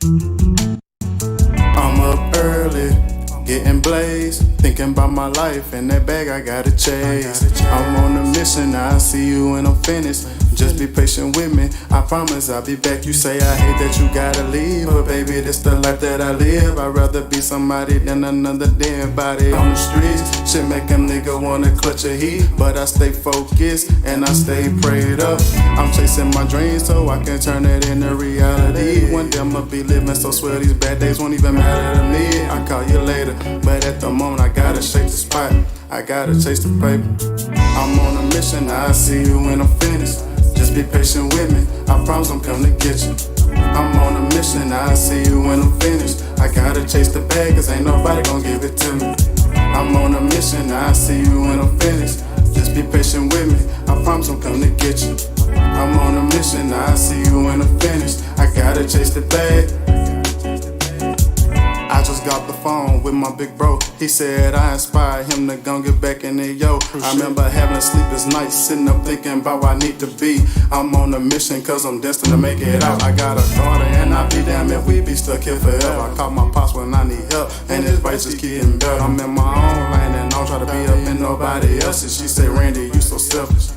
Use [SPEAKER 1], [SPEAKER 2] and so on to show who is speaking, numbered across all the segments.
[SPEAKER 1] I'm up early, getting blazed, thinking about my life and that bag I gotta chase. I'm on a mission, I'll see you when I'm finished. Just be patient with me, I promise I'll be back. You say I hate that you gotta leave, but baby, this the life that I live. I'd rather be somebody than another dead body on the streets. Shit make a nigga wanna clutch a heat, but I stay focused and I stay prayed up. I'm chasing my dreams so I can turn it into reality. One day I'ma be living so swell, these bad days won't even matter to me. I'll call you later, but at the moment I gotta shake the spot, I gotta chase the paper. I'm on a mission, I'll see you when I'm finished. Just be patient with me, I promise I'm coming to get you. I'm on a mission, I'll see you when I'm finished. I gotta chase the bag, cause ain't nobody gon' give it to me. I'm on a mission, I'll see you when I'm finished. Just be patient with me, I promise I'm coming to get you. I'm on a mission, I'll see you when I'm finished. I gotta chase the bag. I just got the phone with my big bro. He said I inspired him to gon' get back in there, yo. I remember having sleepless nights, sitting up thinking about where I need to be. I'm on a mission cause I'm destined to make it out. I got a daughter and I'll be damn if we be stuck here forever. I call my pops when I need help, and his advice is getting better. I'm in my own lane and I don't try to be up in nobody else's. She say, Randy, you so selfish.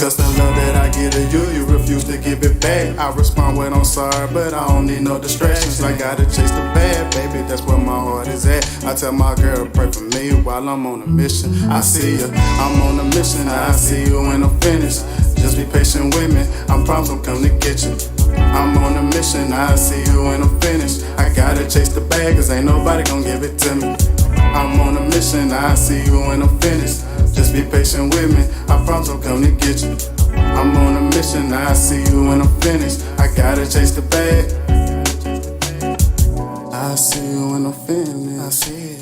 [SPEAKER 1] Cause the love that I give to you, you refuse to give it back. I respond with I'm sorry, but I don't need no distractions. I gotta chase the bag, baby, that's where my heart is at. I tell my girl to pray for me while I'm on a mission. I see ya, I'm on a mission, I see you when I'm finished. Just be patient with me, I promise I'm coming to get you. I'm on a mission, I see you when I'm finished. I gotta chase the bag, cause ain't nobody gon' give it to me. I'm on a mission, I see you when I'm finished. Just be patient with me, I promise I'm coming to get you. I'm on a mission, I see you when I'm finished. I gotta chase the bag. I see you when I'm finished. I see you.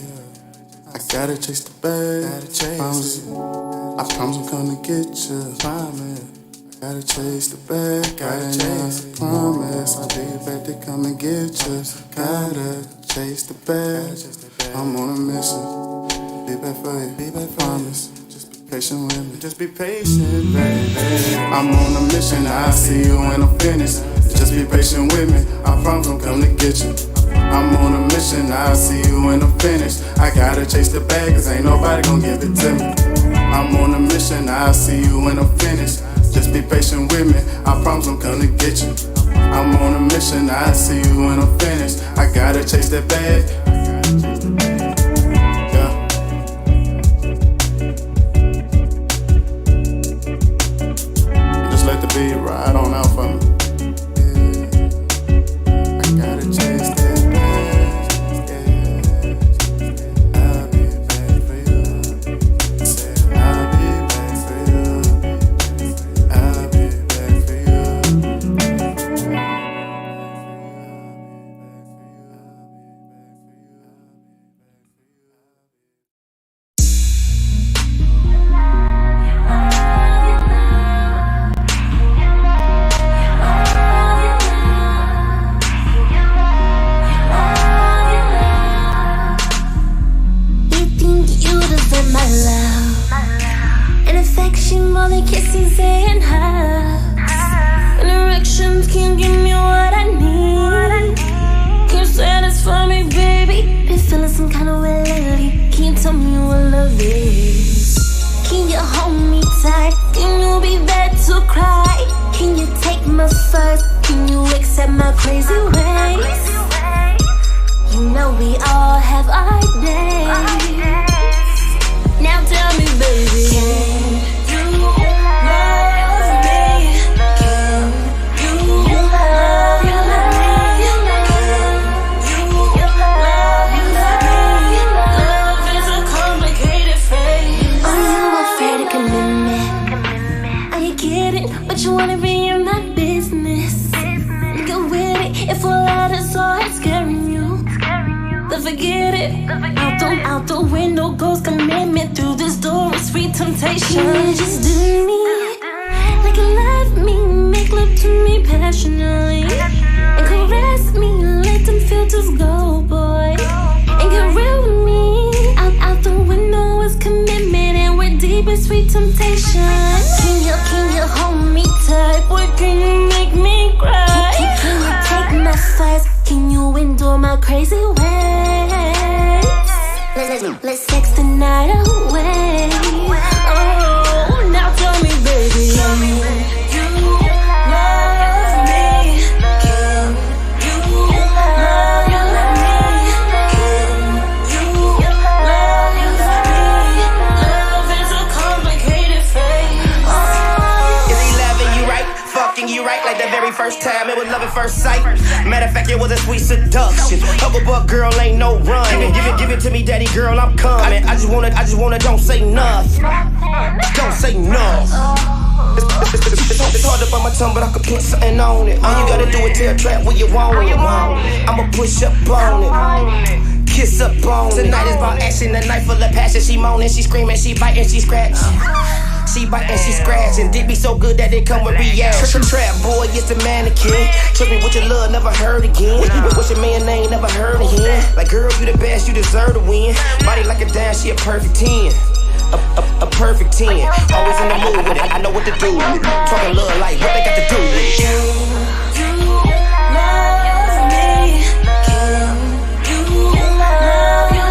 [SPEAKER 1] I gotta chase the bag. I promise I'm coming to get you. Promise. I gotta chase the bag. I promise I'll be back to come and get you. Gotta chase the bag. I'm on a mission. Be back for you. Be back, promise. Patient with me, just be patient, baby. I'm on a mission, I see you when I'm finished. Just be patient with me, I promise I'm coming to get you. I'm on a mission, I see you when I'm finished. I gotta chase the bag, cause ain't nobody gon' give it to me. I'm on a mission, I see you when I'm finished. Just be patient with me, I promise I'm coming to get you. I'm on a mission, I see you when I'm finished. I gotta chase that bag. Let the beat ride on out for me. I gotta chase that bag. I'll be back for you. Said I'll be back for you. I'll be back for you.
[SPEAKER 2] More than kisses and hugs. When erections can't give me what I need. Can you satisfy me, baby? Been feeling some kind of way lately. Can you tell me what love is? Can you hold me tight? Can you be there to cry? Can you take my first? Can you accept my crazy ways? You know we all have our days. Now tell me, baby, but you wanna be in my business. Get with it, if all that is all it's scaring you, then forget it. Out the window goes commitment. Through this door is free temptation. You just do me like you love me. Make love to me passionately and caress me. Let them filters go, boy, and get real with me. Out the window is commitment, and we're deep in sweet temptation. Can you hold me tight? Boy, can you make me cry? Can you take my my crazy ways. Let's sex the night away. Oh, now tell me, baby, you love me. Can you love me? Can you love me? Love is a complicated thing.
[SPEAKER 3] Is he loving you right? Fucking you right like the very first time. It was love at first sight. Matter of fact, it was a sweet seduction. Hucklebuck girl ain't no run. Give it to me, daddy girl, I'm coming. I just wanna, don't say nothing. Don't say nothing. It's hard up on my tongue, but I could put something on it. All you gotta do is tear a trap where you want it. I'ma push up on it, kiss up on it. Tonight is about action, a night full of passion. She moaning, she screaming, she biting, she scratching. She biting, she scratching. Dick be so good that it come with reaction. Trap boy, it's a mannequin. Trust me with your love, never heard again. What's your man name, never heard of him. Like girl, you the best, you deserve to win. Body like a dime, she a perfect 10. A perfect 10. Always in the mood with it, I know what to do. Talking love like what they got to do with it.
[SPEAKER 2] You love me. Can you love me?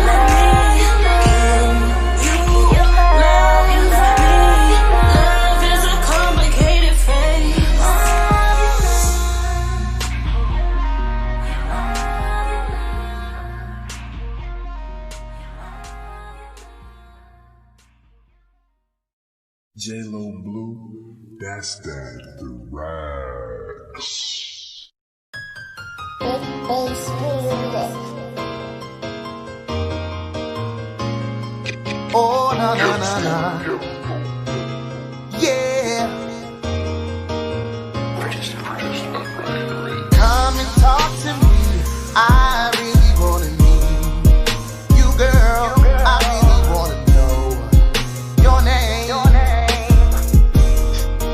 [SPEAKER 2] Can you love me? Love is a complicated thing.
[SPEAKER 4] JOHN Blue, that's that the rags.
[SPEAKER 5] Oh, na na na na. Yeah. Come and talk to me. I really wanna meet you, girl. I really wanna know your name.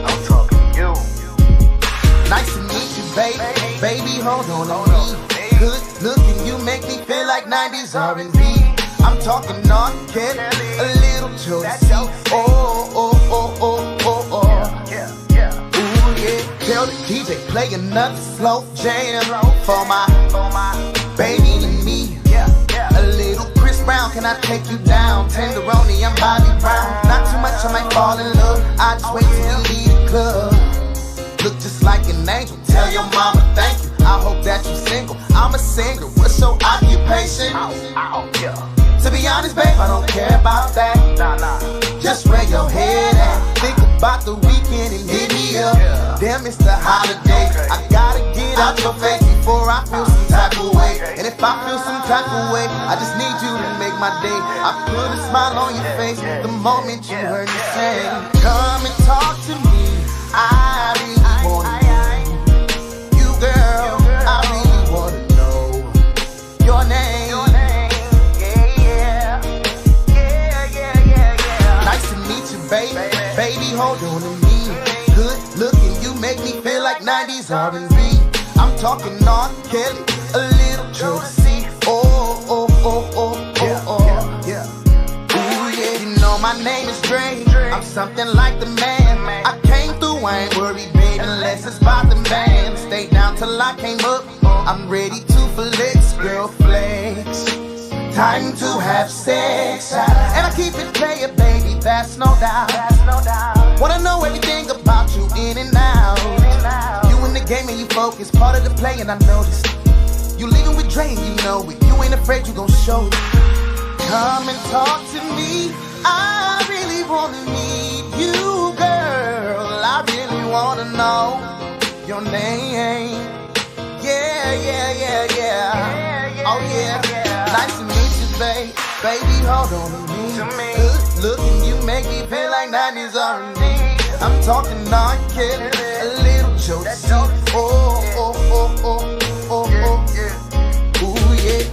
[SPEAKER 5] I'm talking to you. Nice to meet you, baby. Baby, hold on me. Good looking, you make me feel like 90s R&B. I'm talking R. Kelly, a little Josie. Oh, oh, oh, oh, oh, oh. Ooh, yeah. Tell the DJ, play another slow jam for my baby and me. A little Chris Brown, can I take you down? Tenderoni, I'm Bobby Brown. Not too much, I might fall in love. I just wait till we leave the club. Look just like an angel, tell your mama thank you. I hope that you single, I'm a singer. What's your occupation? To be honest, babe, I don't care about that. Just where your head at. Think about the weekend and hit me up. Damn, it's the holiday. I gotta get out your face before I feel some type of way. And if I feel some type of way, I just need you to make my day. I put a smile on your face the moment you heard me say, come and talk to me. I really wanna know you, girl. I really wanna know your name. Baby, hold on to me. Good looking, you make me feel like 90s R&B. I'm talking R. Kelly, a little Josie. Oh, oh, oh, oh, oh, oh. Ooh, yeah, you know my name is Dre. I'm something like the man. I came through, I ain't worried, baby, unless it's about the man. Stay down till I came up. I'm ready to flex, girl, flex. Time to have sex, and I keep it player, baby, that's no doubt. Wanna know everything about you in and out. You in the game and you focus, part of the play, and I noticed you leaving with Dre and you know it. You ain't afraid, you gon' show it. Come and talk to me. I really wanna meet you, girl. I really wanna know your name. Yeah, yeah, yeah, yeah. Oh yeah. Nice to meet you, babe. Baby, hold on to me. Good looking, you make me feel like 90s R&B. I'm talking R. Kelly, a little Josie. Oh, oh, oh, oh, oh, oh. Ooh, yeah.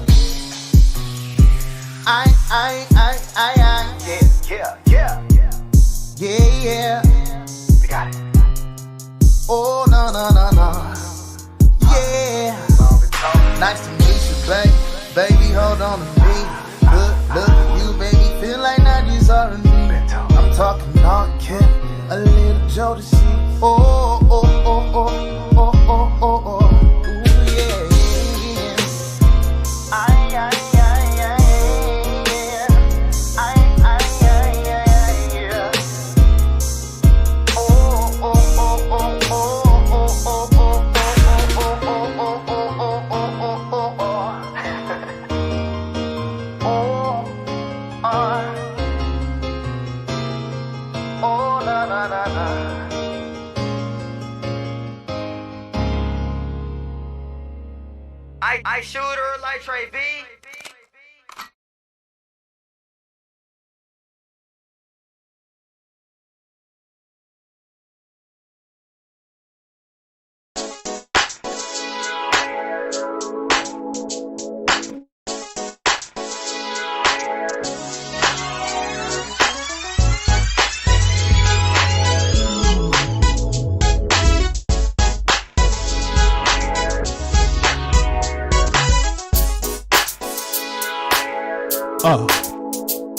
[SPEAKER 5] Yeah. We got it. Oh, no. Yeah. Nice to meet you, babe. Baby, hold on to me. Good look, you make me feel like 90s R&B. I'm talking R. Kelly, a little Jodeci. Oh, oh, oh, oh, oh, oh, oh, oh. Ooh, yeah.
[SPEAKER 6] I shoot her like Trey V.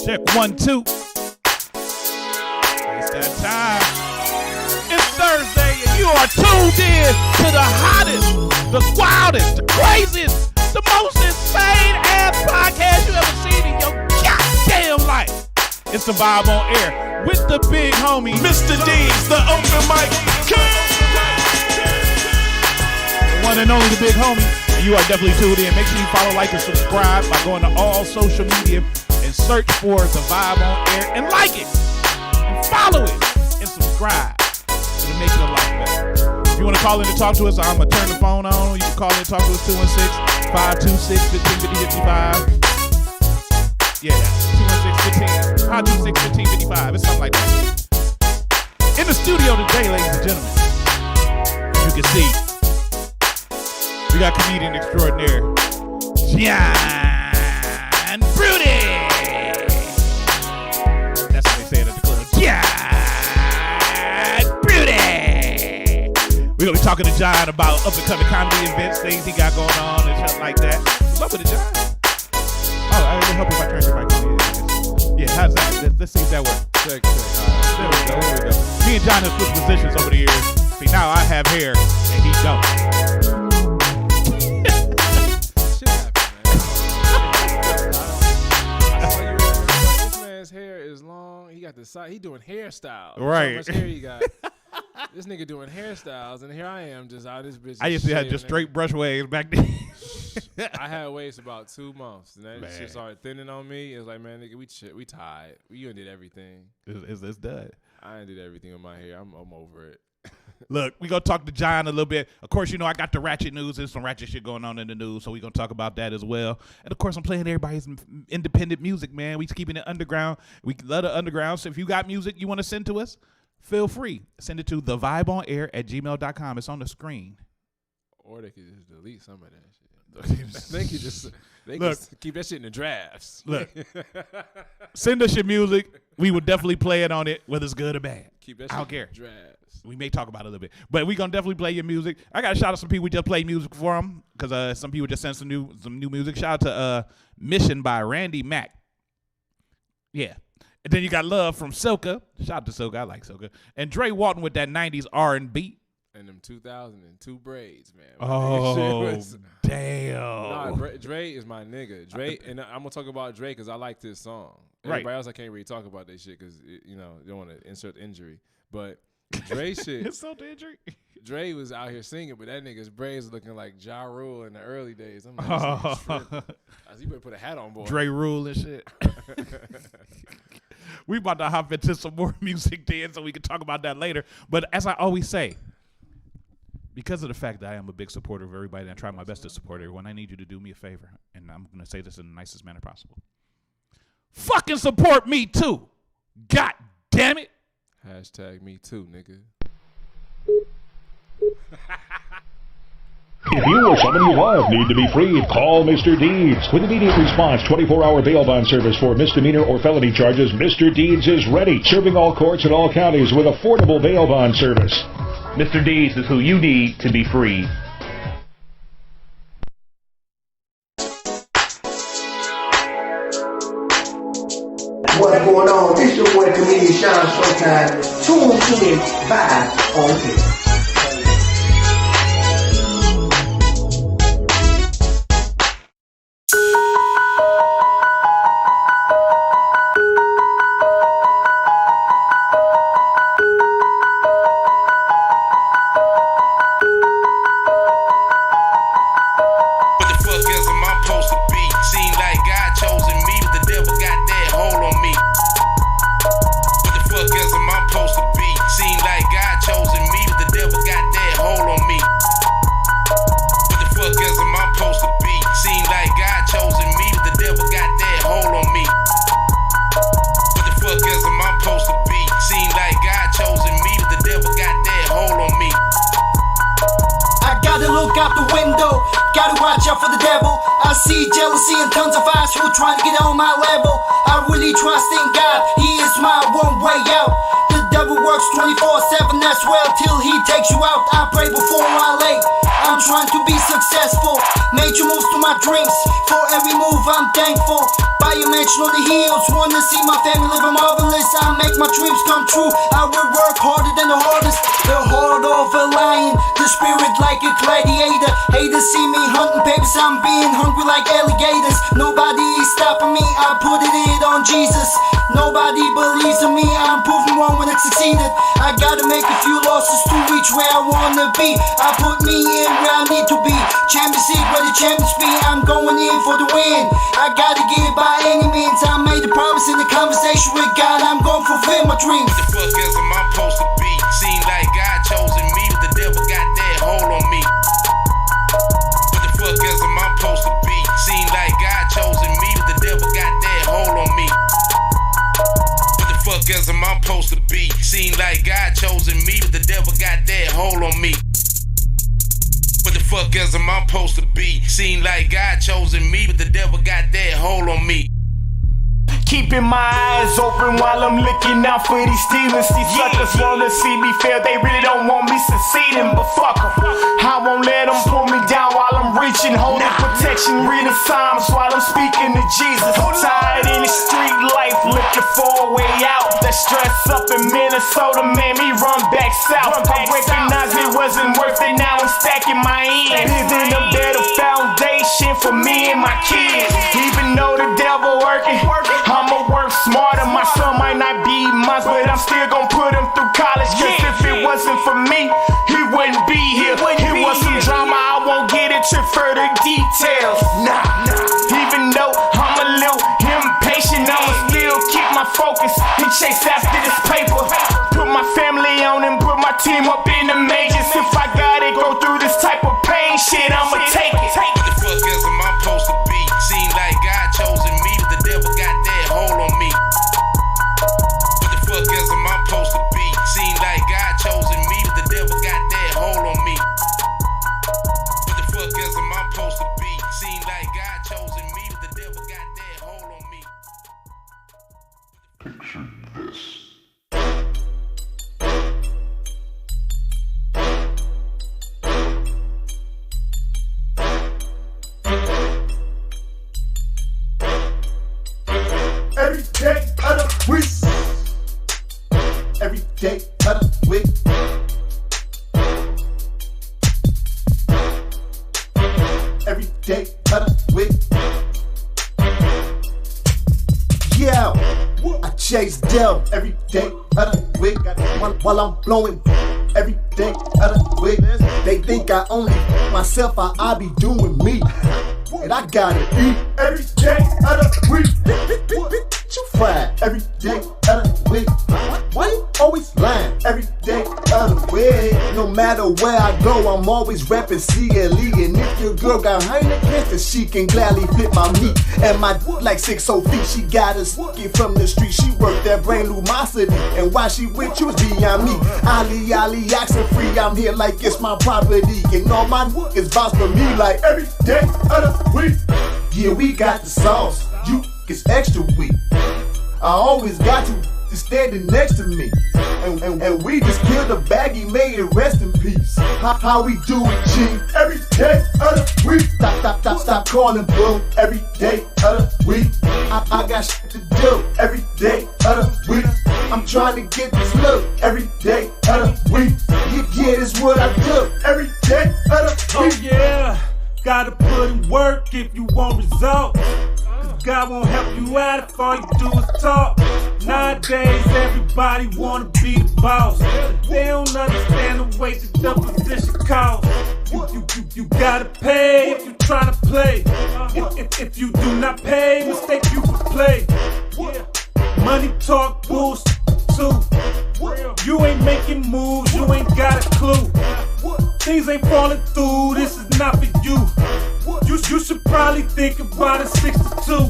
[SPEAKER 7] Check 1, 2. It's that time. It's Thursday and you are tuned in to the hottest, the wildest, the craziest, the most insane ass podcast you ever seen in your goddamn life. It's the Vibe on Air with the big homie, Mr. D's, the open mic king. The one and only the big homie. And you are definitely tuned in. Make sure you follow, like, and subscribe by going to all social media and search for the Vibe on Air and like it and follow it and subscribe. It'll make your life better. If you want to call in and talk to us, I'm going to turn the phone on. You can call in and talk to us 216-526-1555. Yeah, 216-526-1555. It's something like that. In the studio today, ladies and gentlemen, you can see we got comedian extraordinaire, JOHN BRUTON. That's what they say at the club. JOHN BRUTON. We're going to be talking to John about up-and-coming comedy events, things he got going on and shit like that. What's up with it, John? Oh, I will help if I turn your mic on. Yeah, how's that? Let's see if that works. Check. There we go. Me and John have switched positions over the years. See, now I have hair and he don't.
[SPEAKER 8] His hair is long. He got the side. He doing hairstyles.
[SPEAKER 7] Right.
[SPEAKER 8] So much hair he got. This nigga doing hairstyles, and here I am just out this bitch.
[SPEAKER 7] I used to have just straight brush waves back then.
[SPEAKER 8] I had waves about 2 months, and that shit started thinning on me. It was like, man, nigga, we tired. You done did everything.
[SPEAKER 7] It's done.
[SPEAKER 8] I done did everything with my hair. I'm over it.
[SPEAKER 7] Look, we gonna talk to John a little bit. Of course, you know I got the ratchet news. There's some ratchet shit going on in the news, so we gonna talk about that as well. And of course, I'm playing everybody's independent music, man. We keeping it underground. We love the underground. So if you got music you want to send to us, feel free. Send it to thevibeonair@gmail.com. It's on the screen.
[SPEAKER 8] Or they could just delete some of that shit. They could just keep that shit in the drafts.
[SPEAKER 7] Look, send us your music. We will definitely play it on it, whether it's good or bad.
[SPEAKER 8] Keep that shit
[SPEAKER 7] I don't care.
[SPEAKER 8] in the drafts.
[SPEAKER 7] We may talk about it a little bit, but we gonna definitely play your music. I gotta shout out some people we just played music for them because some people just sent some new music. Shout out to Mission by Randy Mack. Yeah, and then you got Love from Silka. Shout out to Silka. I like Silka. And Dre Walton with that 90s R&B.
[SPEAKER 8] And them 2002 braids, man.
[SPEAKER 7] Oh, damn.
[SPEAKER 8] Nah, Dre is my nigga. Dre, and I'm going to talk about Dre because I like this song.
[SPEAKER 7] Right.
[SPEAKER 8] Everybody else, I can't really talk about that shit because, you know, they don't want to insert injury. But Dre shit.
[SPEAKER 7] Insult injury?
[SPEAKER 8] Dre was out here singing, but that nigga's braids looking like Ja Rule in the early days. I'm like, you better put a hat on, boy.
[SPEAKER 7] Dre Rule and shit. We about to hop into some more music then so we can talk about that later. But as I always say, because of the fact that I am a big supporter of everybody and I try my best to support everyone, I need you to do me a favor, and I'm going to say this in the nicest manner possible. Fucking support me too. God damn it.
[SPEAKER 8] Hashtag me too, nigga.
[SPEAKER 9] If you or someone you love need to be freed, call Mr. Deeds. With immediate response, 24-hour bail bond service for misdemeanor or felony charges, Mr. Deeds is ready, serving all courts in all counties with affordable bail bond service.
[SPEAKER 10] Mr. Deeds is who you need to be free.
[SPEAKER 11] What's going on? It's your boy, comedian Sean Showtime. Tune in, Vibe on Air.
[SPEAKER 12] Chosen me, but the
[SPEAKER 5] watch out for the devil. I see jealousy and tons of eyes who trying to get on my level. I really trust in God, He is my one way out. The devil works 24/7 as well till he takes you out. I pray before I lay. I'm trying to be successful. Major moves to my dreams. For every move I'm thankful. Buy a mansion on the hills. Wanna see my family live marvelous. I make my dreams come true. I will work harder than the hardest. The heart of a lion. The spirit like a gladiator. Haters see me hunting papers. I'm being hungry like alligators. Nobody is stopping me. I put it on Jesus. Nobody believes in me. I'm proving wrong when I succeeded. I gotta make a few losses to reach where I wanna be. I put me in where I need to be. Champions League where the champions be. I'm going in for the win. I gotta get it by any means. I made a promise in the conversation with God. I'm gonna fulfill my dreams.
[SPEAKER 12] What the fuck is am I supposed to be? Seem like God chosen me, but the devil got that hold on me. What the fuck is am I supposed to be? Seem like God chosen me, but the devil got that hold on me. What the fuck is am I supposed to be? Seem like God chosen me, but the devil got that hold on me. What the fuck is am I supposed to be? Seem like God chosen me, but the devil got that hold on me.
[SPEAKER 13] Keeping my eyes open while I'm looking out for these demons. These suckers wanna see me fail, they really don't want me succeeding. But fuck them, I won't let them pull me down while I'm reaching. Holding protection, reading Psalms while I'm speaking to Jesus. Tired in the street life, looking for a way out. That stress up in Minnesota made me run back south. I recognize it wasn't worth it, now I'm stacking my ends. Building a better foundation for me and my kids. Even though the devil working, I'ma work smarter. My son might not be mine, but I'm still gon' put him through college. Cause if it wasn't for me, he wouldn't be here. It was some drama, I won't get into further details. Nah, even though I'm a little impatient, I'ma still keep my focus and chase after this paper. Put my family on and put my team up in the majors. If I gotta go through this type of pain, shit, I'ma take it.
[SPEAKER 12] What the fuck is am I supposed to be? Seem like God chosen me, but the devil got that hold on me. What the fuck is am I supposed to be? Seem like God chosen me, but the devil got that hold on me. What the fuck is am I supposed to be? Seem like God chosen me, but the devil got that hold on me.
[SPEAKER 4] Picture this.
[SPEAKER 5] Every day of the week. Every day of the week. Every day of the week. Yeah, I chase down every day of the week while I'm blowing. Every day of the week. They think I only myself, I be doing me. And I gotta eat every day of the week. You fried every day of the week. Why you always lying every day of the week? No matter where I go, I'm always reppin' CLE. And if your girl got Heineken, then she can gladly fit my meat. And my like 6 feet, she got us get from the street. She worked that brain lumosity. And why she with you is beyond me. Ali, oxen free, I'm here like it's my property. And all my niggas bounce for me like every day of the week. Yeah, we got the sauce, you it's extra weak. I always got you standing next to me. And we just killed a baggy, made it rest in peace. How we do it, G? Every day of the week. Stop calling, boo. Every day of the week. I got shit to do. Every day of the week. I'm trying to get this look. Every day of the week. Yeah, this what I do. Every day of the week.
[SPEAKER 14] Oh yeah, gotta put in work if you want results. God won't help you out if all you do is talk. Nowadays, everybody wanna be the boss. They don't understand the weight that the position costs. You gotta pay if you tryna play. If you do not pay, mistake you for play. Money talk bullshit too. You ain't making moves, you ain't got a clue. Things ain't falling through, this is not for you. You should probably think about a 62.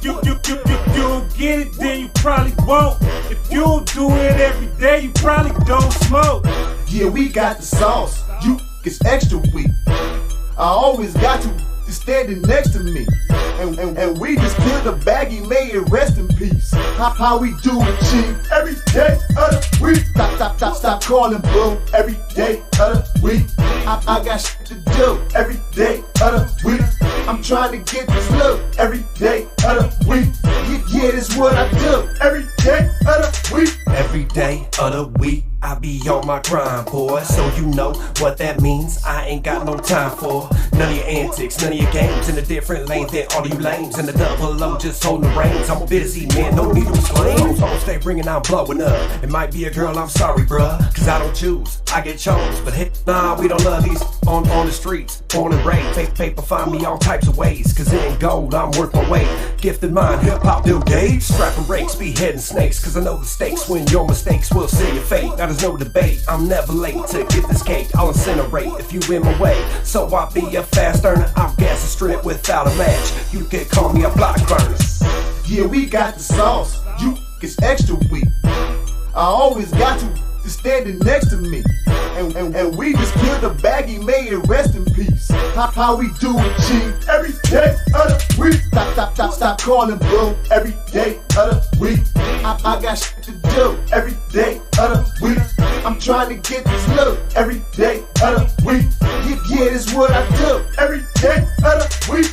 [SPEAKER 14] You don't get it, then you probably won't. If you don't do it every day, you probably don't smoke.
[SPEAKER 5] Yeah, we got the sauce, you it's extra weak. I always got you just standing next to me. And we just killed a baggy, made it rest in peace. How we do it, chief? Every day of the week. Stop calling, bro. Every day of the week. I got shit to do. Every day of the week. I'm trying to get this look. Every day of the week. Yeah, this what I do. Every day of the week.
[SPEAKER 15] Every day of the week, I be on my grind, boy. So you know what that means. I ain't got no time for none of your antics, none of your games. In a different lane than all you lames. And the double O just holding the reins. I'm busy, man, no need to explain. I'ma stay bringing out blowing up. It might be a girl, I'm sorry, bruh. Cause I don't choose, I get chose. But hey, nah, we don't love these on the streets. Born and raised, fake paper, find me all types of ways. Cause it ain't gold, I'm worth my weight. Gifted mind, hip-hop, Bill Gates. Strapping rakes, be heading snakes. Cause I know the stakes when your mistakes will seal your fate. Now there's no debate, I'm never late to get this cake. I'll incinerate if you in my way. So I'll be a fast earner, I'm gas a strip without a match. You could call me a block burner.
[SPEAKER 5] Yeah, we got the sauce, you it's extra weak. I always got you just standing next to me. And we just killed a baggy, made it rest in peace. How we do it, chief? Every day of the week. Stop calling, bro. Every day of the week. I got shit to do. Every day of the week. I'm trying to get this look. Every day of the week. Yeah, this what I do. Every day of the week.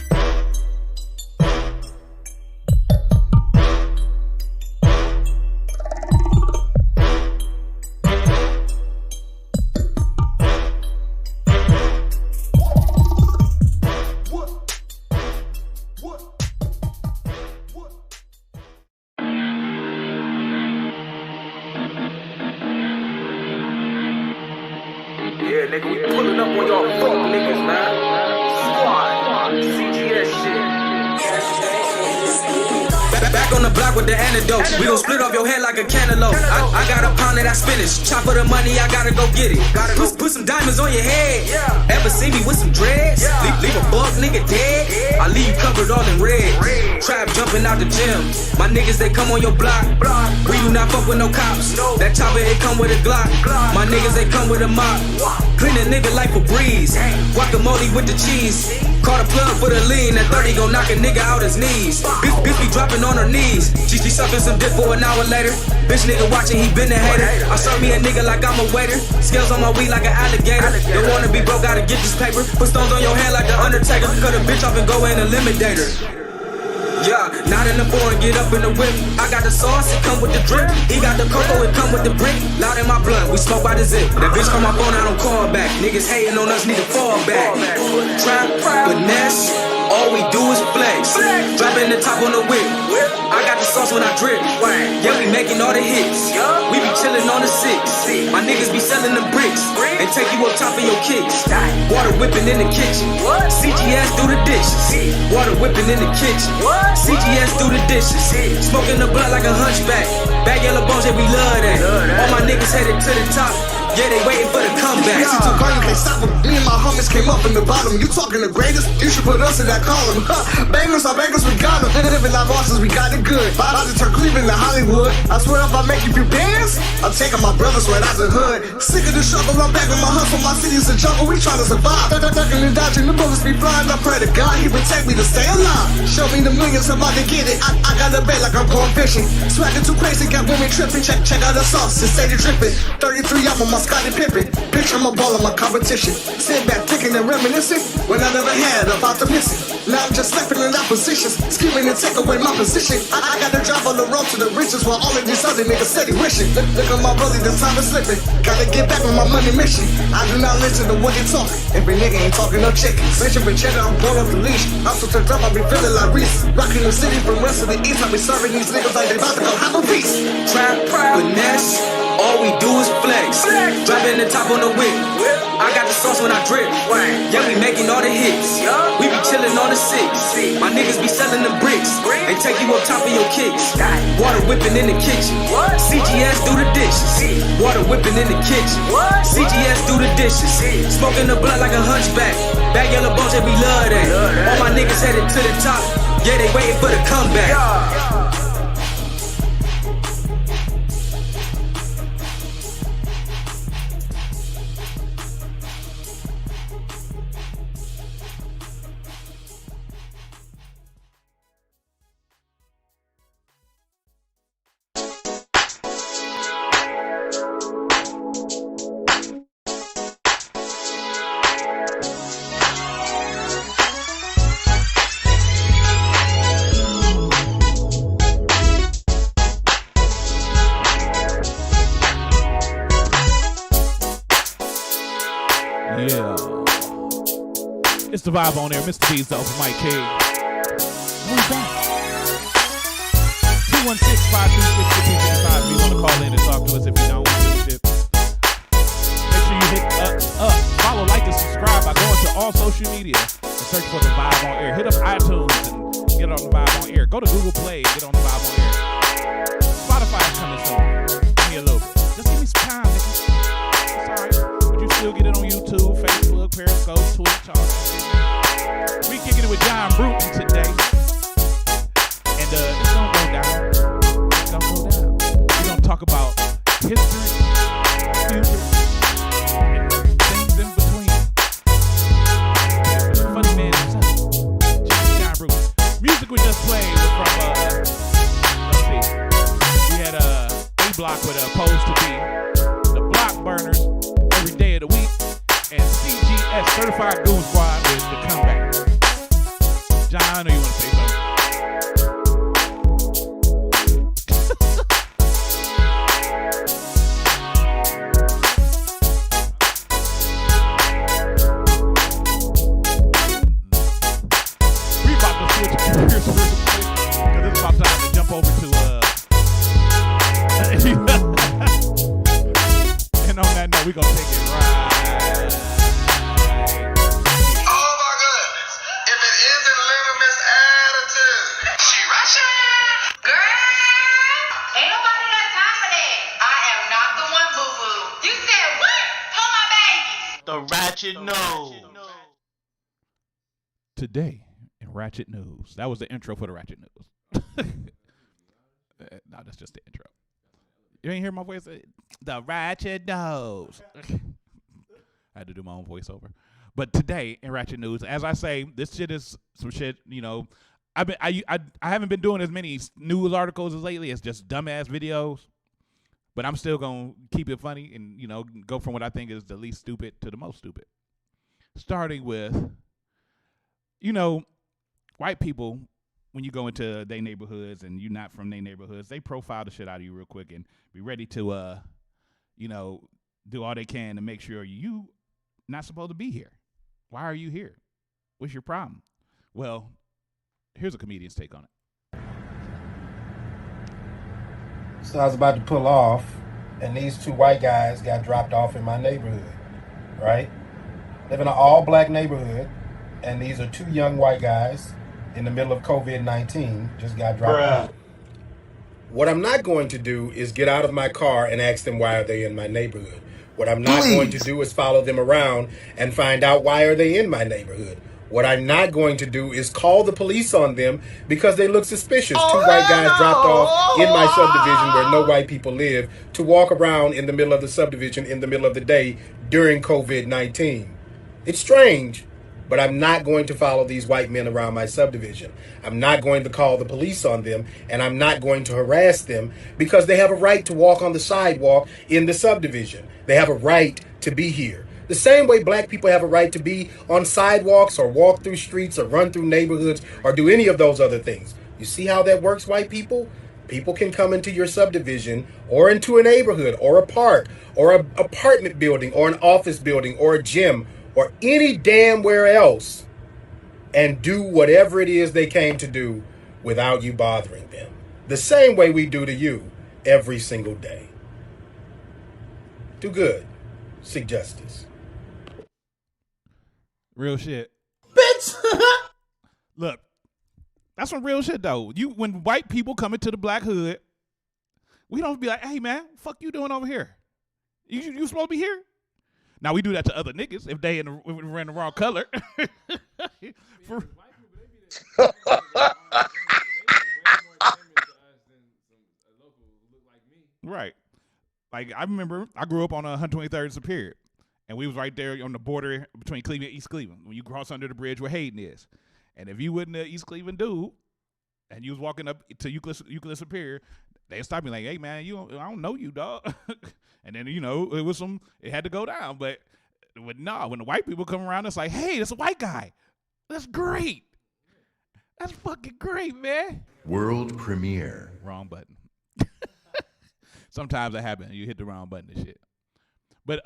[SPEAKER 16] Yeah, nigga, we pulling up on y'all fuck niggas, man. Squad, CGS shit.
[SPEAKER 17] Back on the block with the antidote. We gon' split off your head like a cantaloupe. I got a pound of that spinach. Chop for the money, I gotta go get it. Put some diamonds on your head. Ever see me with some dreads? Leave a buck nigga dead. I leave you covered all in red. Trap jumping out the gym. My niggas, they come on your block. We do not fuck with no cops. That chopper, it come with a Glock. My niggas, they come with a mop. Clean a nigga like Febreze. Guacamole with the cheese. Call the plug for the lean. That 30 gon' knock a nigga out his knees. Bitch be dropping on her knees. She sucking some dick for an hour later. Bitch nigga watching, he been a hater. I serve me a nigga like I'm a waiter. Scales on my weed like an alligator. Don't wanna be broke, gotta get this paper. Put stones on your hand like the Undertaker. Cut a bitch off and go and eliminate her. Yeah, not in the foreign, get up in the whip. I got the sauce, it come with the drip. He got the cocoa, it come with the brick. Loud in my blunt, we smoke by the zip. That bitch call my phone, I don't call back. Niggas hating on us, need to fall back. Trap, finesse, all we do is flex. Dropping the top on the whip. I got the sauce when I drip. Yeah, we making all the hits. We be chillin' on the six. My niggas be selling them bricks and take you up top of your kicks. Water whipping in the kitchen. CGS do the dishes. Water whipping in the kitchen. CGS do the dishes. Smoking the blunt like a hunchback. Bag yellow bones, yeah, we love that. All my niggas headed to the top. Yeah, they waiting for the comeback.
[SPEAKER 18] Listen to Garden, can't stop them. Me and my homies came up in the bottom. You talking the greatest? You should put us in that column. Bangers are bangers, we got them. Living our bosses, we got it good. About to turn Cleveland to Hollywood. I swear if I make you feel bands, I'm taking my brothers right out the hood. Sick of the struggle, I'm back with my hustle. My city's a jungle, we trying to survive. Ducking and dodging, the bullets be flying. I pray to God, he protect me to stay alive. Show me the millions, I'm about to get it. I got a bed like I'm going fishing. Swagging too crazy, got women tripping. Check out the sauce, it's steady dripping. 33 up on my Scottie Pippen. Bitch, I'm a ball of my competition. Sit back, thinking and reminiscing when I never had about to miss it. Now I'm just stepping in oppositions, scheming to take away my position. I got to drive on the road to the riches while all of these other niggas steady wishing. Look at my brother, this time is slipping. Gotta get back on my money mission. I do not listen to what they talk. Every nigga ain't talking no chicken. Switching with cheddar, I'm going off the leash. I'm so turned up, I be feeling like Reese. Rocking the city from west to the east. I be serving these niggas like they about to go have a piece.
[SPEAKER 17] Trap, finesse, all we do is flex. Dropping the top on the whip. I got the sauce when I drip. Yeah, we making all the hits. We be chillin' on the six. My niggas be selling them bricks and take you up top of your kicks. Water whipping in the kitchen. CGS do the dishes. Water whipping in the kitchen. CGS do the dishes. Smoking the blunt like a hunchback. Bag yellow bones, yeah, we love that. All my niggas headed to the top. Yeah, they waiting for the comeback.
[SPEAKER 7] It's the vibe on there. Mr. D's the Open Mike King. We're back. 216-526-1555 if you want to call in and talk to us. If you don't, we do shit. Make sure you hit follow, like, and subscribe by going to all social media and search for the Vibe on Air. Hit up iTunes and get on the Vibe on Air. Go to Google Play and get on the Vibe on Air. Spotify is coming soon. Give me a little bit. Just give me some time, nigga. It's alright. But you still get it on YouTube, Facebook, Periscope, Twitch, all that shit. We kicking it with John Bruton today. And it's gonna go down. It's gonna go down. We're gonna talk about history, future, and things in between. Funny man himself. John Bruton. Music we just played was from let's see. We had A Block with Pose to Be, the Block Burners every day of the week, and CGS Certified Goon Squad with The Comeback. John, I know you want to say something. We about to switch gears real quick because it's about time to jump over to and on that note, we're gonna take it right.
[SPEAKER 19] Oh my goodness. If it isn't Little Miss Attitude. She rushing.
[SPEAKER 20] Girl, ain't nobody got time for that. I am not the one, boo-boo. You said what? Hold my baby.
[SPEAKER 21] The Ratchet Nose.
[SPEAKER 7] Today in Ratchet News. That was the intro for the Ratchet News. No, that's just the intro. You ain't hear my voice? The Ratchet Nose. I had to do my own voiceover. But today in Ratchet News, as I say, this shit is some shit, you know. I haven't been doing as many news articles as lately. It's just dumbass videos. But I'm still going to keep it funny and, you know, go from what I think is the least stupid to the most stupid. Starting with, you know, white people, when you go into their neighborhoods and you're not from their neighborhoods, they profile the shit out of you real quick and be ready to, you know, do all they can to make sure you not supposed to be here. Why are you here? What's your problem? Well, here's a comedian's take on it.
[SPEAKER 22] So I was about to pull off, and these two white guys got dropped off in my neighborhood, right? Live in an all-black neighborhood, and these are two young white guys in the middle of COVID-19, just got dropped off. What I'm not going to do is get out of my car and ask them why are they in my neighborhood. What I'm not going to do is follow them around and find out why are they in my neighborhood. What I'm not going to do is call the police on them because they look suspicious. Two white guys dropped off in my subdivision where no white people live to walk around in the middle of the subdivision in the middle of the day during COVID-19. It's strange, but I'm not going to follow these white men around my subdivision. I'm not going to call the police on them, and I'm not going to harass them because they have a right to walk on the sidewalk in the subdivision. They have a right to be here. The same way black people have a right to be on sidewalks or walk through streets or run through neighborhoods or do any of those other things. You see how that works, white people? People can come into your subdivision or into a neighborhood or a park or an apartment building or an office building or a gym or any damn where else and do whatever it is they came to do without you bothering them. The same way we do to you every single day. Do good. Seek justice.
[SPEAKER 7] Real shit.
[SPEAKER 22] Bitch!
[SPEAKER 7] Look, that's some real shit, though. When white people come into the black hood, we don't be like, hey, man, fuck you doing over here? You supposed to be here? Now, we do that to other niggas if they we're in the wrong color. Right. Like, I remember I grew up on 123rd and Superior, and we was right there on the border between Cleveland and East Cleveland when you cross under the bridge where Hayden is. And if you wasn't an East Cleveland dude and you was walking up to Euclid Superior, they'd stop me like, hey, man, I don't know you, dog. And then, you know, it had to go down. But when the white people come around, it's like, hey, that's a white guy. That's great. That's fucking great, man.
[SPEAKER 23] World premiere.
[SPEAKER 7] Wrong button. Sometimes that happens. You hit the wrong button and shit. But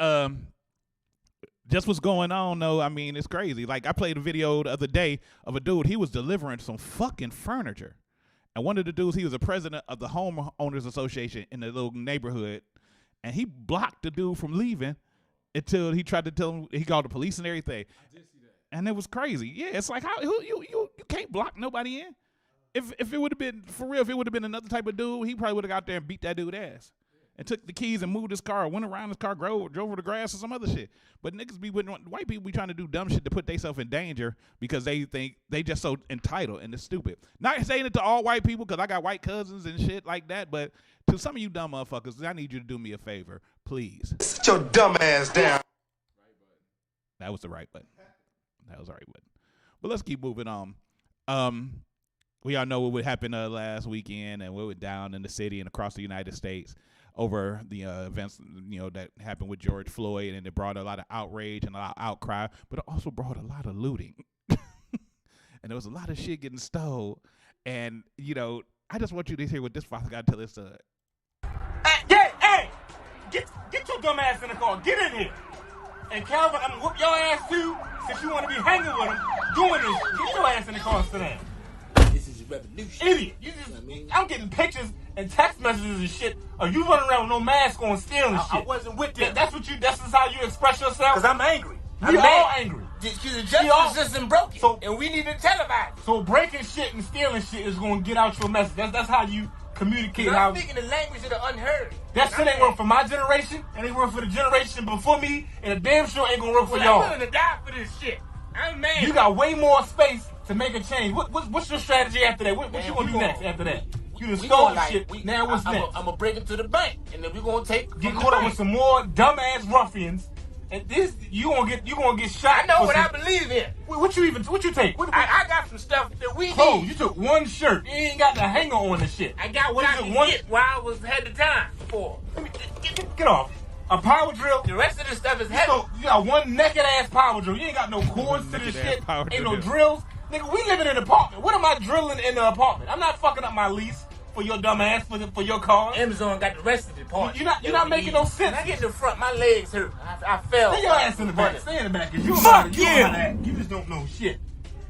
[SPEAKER 7] just what's going on, though, I mean, it's crazy. Like, I played a video the other day of a dude. He was delivering some fucking furniture. And one of the dudes, he was a president of the homeowners association in the little neighborhood. And he blocked the dude from leaving until he tried to tell him, he called the police and everything. I did see that. And it was crazy. Yeah, it's like, how you can't block nobody in. If it would have been, for real, if it would have been another type of dude, he probably would have got there and beat that dude's ass. And took the keys and moved his car, went around his car, drove over the grass or some other shit. But niggas white people be trying to do dumb shit to put themselves in danger because they think they just so entitled and it's stupid. Not saying it to all white people because I got white cousins and shit like that, but to some of you dumb motherfuckers, I need you to do me a favor, please.
[SPEAKER 18] Sit your dumb ass down.
[SPEAKER 7] That was the right button. That was the right button. But let's keep moving on. We all know what would happen last weekend and what went down in the city and across the United States over the events, that happened with George Floyd, and it brought a lot of outrage and a lot of outcry, but it also brought a lot of looting. And there was a lot of shit getting stole. And, I just want you to hear what this father got to tell his son.
[SPEAKER 1] Hey, get your dumb ass in the car. Get in here. And Calvin, I'm gonna whoop your ass too, since you want to be hanging with him, doing this. Get your ass in the car and sit down.
[SPEAKER 3] This is a revolution.
[SPEAKER 1] Idiot. I'm getting pictures and text messages and shit of you running around with no mask on, stealing shit.
[SPEAKER 3] I wasn't with them.
[SPEAKER 1] That's how you express yourself?
[SPEAKER 3] Because I'm angry.
[SPEAKER 1] We all angry.
[SPEAKER 3] The justice system broke it, and we need to televise it.
[SPEAKER 1] So breaking shit and stealing shit is going to get out your message. That's how you communicate.
[SPEAKER 3] I'm speaking the language of the unheard.
[SPEAKER 1] That shit ain't work for my generation, and ain't work for the generation before me, and it damn sure ain't going to work for y'all.
[SPEAKER 3] I'm willing to die for this shit. I'm mad.
[SPEAKER 1] You got way more space to make a change. What's your strategy after that? What you going to do next after that? You done stole shit. Now what's next?
[SPEAKER 3] I'm going to break into the bank, and then we're going to
[SPEAKER 1] get caught up with some more dumbass ruffians. And this, you gonna get shot.
[SPEAKER 3] I know what I believe in.
[SPEAKER 1] What you take?
[SPEAKER 3] I got some stuff that we need.
[SPEAKER 1] Oh, you took one shirt. You ain't got the hanger on the shit.
[SPEAKER 3] I got what I can get while I had the time for.
[SPEAKER 1] Get off. A power drill.
[SPEAKER 3] The rest of the stuff is heavy.
[SPEAKER 1] You got one naked ass power drill. You ain't got no cords to this shit. Ain't no drills. Nigga, we live in an apartment. What am I drilling in the apartment? I'm not fucking up my lease for your dumb ass for your car.
[SPEAKER 3] Amazon got the rest of the part.
[SPEAKER 1] You're not making no sense.
[SPEAKER 3] When I get in the front, my legs hurt. I fell.
[SPEAKER 1] Stay your ass in the back. Stay in the back.
[SPEAKER 3] Fuck you.
[SPEAKER 1] You just don't know shit.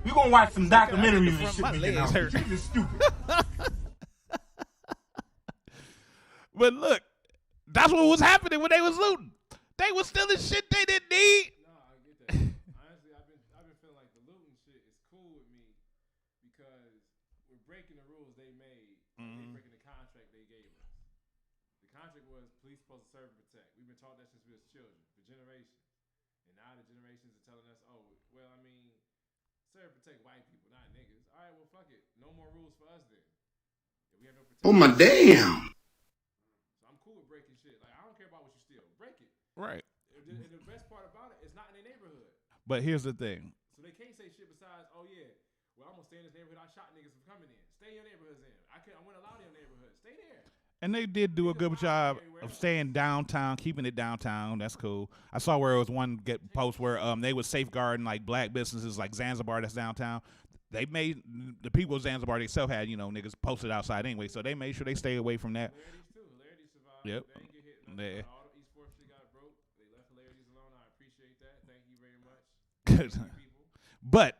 [SPEAKER 1] We gonna watch some documentaries and shit. My legs hurt. You just stupid.
[SPEAKER 7] But look, that's what was happening when they was looting. They was stealing shit they didn't need.
[SPEAKER 8] No, I get that. Honestly, I've been feeling like the looting shit is cool with me because we're breaking the rules they made. We're breaking the contract they gave us. The contract was police supposed to serve and protect. We've been taught that since we was children, for generations. And now the generations are telling us, serve and protect white people, not niggas. All right, well, fuck it. No more rules for us then. If we have no protection.
[SPEAKER 11] Oh my damn.
[SPEAKER 8] So I'm cool with breaking shit. Like, I don't care about what you steal. Break it.
[SPEAKER 7] Right.
[SPEAKER 8] And the best part about it is not in their neighborhood.
[SPEAKER 7] But here's the thing.
[SPEAKER 8] So they can't say shit besides, I'm gonna stay in this neighborhood. I shot niggas from coming in. Stay in your neighborhoods in. I wouldn't allow your neighborhood. Stay there.
[SPEAKER 7] And they did do a good job of staying downtown, keeping it downtown. That's cool. I saw where it was one post where they was safeguarding like black businesses like Zanzibar that's downtown. They made the people of Zanzibar themselves had, niggas posted outside anyway, so they made sure they stay away from that.
[SPEAKER 8] Hilarities survived.
[SPEAKER 7] Yep.
[SPEAKER 8] They didn't get hit. All the East 4th shit got broke. They left Hilarities alone. I appreciate that. Thank you very much.
[SPEAKER 7] But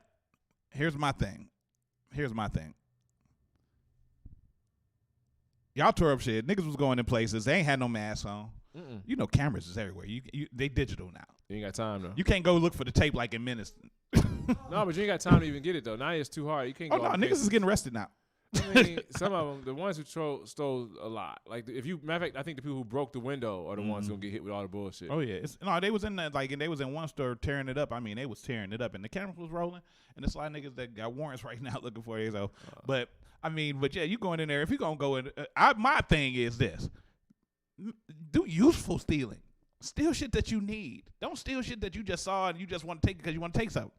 [SPEAKER 7] here's my thing. Y'all tore up shit. Niggas was going in places. They ain't had no masks on. Cameras is everywhere. They digital now.
[SPEAKER 8] You ain't got time though.
[SPEAKER 7] You can't go look for the tape like in minutes.
[SPEAKER 8] No, but you ain't got time to even get it though. Now it's too hard. You can't.
[SPEAKER 7] Oh no, niggas is getting arrested now.
[SPEAKER 8] I mean, some of them, the ones who stole a lot. Like matter of fact, I think the people who broke the window are the ones who gonna get hit with all the bullshit.
[SPEAKER 7] Oh yeah, they was in that and they was in one store tearing it up. I mean, they was tearing it up, and the cameras was rolling, and there's a lot of niggas that got warrants right now looking for it. So, but yeah, you going in there if you gonna go in. My thing is this: do useful stealing. Steal shit that you need. Don't steal shit that you just saw and you just want to take it because you want to take something.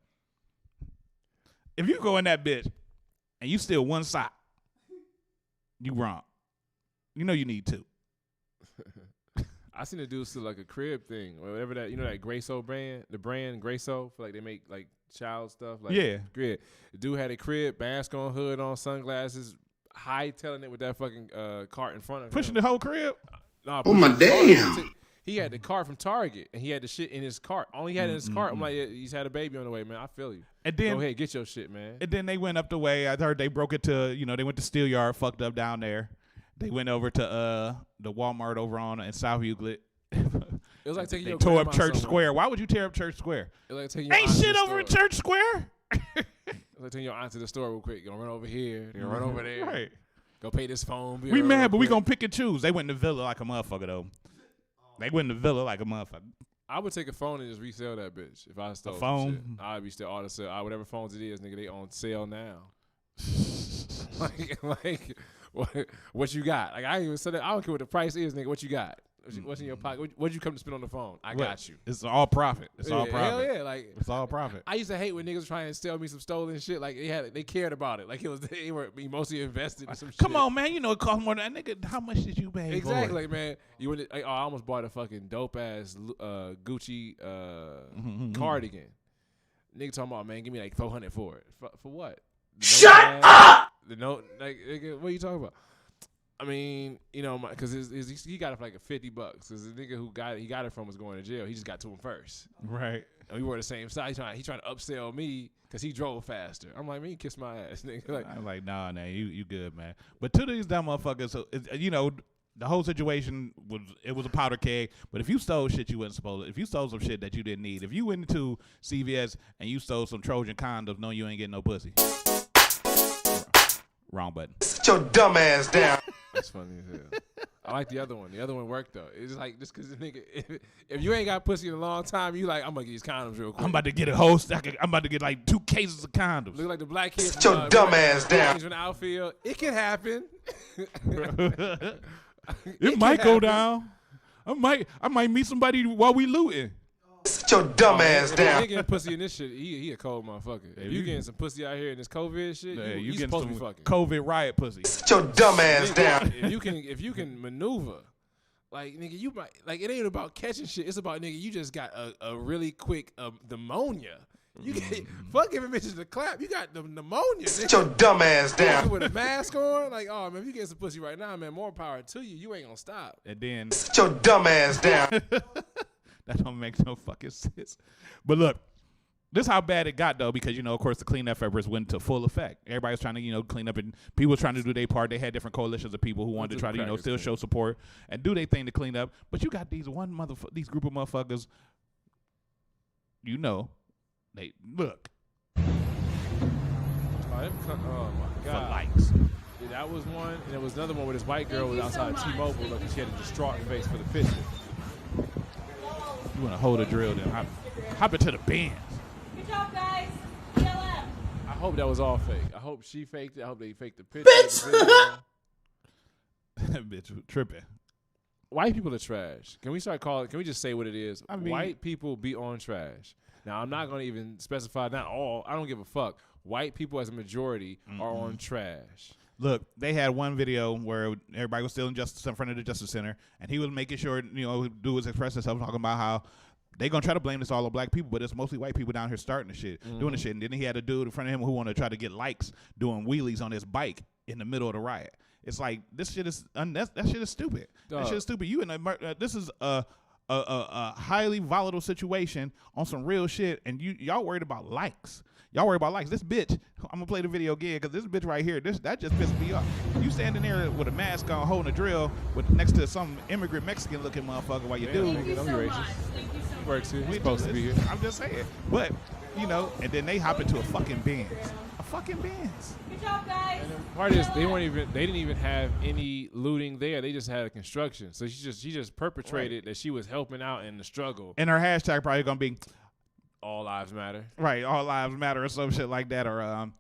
[SPEAKER 7] If you go in that bitch and you steal one sock, you wrong. You need two.
[SPEAKER 8] I seen a dude steal like a crib thing or whatever that that Grayso brand, the brand Grayso, for like they make like child stuff. Like
[SPEAKER 7] yeah.
[SPEAKER 8] Grid. The dude had a crib, mask on, hood on, sunglasses, hightailing it with that fucking cart in front of him.
[SPEAKER 7] Pushing the whole crib.
[SPEAKER 8] Nah,
[SPEAKER 11] oh my damn.
[SPEAKER 8] He had the cart from Target, and he had the shit in his cart. All he had in his cart, I'm like, yeah, he's had a baby on the way, man. I feel you.
[SPEAKER 7] And then,
[SPEAKER 8] go ahead, get your shit, man.
[SPEAKER 7] And then they went up the way. I heard they broke it to, they went to Steelyard, fucked up down there. They went over to the Walmart over in South Euclid.
[SPEAKER 8] It was like taking your
[SPEAKER 7] tore up
[SPEAKER 8] grandma
[SPEAKER 7] Church
[SPEAKER 8] somewhere.
[SPEAKER 7] Square. Why would you tear up Church Square?
[SPEAKER 8] It was like taking your
[SPEAKER 7] Ain't
[SPEAKER 8] aunt to
[SPEAKER 7] shit
[SPEAKER 8] the
[SPEAKER 7] over
[SPEAKER 8] store.
[SPEAKER 7] at Church Square.
[SPEAKER 8] It's like taking your aunt to the store real quick. Gonna run over here. Gonna run over there.
[SPEAKER 7] Right.
[SPEAKER 8] Go pay this phone bill.
[SPEAKER 7] We mad, but we
[SPEAKER 8] quick.
[SPEAKER 7] gonna pick and choose. They went in the Villa like a motherfucker though. They went in the Villa like a motherfucker.
[SPEAKER 8] I would take a phone and just resell that bitch if I stole some
[SPEAKER 7] phone?
[SPEAKER 8] shit. I'd be still auto sell. Whatever phones it is, nigga, they on sale now. like what you got? Like I ain't even said that. I don't care what the price is, nigga. What you got? What's in your pocket? What'd you come to spend on the phone? I got you.
[SPEAKER 7] It's all profit. It's all
[SPEAKER 8] Yeah,
[SPEAKER 7] profit.
[SPEAKER 8] hell yeah, like
[SPEAKER 7] it's all profit.
[SPEAKER 8] I used to hate when niggas were trying to sell me some stolen shit. Like they cared about it. Like they were emotionally invested in some shit.
[SPEAKER 7] Come on, man. You know it costs more than that. Nigga, how much did you pay
[SPEAKER 8] Exactly,
[SPEAKER 7] for
[SPEAKER 8] like, man. You would. I almost bought a fucking dope ass Gucci cardigan. Nigga talking about, man, give me like $400 for it. For what?
[SPEAKER 5] Shut up!
[SPEAKER 8] The note, like, nigga, what are you talking about? I mean, because he got it for like $50. Because the nigga who got it from was going to jail. He just got to him first.
[SPEAKER 7] Right.
[SPEAKER 8] And we were the same side. He trying to upsell me because he drove faster. I'm like, man, you kiss my ass, nigga. Like,
[SPEAKER 7] I'm like, nah, you good, man. But to these dumb motherfuckers, so the whole situation was a powder keg. But if you stole shit you wasn't supposed to, if you stole some shit that you didn't need, if you went into CVS and you stole some Trojan condoms knowing you ain't getting no pussy, wrong button.
[SPEAKER 5] Sit your dumb ass down.
[SPEAKER 8] That's funny as hell. I like the other one. The other one worked though. It's just like just because the nigga, if you ain't got pussy in a long time, you like, I'm gonna get these condoms real quick.
[SPEAKER 7] I'm about to get a host. I'm about to get like 2 cases of condoms.
[SPEAKER 8] Look like the black kids.
[SPEAKER 5] Sit your dumb ass down.
[SPEAKER 8] From the outfield. It can happen.
[SPEAKER 7] It might go down. I might meet somebody while we looting.
[SPEAKER 5] Sit your dumb ass down.
[SPEAKER 8] If you getting pussy in this shit, he a cold motherfucker. If you getting some pussy out here in this COVID shit, you
[SPEAKER 7] getting
[SPEAKER 8] supposed
[SPEAKER 7] some
[SPEAKER 8] to be fucking.
[SPEAKER 7] COVID riot pussy.
[SPEAKER 5] Sit your dumb ass down.
[SPEAKER 8] If you can maneuver, like nigga, you might like it ain't about catching shit. It's about nigga, you just got a really quick pneumonia. You get fuck giving bitches the clap. You got the pneumonia.
[SPEAKER 5] Sit your dumb ass down.
[SPEAKER 8] With a mask on, like, oh man, if you get some pussy right now, man, more power to you. You ain't gonna stop.
[SPEAKER 7] And then
[SPEAKER 5] sit your dumb ass down.
[SPEAKER 7] That don't make no fucking sense. But look, this is how bad it got though, because of course the cleanup efforts went into full effect. Everybody was trying to clean up, and people were trying to do their part. They had different coalitions of people who wanted to try to still show support and do their thing to clean up. But you got these group of motherfuckers. They look.
[SPEAKER 8] Oh my god.
[SPEAKER 7] For likes.
[SPEAKER 8] Yeah, that was one, and there was another one where this white girl was outside T-Mobile looking. She had a distraught face for the picture.
[SPEAKER 7] You want to hold a drill, then hop into the Benz.
[SPEAKER 2] Good job, guys. BLM.
[SPEAKER 8] I hope that was all fake. I hope she faked it. I hope they faked the picture.
[SPEAKER 7] That bitch was tripping.
[SPEAKER 8] White people are trash. Can we just say what it is?
[SPEAKER 7] I mean,
[SPEAKER 8] white people be on trash. Now, I'm not going to even specify, not all. I don't give a fuck. White people as a majority are on trash.
[SPEAKER 7] Look, they had one video where everybody was still in front of the Justice Center, and he was making sure, dude was expressing himself, talking about how they gonna try to blame this all on black people, but it's mostly white people down here starting the shit, doing the shit. And then he had a dude in front of him who wanted to try to get likes doing wheelies on his bike in the middle of the riot. It's like this shit is that shit is stupid. That shit is stupid. This is a highly volatile situation on some real shit, and y'all worried about likes. Y'all worry about likes. This bitch, I'm gonna play the video again because this bitch right here, that just pissed me off. You standing there with a mask on, holding a drill, next to some immigrant Mexican looking motherfucker while you do.
[SPEAKER 8] Don't be racist. Works here. We're supposed to be here.
[SPEAKER 7] I'm just saying, but and then they hop into a fucking Benz. A fucking Benz.
[SPEAKER 2] Good job, guys.
[SPEAKER 8] And the part is, they didn't even have any looting there. They just had a construction. So she just perpetrated that she was helping out in the struggle.
[SPEAKER 7] And her hashtag probably gonna be
[SPEAKER 8] All Lives Matter.
[SPEAKER 7] Right, All Lives Matter or some shit like that, or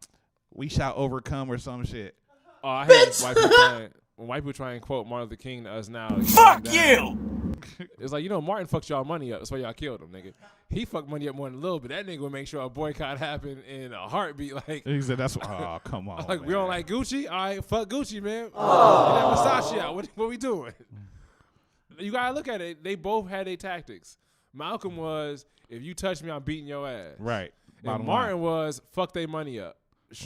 [SPEAKER 7] we shall overcome or some shit.
[SPEAKER 8] Oh, I hate when white people try and quote Martin Luther King to us now.
[SPEAKER 13] Fuck you!
[SPEAKER 8] It's like, Martin fucked y'all money up. That's why y'all killed him, nigga. He fucked money up more than a little bit. That nigga would make sure a boycott happened in a heartbeat. Like
[SPEAKER 7] he said, "That's oh come on."
[SPEAKER 8] Like,
[SPEAKER 7] man.
[SPEAKER 8] we don't like Gucci. All right, fuck Gucci, man. Get that Versace out. What we doing? You gotta look at it. They both had their tactics. Malcolm was, if you touch me, I'm beating your ass.
[SPEAKER 7] Right.
[SPEAKER 8] And Martin was, fuck they money up.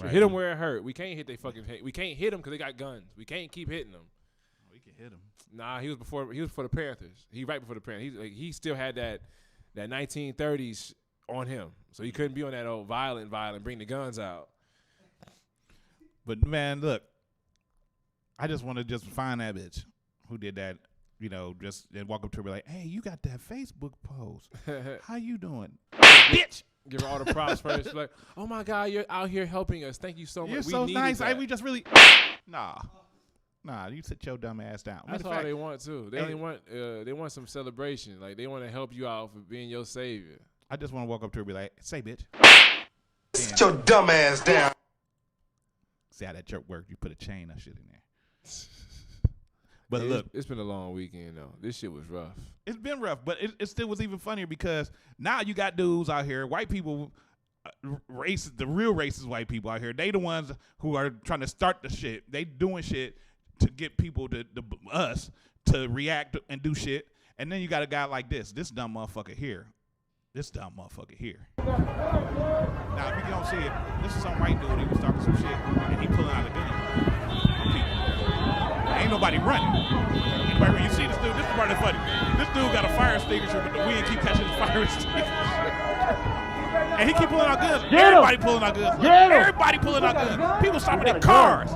[SPEAKER 7] Right.
[SPEAKER 8] Hit them where it hurt. We can't hit they fucking hit. We can't hit them because they got guns. We can't keep hitting them.
[SPEAKER 7] he could hit him.
[SPEAKER 8] Nah, he was before the Panthers. He right before the Panthers. He still had that 1930s on him, so he couldn't be on that old violent, bring the guns out.
[SPEAKER 7] But man, look, I just want to just find that bitch who did that. Just and walk up to her and be like, "Hey, you got that Facebook post? How you doing, bitch?"
[SPEAKER 8] Give her all the props first. Like, oh my God, you're out here helping us. Thank you so much.
[SPEAKER 7] You're so nice. We just really nah. You sit your dumb ass down.
[SPEAKER 8] That's all they want too. They want some celebration. Like they want to help you out for being your savior.
[SPEAKER 7] I just want to walk up to her and be like, "Say, bitch,
[SPEAKER 19] sit your dumb ass down."
[SPEAKER 7] See how that jerk worked? You put a chain of shit in there. But look,
[SPEAKER 8] it's been a long weekend though. This shit was rough.
[SPEAKER 7] It's been rough, but it still was even funnier because now you got dudes out here, white people, the real racist white people out here. They the ones who are trying to start the shit. They doing shit to get people us to react and do shit. And then you got a guy like this dumb motherfucker here. Now, if you don't see it, this is some white dude. He was talking some shit, and he pulling out a gun on people. Ain't nobody running. Anybody, you see this dude? This is part of funny. This dude got a fire extinguisher, but the wind keep catching his fire extinguisher. And he keep pulling out guns. Everybody pulling out guns. Everybody pulling out guns. People stopping their cars,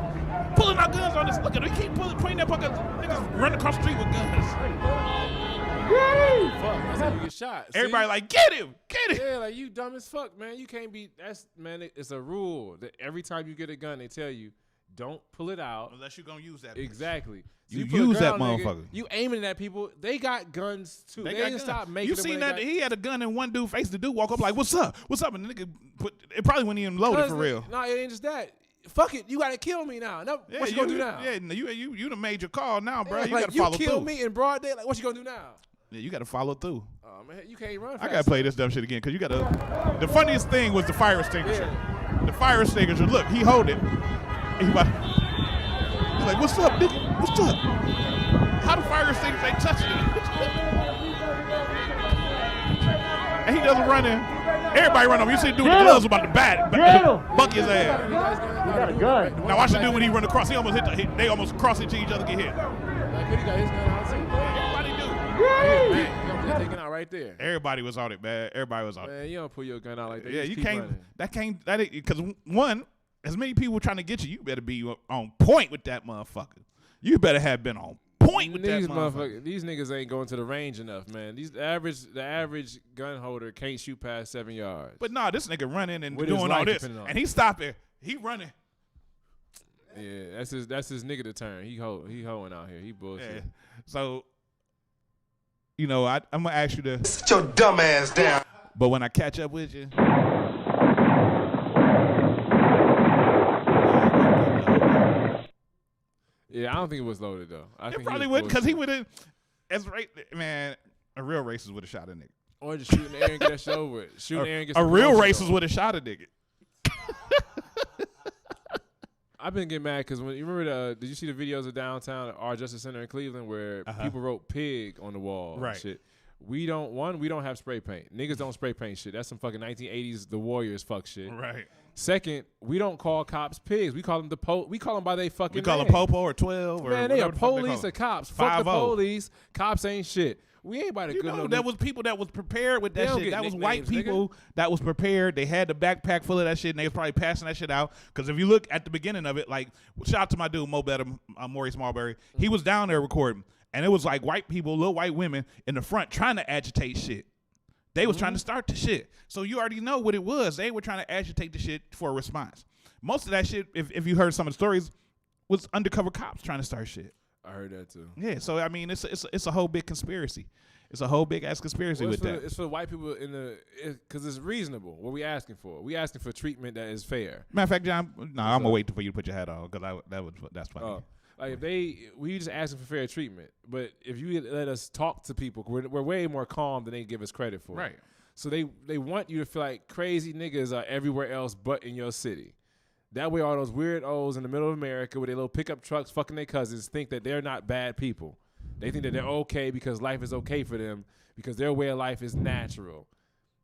[SPEAKER 7] pulling out guns on this. Look at him. He keep pointing that fucking niggas running across the street with guns.
[SPEAKER 8] Fuck, that's how you get shot.
[SPEAKER 7] Everybody like, get him.
[SPEAKER 8] Yeah, like you dumb as fuck, man. You can't be. It's a rule that every time you get a gun, they tell you don't pull it out
[SPEAKER 7] unless you're gonna use that.
[SPEAKER 8] Exactly. So
[SPEAKER 7] you use that motherfucker.
[SPEAKER 8] You aiming at people. They got guns too. They didn't stop making.
[SPEAKER 7] You seen that? He had a gun and one dude faced the dude walk up like, "What's up? What's up?" And the nigga it probably wasn't even loaded for real.
[SPEAKER 8] No, it ain't just that. Fuck it, you gotta kill me now. No, what you gonna do now?
[SPEAKER 7] Yeah, you done made your call now, bro.
[SPEAKER 8] Yeah,
[SPEAKER 7] you gotta follow through.
[SPEAKER 8] You kill me in broad daylight. What you gonna do now?
[SPEAKER 7] Yeah, you gotta follow through.
[SPEAKER 8] Oh man, you can't run fast.
[SPEAKER 7] I gotta play this dumb shit again because you gotta. The funniest thing was the fire extinguisher. Yeah. The fire extinguisher. Look, he hold it. He's like, "What's up, nigga? What's up?" How the fire extinguisher ain't touching it? And he doesn't run in. Everybody run over. You see the dude with the gloves about to buck his ass.
[SPEAKER 6] You got a gun.
[SPEAKER 7] Now watch the dude when he run across. He almost they almost cross into each other, get hit.
[SPEAKER 8] Like, he got his gun out too.
[SPEAKER 7] Everybody do.
[SPEAKER 8] Just taking out right there.
[SPEAKER 7] Everybody was on it, man. Everybody was on it.
[SPEAKER 8] Man, you don't pull your gun out like that.
[SPEAKER 7] Yeah, you can't. Because one, as many people trying to get you, you better be on point with that motherfucker. You better have been on point with that motherfucker.
[SPEAKER 8] These niggas ain't going to the range enough, man. The average gun holder can't shoot past 7 yards.
[SPEAKER 7] But nah, this nigga running and doing all this, and he stopping. He running.
[SPEAKER 8] Yeah, that's his nigga to turn. He hoeing out here. He bullshit.
[SPEAKER 7] Yeah. So, I'm gonna ask you to
[SPEAKER 19] sit your dumb ass down.
[SPEAKER 7] But when I catch up with you.
[SPEAKER 8] Yeah, I don't think it was loaded though.
[SPEAKER 7] It probably would because he would have. As right, man, a real racist would have shot a nigga.
[SPEAKER 8] Or just shoot in the air and get that shit over with. Shoot in the air and get
[SPEAKER 7] a real racist would have shot a nigga.
[SPEAKER 8] I've been getting mad because when you remember did you see the videos of downtown at our Justice Center in Cleveland where people wrote "pig" on the wall?
[SPEAKER 7] Right.
[SPEAKER 8] And shit. We don't have spray paint. Niggas don't spray paint shit. That's some fucking 1980s The Warriors fuck shit.
[SPEAKER 7] Right.
[SPEAKER 8] Second, we don't call cops pigs. We call them we call them by they fucking name.
[SPEAKER 7] We call them Popo or 12 or
[SPEAKER 8] man, they are police or cops. Fuck the police. Cops ain't shit. We ain't by the good no.
[SPEAKER 7] There was people that was prepared with that shit. That was white people that was prepared. They had the backpack full of that shit, and they was probably passing that shit out. Because if you look at the beginning of it, like, shout out to my dude, Maurice Marbury. He was down there recording, and it was like white people, little white women in the front trying to agitate shit. They was trying to start the shit. So you already know what it was. They were trying to agitate the shit for a response. Most of that shit, if you heard some of the stories, was undercover cops trying to start shit.
[SPEAKER 8] I heard that too.
[SPEAKER 7] Yeah, so I mean, it's a whole big conspiracy. It's a whole big ass conspiracy with that.
[SPEAKER 8] It's for white people because it's reasonable. What we asking for? We asking for treatment that is fair.
[SPEAKER 7] Matter of fact, John, I'm gonna wait for you to put your hat on because that's funny.
[SPEAKER 8] Like we just asking for fair treatment. But if you let us talk to people, we're way more calm than they give us credit for.
[SPEAKER 7] Right.
[SPEAKER 8] So they want you to feel like crazy niggas are everywhere else but in your city. That way all those weirdos in the middle of America with their little pickup trucks fucking their cousins think that they're not bad people. They think that they're okay because life is okay for them because their way of life is natural.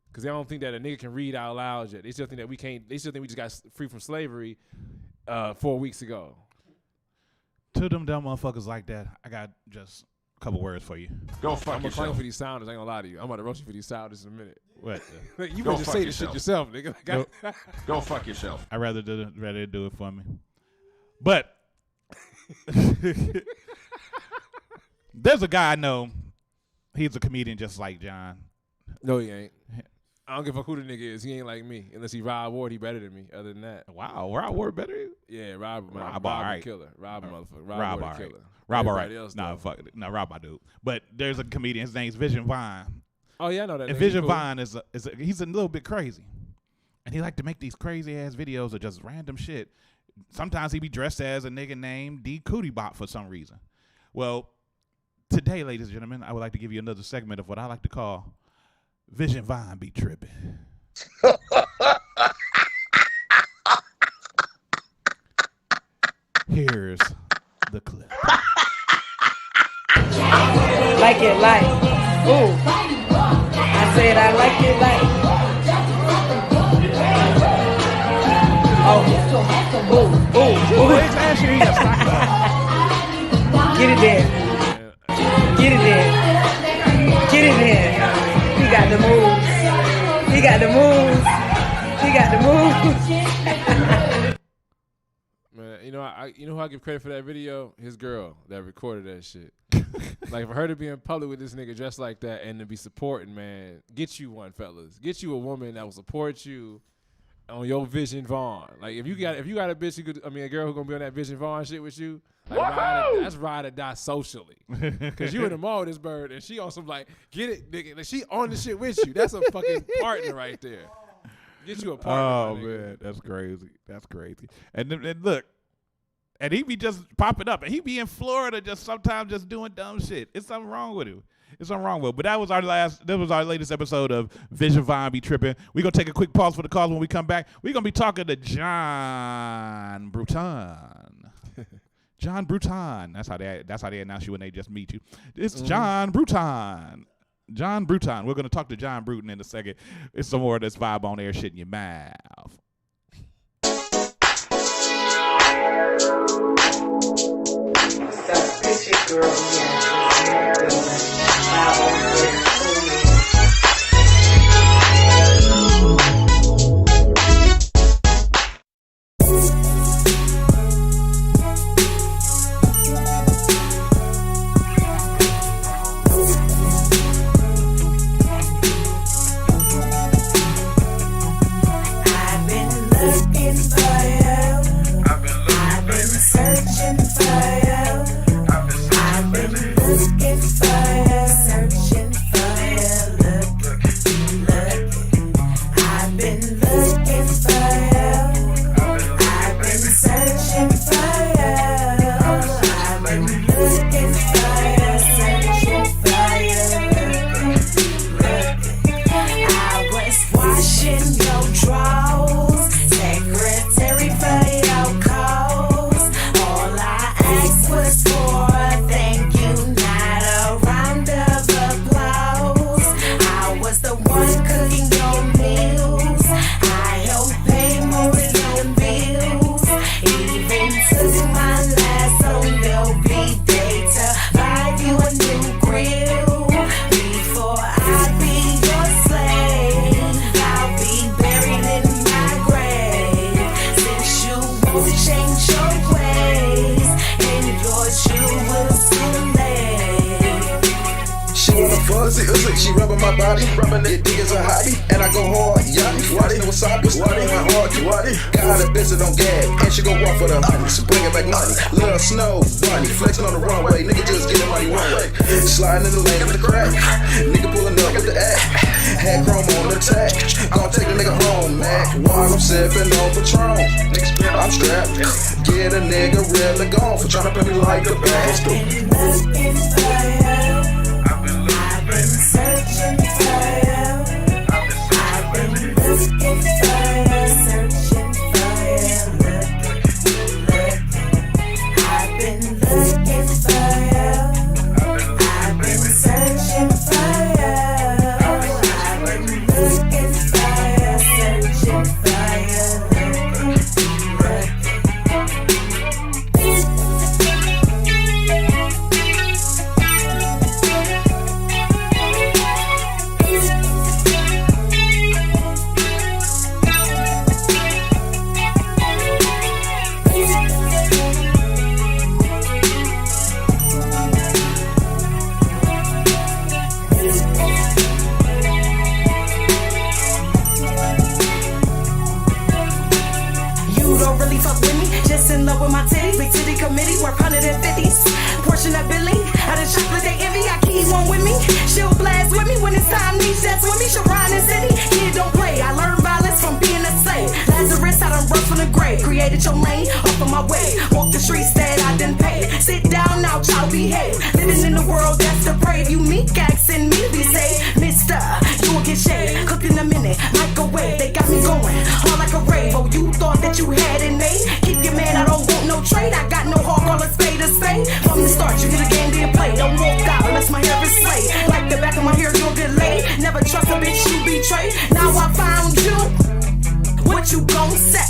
[SPEAKER 8] Because they don't think that a nigga can read out loud yet. They still think that we can't. They still think we just got free from slavery 4 weeks ago.
[SPEAKER 7] To them dumb motherfuckers like that, I got just a couple words for you.
[SPEAKER 8] Go fuck I'm gonna claim for these sounders. I ain't gonna lie to you. I'm about to roast you for these sounders in a minute.
[SPEAKER 7] What?
[SPEAKER 8] You better just say this shit yourself, nigga. Like,
[SPEAKER 1] Go fuck yourself.
[SPEAKER 7] I'd rather do it for me. But there's a guy I know. He's a comedian just like John.
[SPEAKER 8] No, he ain't. I don't give a fuck who the nigga is. He ain't like me. Unless he Rob Ward, he better than me. Other than that.
[SPEAKER 7] Wow, Rob Ward better than you?
[SPEAKER 8] Yeah, Rob
[SPEAKER 7] all
[SPEAKER 8] the
[SPEAKER 7] right.
[SPEAKER 8] killer. Rob motherfucker.
[SPEAKER 7] Rob
[SPEAKER 8] Ward
[SPEAKER 7] all right.
[SPEAKER 8] killer.
[SPEAKER 7] Rob all
[SPEAKER 8] Everybody
[SPEAKER 7] right.
[SPEAKER 8] else,
[SPEAKER 7] No,
[SPEAKER 8] though.
[SPEAKER 7] fuck it. No, Rob my dude. But there's a comedian. His name's Vision Vine.
[SPEAKER 8] Oh, yeah, I know that.
[SPEAKER 7] And
[SPEAKER 8] nigga.
[SPEAKER 7] Vision
[SPEAKER 8] Cool.
[SPEAKER 7] Vine he's a little bit crazy. And he like to make these crazy ass videos of just random shit. Sometimes he be dressed as a nigga named D Cootie Bot for some reason. Well, today, ladies and gentlemen, I would like to give you another segment of what I like to call Vision Vine Be Tripping. Here's the clip.
[SPEAKER 6] Like it like. Ooh. I said I like it like. Oh. Ooh. Ooh. Ooh. Get it there. Get it there. Get it there. He got the moves. He got the moves. He got the moves.
[SPEAKER 8] Man, you know who I give credit for that video? His girl that recorded that shit. Like for her to be in public with this nigga dressed like that and to be supporting, man, get you one, fellas. Get you a woman that will support you on your Vision Vaughn. Like if you got a bitch a girl who gonna be on that Vision Vaughn shit with you, like that's ride or die socially. Cause you in the mall with this bird and she on some like, get it, nigga. Like she on the shit with you. That's a fucking partner right there. Get you a partner.
[SPEAKER 7] Oh man, that's crazy. That's crazy. And look, and he be just popping up, and he be in Florida just sometimes just doing dumb shit. It's something wrong with him. It's something wrong with him. But that was our latest episode of Vision Vine Be Tripping. We're gonna take a quick pause for the calls. When we come back, we're gonna be talking to John Bruton. John Bruton. That's how they announce you when they just meet you. It's John Bruton. John Bruton. We're going to talk to John Bruton in a second. It's some more of this vibe on air shit in your mouth.
[SPEAKER 6] What's up? It's your girl,
[SPEAKER 18] She rubbing my body, rubbing it dig as a hottie, and I go hard, yachty, waddy, wasabi, waddy, my heart, waddy. Got a bitch that don't gag, and she gon' walk for the honey, so bring it back money. Lil' snow, bunny, flexing on the runway, nigga just getting money one way. Sliding in the lane with the crack, nigga pulling up with the act. Had chrome on the tag, gon' take the nigga home, Mac, while I'm sipping on Patron. I'm strapped, get a nigga really gone for tryna put me like a bastard.
[SPEAKER 5] Searching for you. I've been looking for you, searching for you, looking. I've been looking for you. I've been searching for you. I've been looking for you, searching for you, looking.
[SPEAKER 9] worth 150s. Portion of Billy, out of chocolate they envy. I keep one with me. She'll blast with me when it's time. These that's with me. She'll ride in city. Kid don't play. I learned violence from being a slave. Lazarus, I done rose from the grave. Created your lane, off of my way. Walk the streets that I done paid. Sit down now, child, behave. Living in the world that's depraved. You meek, asking me to be saved. Mister, you will get shade. Cooked in a minute, microwave. They got me going, hard like a rave. Oh, you thought that you had it made? Keep your man, I don't want no trade. I got no hawk, all a spade a spade. From the start, you get a game to play. Don't walk out unless my hair is slayed. Like the back of my hair, you'll get laid. Never trust a bitch you betray. Now I found you. What you gon' say?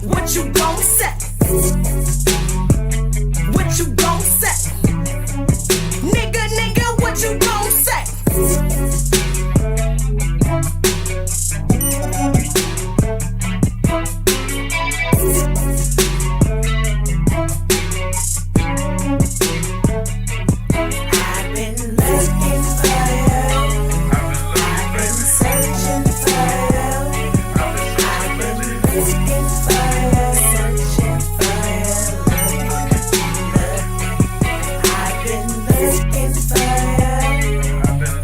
[SPEAKER 9] What you gon' say? What you gon' say? Nigga, what you gon' say? I've been looking for you. I've been searching for you. I've been looking for you, searching for you. I've been looking for you.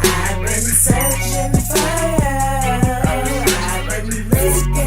[SPEAKER 9] I've been searching for you. I've been looking for you,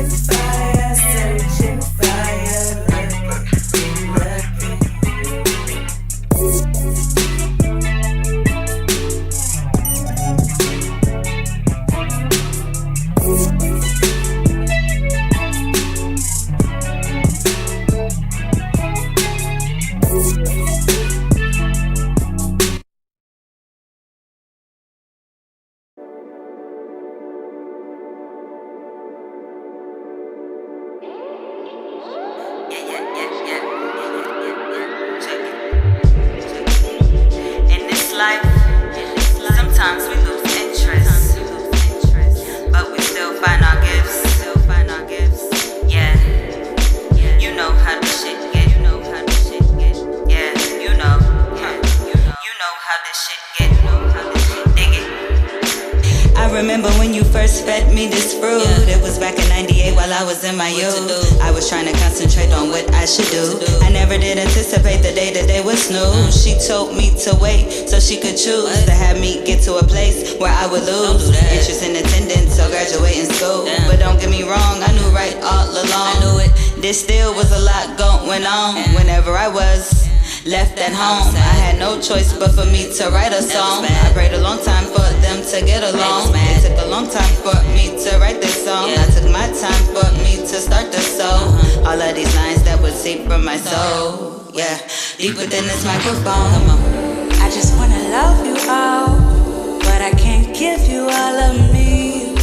[SPEAKER 9] searching for you.
[SPEAKER 10] In this life, sometimes we lose interest, but we still find our gifts. Yeah, you know how this shit get. Yeah, you know how this shit get. Dig it. I remember when you first fed me this fruit. It was back in '98 while I was in my youth. I was trying to concentrate on what I should do. I never did anticipate the day that they would snooze. She told me to wait so she could choose to have me get to a place where I would lose interest in attendance or graduating school. But don't get me wrong, I knew right all along. This still was a lot going on whenever I was left at home. I had no choice but for me to write a song. I prayed a long time for them to get along. It took a long time for me to write this song. I took my time for me to start the soul. All of these lines that would seep from my soul. Yeah, deep within this microphone.
[SPEAKER 21] I just wanna love you all, but I can't give you all of me.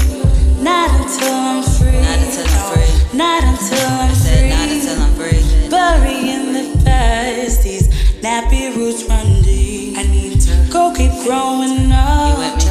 [SPEAKER 21] Not until I'm free. Not until I'm free. Not until I'm free. Not until I'm free. Burying the past, these nappy roots run deep. I need to go keep growing up. You with me?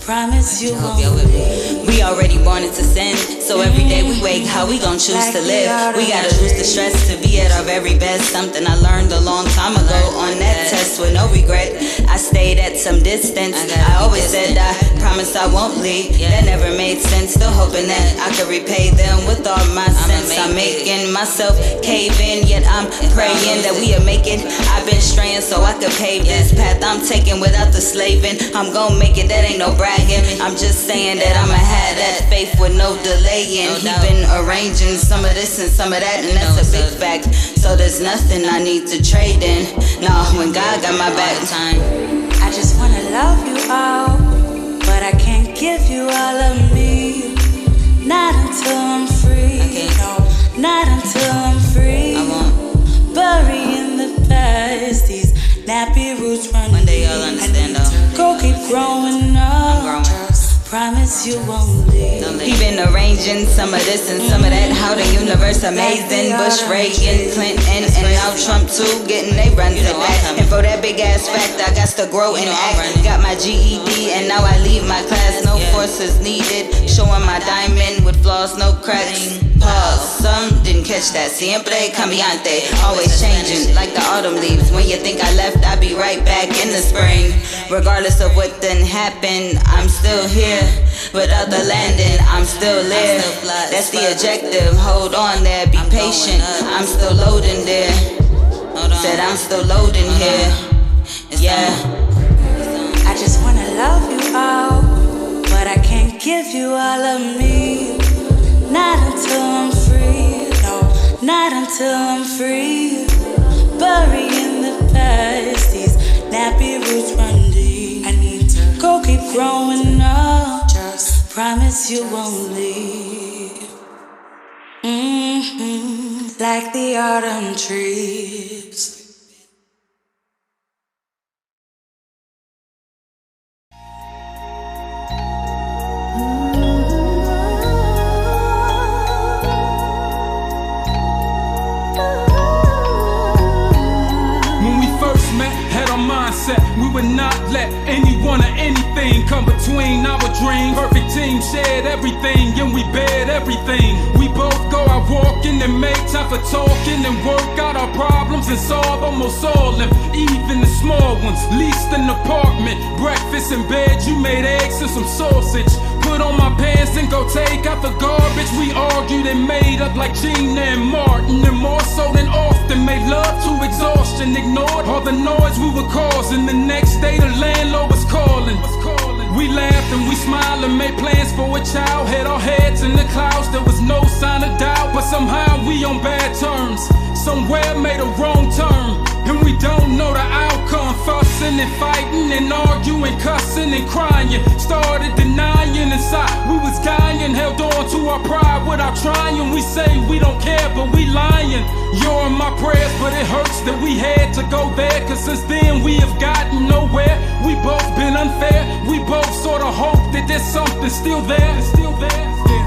[SPEAKER 21] Promise you won't leave.
[SPEAKER 10] We already born into sin, so every day we wake, how we gon' choose to live? We gotta lose the stress to be at our very best. Something I learned a long time ago on that test with no regret. I stayed at some distance. I always said I promise I won't leave. That never made sense. Still hoping that I could repay them with all my sins. I'm making myself cave in, yet I'm praying that we'll make it. I've been straying so I could pave this path I'm taking without the slaving. I'm gon' make it, that ain't no bragging. I'm just saying that I'ma have that faith with no delaying. He been arranging some of this and some of that, and that's a big fact. So there's nothing I need to trade in. Nah, when God got my back.
[SPEAKER 21] I just wanna love you all, but I can't give you all of me. Not until I'm free. Not until I'm free. Burying the past, these nappy roots run.
[SPEAKER 10] One day y'all understand though.
[SPEAKER 21] Go keep growing up. Promise you won't leave.
[SPEAKER 10] He been arranging some of this and some of that. How the universe amazing. Bush, Reagan, Clinton, and now Trump too. Getting they runs it back. And for that big ass fact, I got to grow and act. Got my GED and now I leave my class. No forces needed. Showing my diamond with flaws, no cracks. Pause. Some didn't catch that. Siempre cambiante. Always changing like the autumn leaves. When you think I left, I'll be right back in the spring. Regardless of what done happened, I'm still here. Without the landing, I'm still there. That's the objective, hold on there, be patient. I'm still loading there. Said I'm still loading here. Yeah.
[SPEAKER 21] I just wanna love you all, but I can't give you all of me. Not until I'm free, no, not until I'm free. Burying the past, these nappy roots run deep. I need to go keep growing up, just promise you won't leave. Like the autumn trees.
[SPEAKER 4] We would not let anyone or anything come between our dream. Perfect team, shared everything, and we bared everything. We both go out walking and make time for talking and work out our problems and solve almost all of them, even the small ones. Leased an apartment, breakfast in bed, you made eggs and some sausage. Put on my pants and go take out the garbage. We argued and made up like Gina and Martin, and more so than often made love to exhaustion. Ignored all the noise we were causing. The next day the landlord was calling. We laughed and we smiled and made plans for a child. Had our heads in the clouds, there was no sign of doubt. But somehow we on bad terms. Somewhere made a wrong turn, and we don't know the outcome. Fussing and fighting and arguing, cussing and crying. Started denying inside we was dying. Held on to our pride without trying. We say we don't care, but we lying. You're in my prayers, but it hurts that we had to go there. Cause since then we have gotten nowhere. We both been unfair. We both sort of hope that there's something still there. Yeah.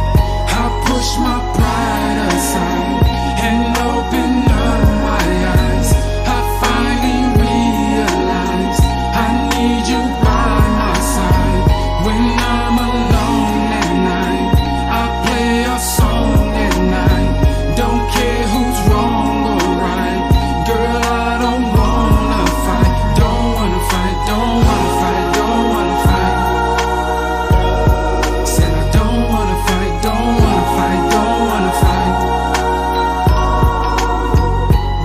[SPEAKER 4] I push my pride aside and open up my eyes. I finally realize I need you by my side. When I'm alone at night, I play a song at night. Don't care who's wrong or right. Girl, I don't wanna fight. Don't wanna fight, don't wanna fight, don't wanna fight. Said I don't wanna fight, don't wanna fight, don't wanna fight.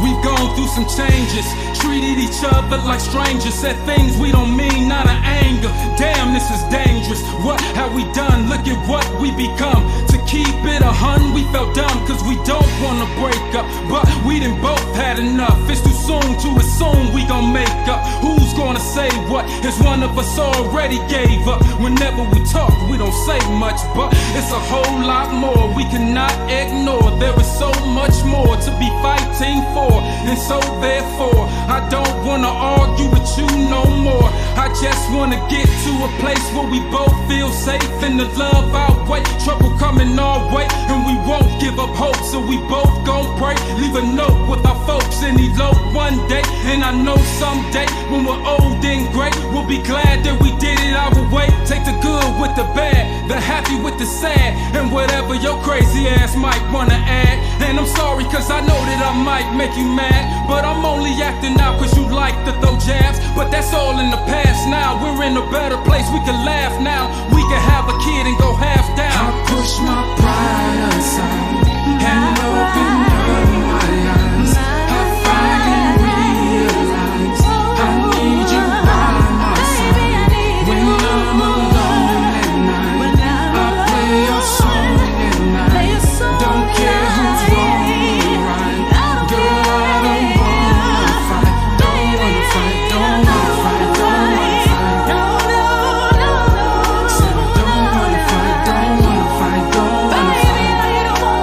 [SPEAKER 4] We've gone through some changes, treated each other like strangers, said things we don't mean, not an anger. Damn, this is dangerous. What have we done? Look at what we become. To keep it 100, we felt dumb, cause we don't wanna break up. But we done both had enough. It's too soon to assume we gon' make up. Who's gonna say what? As one of us already gave up. Whenever we talk, we don't say much, but it's a whole lot more we cannot ignore. There is so much more to be fighting for, and so therefore I don't wanna argue with you no more. I just wanna get to a place where we both feel safe and the love outweigh trouble coming our way, and we won't give up hope, so we both gon' pray. Leave a note with our folks and elope one day, and I know someday when we're old and great, we'll be glad that we did it our way. Take the good with the bad, the happy with the sad, and whatever your crazy ass might wanna add. And I'm sorry cause I know that I might make you mad, but I'm only acting out cause you like to throw jabs. But that's all in the past now, we're in a better place, we can laugh now. We can have a kid and go half down. I push my pride aside and open up my eyes. I finally realize I need you by my side. When I'm alone at night, I play a song at night. Don't care who's wrong or right. Girl, I don't wanna fight. Don't wanna fight, don't wanna fight, don't wanna fight. Said I don't wanna fight, don't wanna fight, don't wanna fight.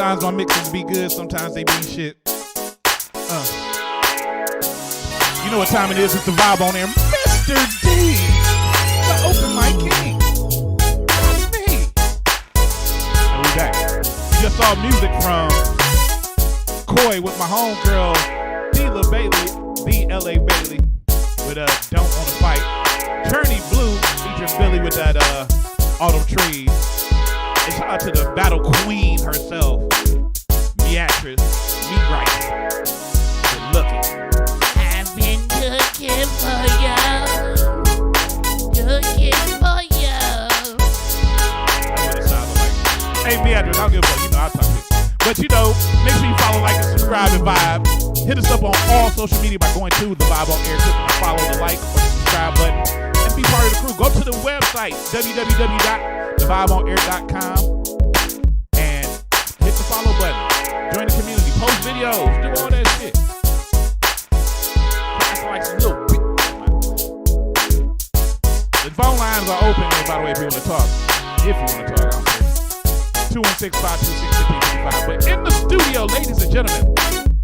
[SPEAKER 7] Sometimes my mixes be good, sometimes they be shit. You know what time it is? It's the vibe on there. Mr. D, the open mic king. That's me. And we back. You just saw music from Koi with my homegirl, D.L.A. Bailey, with Don't Wanna Fight. Journey Blue featuring Billy with that Autumn Trees. And shout out to the battle queen herself, Beatrice, Me Right. Good looking.
[SPEAKER 3] I've been looking for you. Looking for you.
[SPEAKER 7] That's what it sounded like. Hey, Beatrice, I'll give a fuck. You know, I'll talk shit. But you know, make sure you follow, like, and subscribe, and vibe. Hit us up on all social media by going to the Vibe on Air, clicking the follow, the like, or the subscribe button, and be part of the crew. Go to the website, www.thevibeonair.com, and hit the follow button. Join the community, post videos, do all that shit. Like some little the phone lines are open there, by the way, if you want to talk. If you want to talk, I'm here. 216-526-1555. But in the studio, ladies and gentlemen,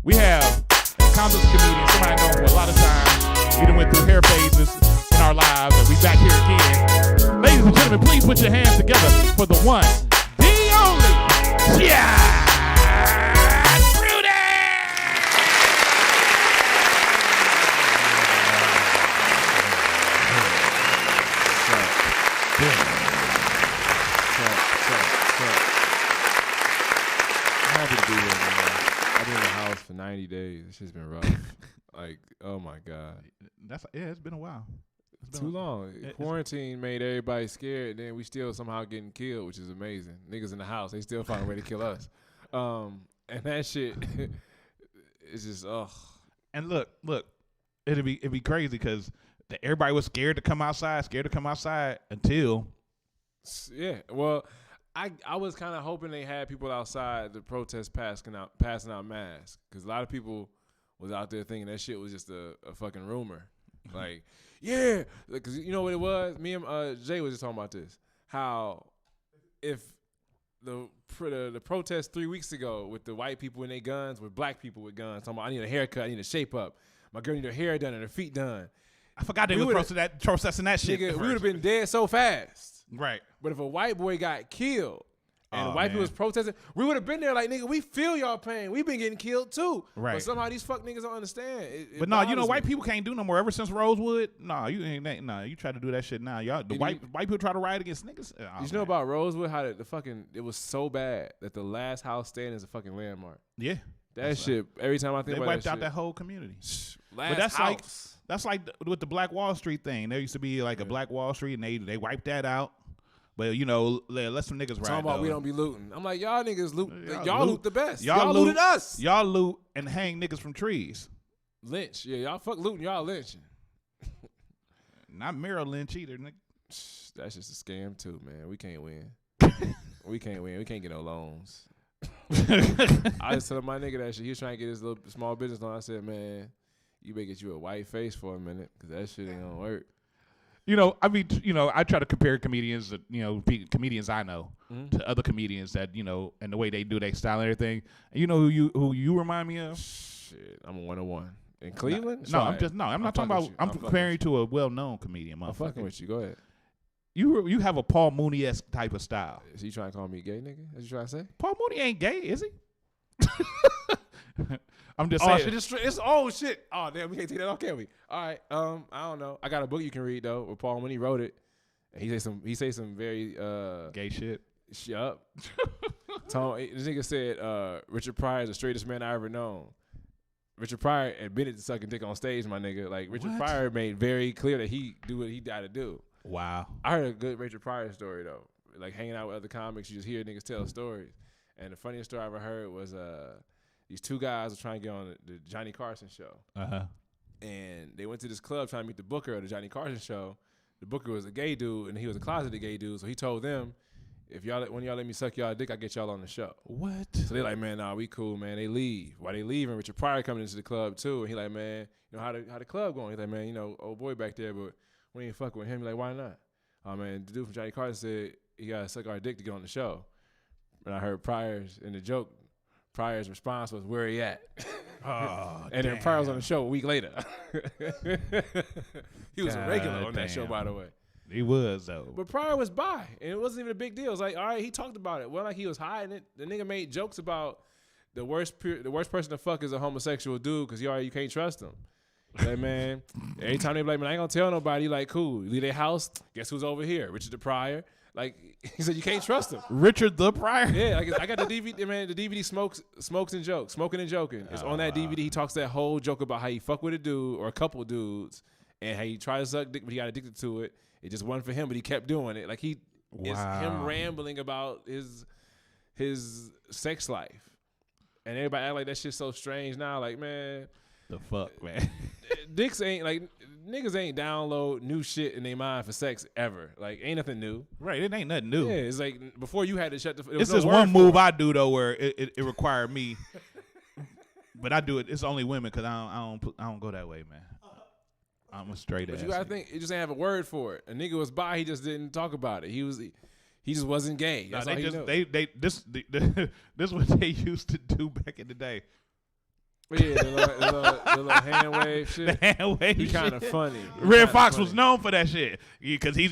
[SPEAKER 7] we have a accomplished comedian, somebody known for a lot of time. We done went through hair phases in our lives, and we back here again. Ladies and gentlemen, please put your hands together for the one, the only, John Bruden!
[SPEAKER 8] I'm happy to be here, man. I've been in the house for 90 days. This shit's been rough. Like, oh my God.
[SPEAKER 7] It's been a while. It's
[SPEAKER 8] Too long. Quarantine made everybody scared, and then we still somehow getting killed, which is amazing. Niggas in the house, they still find a way to kill us. And that shit is just, ugh.
[SPEAKER 7] And look, it'd be crazy because everybody was scared to come outside until.
[SPEAKER 8] Yeah, well, I was kind of hoping they had people outside the protest passing out masks, because a lot of people was out there thinking that shit was just a fucking rumor. Like, yeah, because you know what it was? Me and Jay was just talking about this. How if the protest 3 weeks ago with the white people and their guns, with black people with guns, talking about, I need a haircut, I need a shape up, my girl need her hair done and her feet done.
[SPEAKER 7] I forgot they were processing that shit.
[SPEAKER 8] Nigga, we would have been dead so fast.
[SPEAKER 7] Right.
[SPEAKER 8] But if a white boy got killed and white people was protesting, we would have been there like, nigga, we feel y'all pain. We been getting killed too.
[SPEAKER 7] Right.
[SPEAKER 8] But somehow these fuck niggas don't understand.
[SPEAKER 7] But no, you know, white people can't do no more. Ever since Rosewood, you try to do that shit now. Y'all, white people try to riot against niggas.
[SPEAKER 8] You know about Rosewood, how it was so bad that the last house standing is a fucking landmark.
[SPEAKER 7] Yeah.
[SPEAKER 8] That shit, every time I think about that shit.
[SPEAKER 7] They wiped out that whole community.
[SPEAKER 8] Last
[SPEAKER 7] but
[SPEAKER 8] house.
[SPEAKER 7] That's like with the Black Wall Street thing. There used to be like a Black Wall Street, and they wiped that out. But you know, let some niggas ride.
[SPEAKER 8] Talking about
[SPEAKER 7] though.
[SPEAKER 8] we don't be looting. I'm like, y'all niggas loot. Y'all loot the best.
[SPEAKER 7] Y'all
[SPEAKER 8] looted us.
[SPEAKER 7] Y'all loot and hang niggas from trees.
[SPEAKER 8] Lynch. Yeah, y'all fuck looting. Y'all lynching.
[SPEAKER 7] Not Merrill Lynch either, nigga.
[SPEAKER 8] That's just a scam too, man. We can't win. We can't win. We can't get no loans. I just told my nigga that shit. He was trying to get his little small business loan. I said, man, you better get you a white face for a minute, because that shit ain't gonna work.
[SPEAKER 7] You know, I mean, you know, I try to compare comedians that, you know, comedians I know to other comedians that, you know, and the way they do their style and everything. And you know who you remind me of?
[SPEAKER 8] Shit, I'm a 101. In Cleveland?
[SPEAKER 7] I'm not talking about. I'm comparing you to a well-known comedian.
[SPEAKER 8] I'm fucking with you. Go ahead.
[SPEAKER 7] You have a Paul Mooney-esque type of style.
[SPEAKER 8] Is he trying to call me gay, nigga? What you trying to say?
[SPEAKER 7] Paul Mooney ain't gay, is he? I'm just saying.
[SPEAKER 8] Shit, shit. Oh, damn, we can't take that off, can we? All right. I don't know. I got a book you can read though with Paul when he wrote it. And he say some very
[SPEAKER 7] gay shit.
[SPEAKER 8] Shut up. This nigga said Richard Pryor is the straightest man I ever known. Richard Pryor admitted to sucking dick on stage, my nigga. Like Richard Pryor made very clear that he do what he got to do.
[SPEAKER 7] Wow.
[SPEAKER 8] I heard a good Richard Pryor story though. Like hanging out with other comics, you just hear niggas tell stories. And the funniest story I ever heard was these two guys were trying to get on the Johnny Carson show. And they went to this club trying to meet the booker of the Johnny Carson show. The booker was a gay dude, and he was a closeted gay dude. So he told them, when y'all let me suck y'all dick, I get y'all on the show.
[SPEAKER 7] What?
[SPEAKER 8] So they like, man, nah, we cool, man. They leave. While they leaving, Richard Pryor coming into the club too, and he like, man, you know how the club going? He's like, man, you know, old boy back there, but we ain't fucking with him. He's like, why not? Oh man, the dude from Johnny Carson said he gotta suck our dick to get on the show. And I heard Pryor's in the joke, Pryor's response was, "Where he at?"
[SPEAKER 7] Oh,
[SPEAKER 8] and then Pryor was on the show a week later. He was a regular on that show,
[SPEAKER 7] damn.
[SPEAKER 8] by the way.
[SPEAKER 7] He was though.
[SPEAKER 8] But Pryor was bi, and it wasn't even a big deal. It was like, all right, he talked about it. Well, like he was hiding it. The nigga made jokes about the worst person to fuck is a homosexual dude because you can't trust him. Like, man, every time they be like, man, I ain't gonna tell nobody. Like, cool, you leave their house. Guess who's over here? Richard the Pryor. Like he said, you can't trust him.
[SPEAKER 7] Richard the Pryor.
[SPEAKER 8] Yeah, I got the DVD. Man, the DVD smokes and jokes, smoking and joking. It's on that DVD. He talks that whole joke about how he fuck with a dude or a couple dudes, and how he tried to suck dick, but he got addicted to it. It just wasn't for him, but he kept doing it. Like it's him rambling about his sex life, and everybody act like that shit's so strange now. Like, man,
[SPEAKER 7] the fuck, man.
[SPEAKER 8] Dicks ain't like niggas ain't download new shit in their mind for sex ever. Like, ain't nothing new.
[SPEAKER 7] Right, it ain't nothing new.
[SPEAKER 8] Yeah, it's like before you had to shut the.
[SPEAKER 7] It's just one move I do though where it required me, but I do it. It's only women because I don't go that way, man. I'm a straight ass.
[SPEAKER 8] But you gotta think, it just ain't have a word for it. A nigga was bi, he just didn't talk about it. He just wasn't gay. That's all he knew.
[SPEAKER 7] This what they used to do back in the day.
[SPEAKER 8] Yeah, the little hand wave shit.
[SPEAKER 7] The hand wave.
[SPEAKER 8] He kind of funny.
[SPEAKER 7] Red Fox was known for that shit because he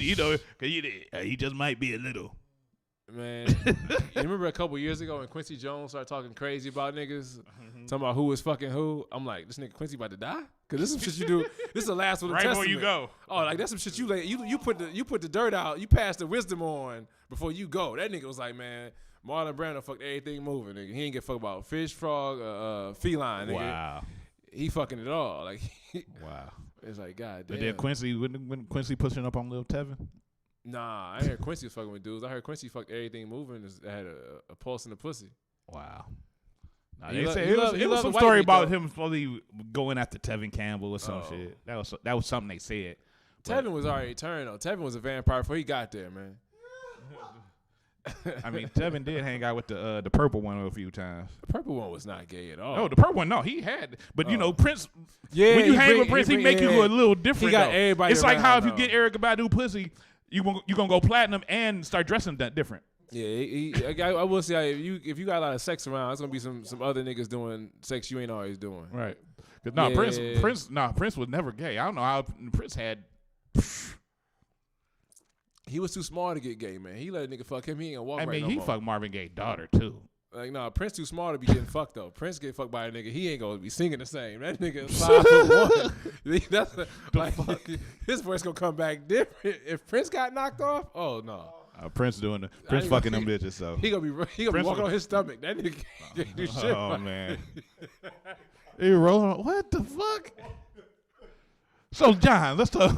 [SPEAKER 7] just might be a little.
[SPEAKER 8] Man, you remember a couple years ago when Quincy Jones started talking crazy about niggas, talking about who was fucking who? I'm like, this nigga Quincy about to die? Cause this is some shit you do. This is the last one.
[SPEAKER 7] Right before you go.
[SPEAKER 8] Oh, like that's some shit you put the dirt out. You pass the wisdom on before you go. That nigga was like, man, Marlon Brando fucked everything moving. Nigga, he ain't get fucked about fish, frog, feline. Nigga.
[SPEAKER 7] Wow.
[SPEAKER 8] He fucking it all. Like,
[SPEAKER 7] wow.
[SPEAKER 8] It's like, God damn.
[SPEAKER 7] But then when Quincy pushing up on Lil Tevin.
[SPEAKER 8] Nah, I heard Quincy was fucking with dudes. I heard Quincy fucked everything moving that had a pulse in the pussy.
[SPEAKER 7] Wow. Nah,
[SPEAKER 8] He
[SPEAKER 7] they
[SPEAKER 8] lo-
[SPEAKER 7] say
[SPEAKER 8] he
[SPEAKER 7] it
[SPEAKER 8] love-
[SPEAKER 7] was,
[SPEAKER 8] he
[SPEAKER 7] it was
[SPEAKER 8] love
[SPEAKER 7] some
[SPEAKER 8] the white
[SPEAKER 7] story
[SPEAKER 8] meat,
[SPEAKER 7] about
[SPEAKER 8] though.
[SPEAKER 7] him fully going after Tevin Campbell or some shit. That was something they said.
[SPEAKER 8] Tevin was already turned though. Tevin was a vampire before he got there, man.
[SPEAKER 7] I mean, Tevin did hang out with the purple one a few times.
[SPEAKER 8] The purple one was not gay at all.
[SPEAKER 7] No, the purple one, no, he had. But you know, Prince.
[SPEAKER 8] Yeah,
[SPEAKER 7] when you
[SPEAKER 8] he
[SPEAKER 7] hang
[SPEAKER 8] bring-
[SPEAKER 7] with Prince,
[SPEAKER 8] he
[SPEAKER 7] he
[SPEAKER 8] bring-
[SPEAKER 7] make you
[SPEAKER 8] yeah.
[SPEAKER 7] a little different.
[SPEAKER 8] He got
[SPEAKER 7] though.
[SPEAKER 8] everybody
[SPEAKER 7] It's like how if
[SPEAKER 8] around,
[SPEAKER 7] you get Erykah Badu pussy, you gonna go platinum and start dressing that different.
[SPEAKER 8] Yeah, I will say if you got a lot of sex around, it's gonna be some other niggas doing sex you ain't always doing.
[SPEAKER 7] Right. Prince was never gay. I don't know how Prince had.
[SPEAKER 8] He was too small to get gay, man. He let a nigga fuck him. He ain't gonna walk
[SPEAKER 7] I
[SPEAKER 8] right
[SPEAKER 7] mean,
[SPEAKER 8] no
[SPEAKER 7] he
[SPEAKER 8] more.
[SPEAKER 7] fucked Marvin Gaye's daughter too.
[SPEAKER 8] Like, nah, Prince too small to be getting fucked though. Prince get fucked by a nigga. He ain't gonna be singing the same. That nigga is 5'1". That's like his voice gonna come back different. If Prince got knocked off, oh no.
[SPEAKER 7] Prince Prince fucking them bitches. So
[SPEAKER 8] he gonna be walking on his stomach. That nigga can't do shit.
[SPEAKER 7] Oh man. He rolling. What the fuck? So John, let's talk.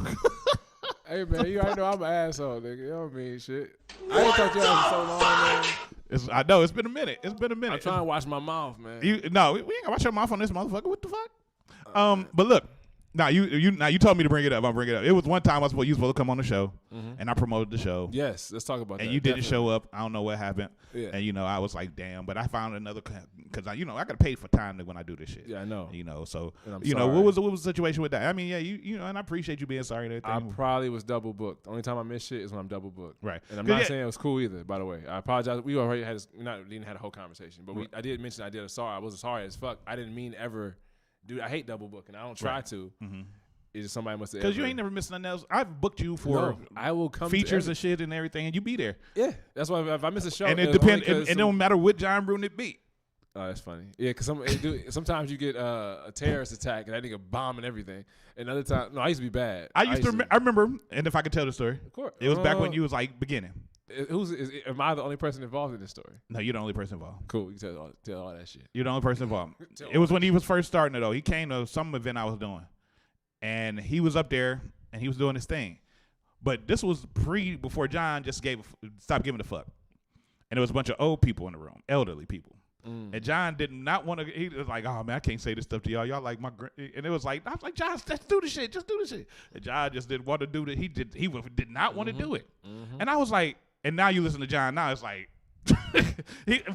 [SPEAKER 8] Hey man, you already know I'm an asshole, nigga. You don't mean shit. I ain't talked to y'all for so long, man.
[SPEAKER 7] I know it's been a minute. I'm
[SPEAKER 8] trying to watch my mouth, man.
[SPEAKER 7] We ain't gonna watch your mouth on this motherfucker. What the fuck? But look, now you told me to bring it up. I'll bring it up. It was one time you was supposed to come on the show, and I promoted the show.
[SPEAKER 8] Yes, let's talk about that.
[SPEAKER 7] And you didn't show up. I don't know what happened.
[SPEAKER 8] Yeah.
[SPEAKER 7] And I was like, damn. But I found another because I gotta pay for time when I do this shit.
[SPEAKER 8] Yeah, I know.
[SPEAKER 7] So
[SPEAKER 8] And I'm
[SPEAKER 7] what
[SPEAKER 8] sorry.
[SPEAKER 7] was the situation with that? I mean, yeah, and I appreciate you being sorry and everything.
[SPEAKER 8] I probably was double booked. The only time I miss shit is when I'm double booked.
[SPEAKER 7] Right.
[SPEAKER 8] And I'm not saying it was cool either, by the way. I apologize. We already had didn't have a whole conversation, but I did mention I was sorry as fuck. I didn't mean ever. Dude, I hate double booking. I don't try to. It's just somebody must have.
[SPEAKER 7] Because you ain't never missed nothing else. I've booked you for
[SPEAKER 8] I will come
[SPEAKER 7] features
[SPEAKER 8] to
[SPEAKER 7] and shit and everything, and you be there.
[SPEAKER 8] Yeah, that's why if I miss a show,
[SPEAKER 7] And it depends. And it don't matter what John Bruton it be.
[SPEAKER 8] Oh, that's funny. Yeah, because sometimes you get a terrorist attack and that nigga bombing everything. And other time, no, I used to be bad.
[SPEAKER 7] I remember, and if I could tell the story,
[SPEAKER 8] of course,
[SPEAKER 7] it was back when you was like beginning.
[SPEAKER 8] Am I the only person involved in this story?
[SPEAKER 7] No, you're the only person involved.
[SPEAKER 8] Cool, you can tell all that shit.
[SPEAKER 7] You're the only person involved. It was when he was first starting it though. He came to some event I was doing, and he was up there and he was doing his thing. But this was before John just stopped giving a fuck, and there was a bunch of old people in the room, elderly people. And John did not want to. He was like, "Oh man, I can't say this stuff to y'all. Y'all like my." And it was like, I was like, "John, let's do the shit. Just do the shit." And John just didn't want to do it. He did not want to do it. And I was like, and now you listen to John. Now it's like,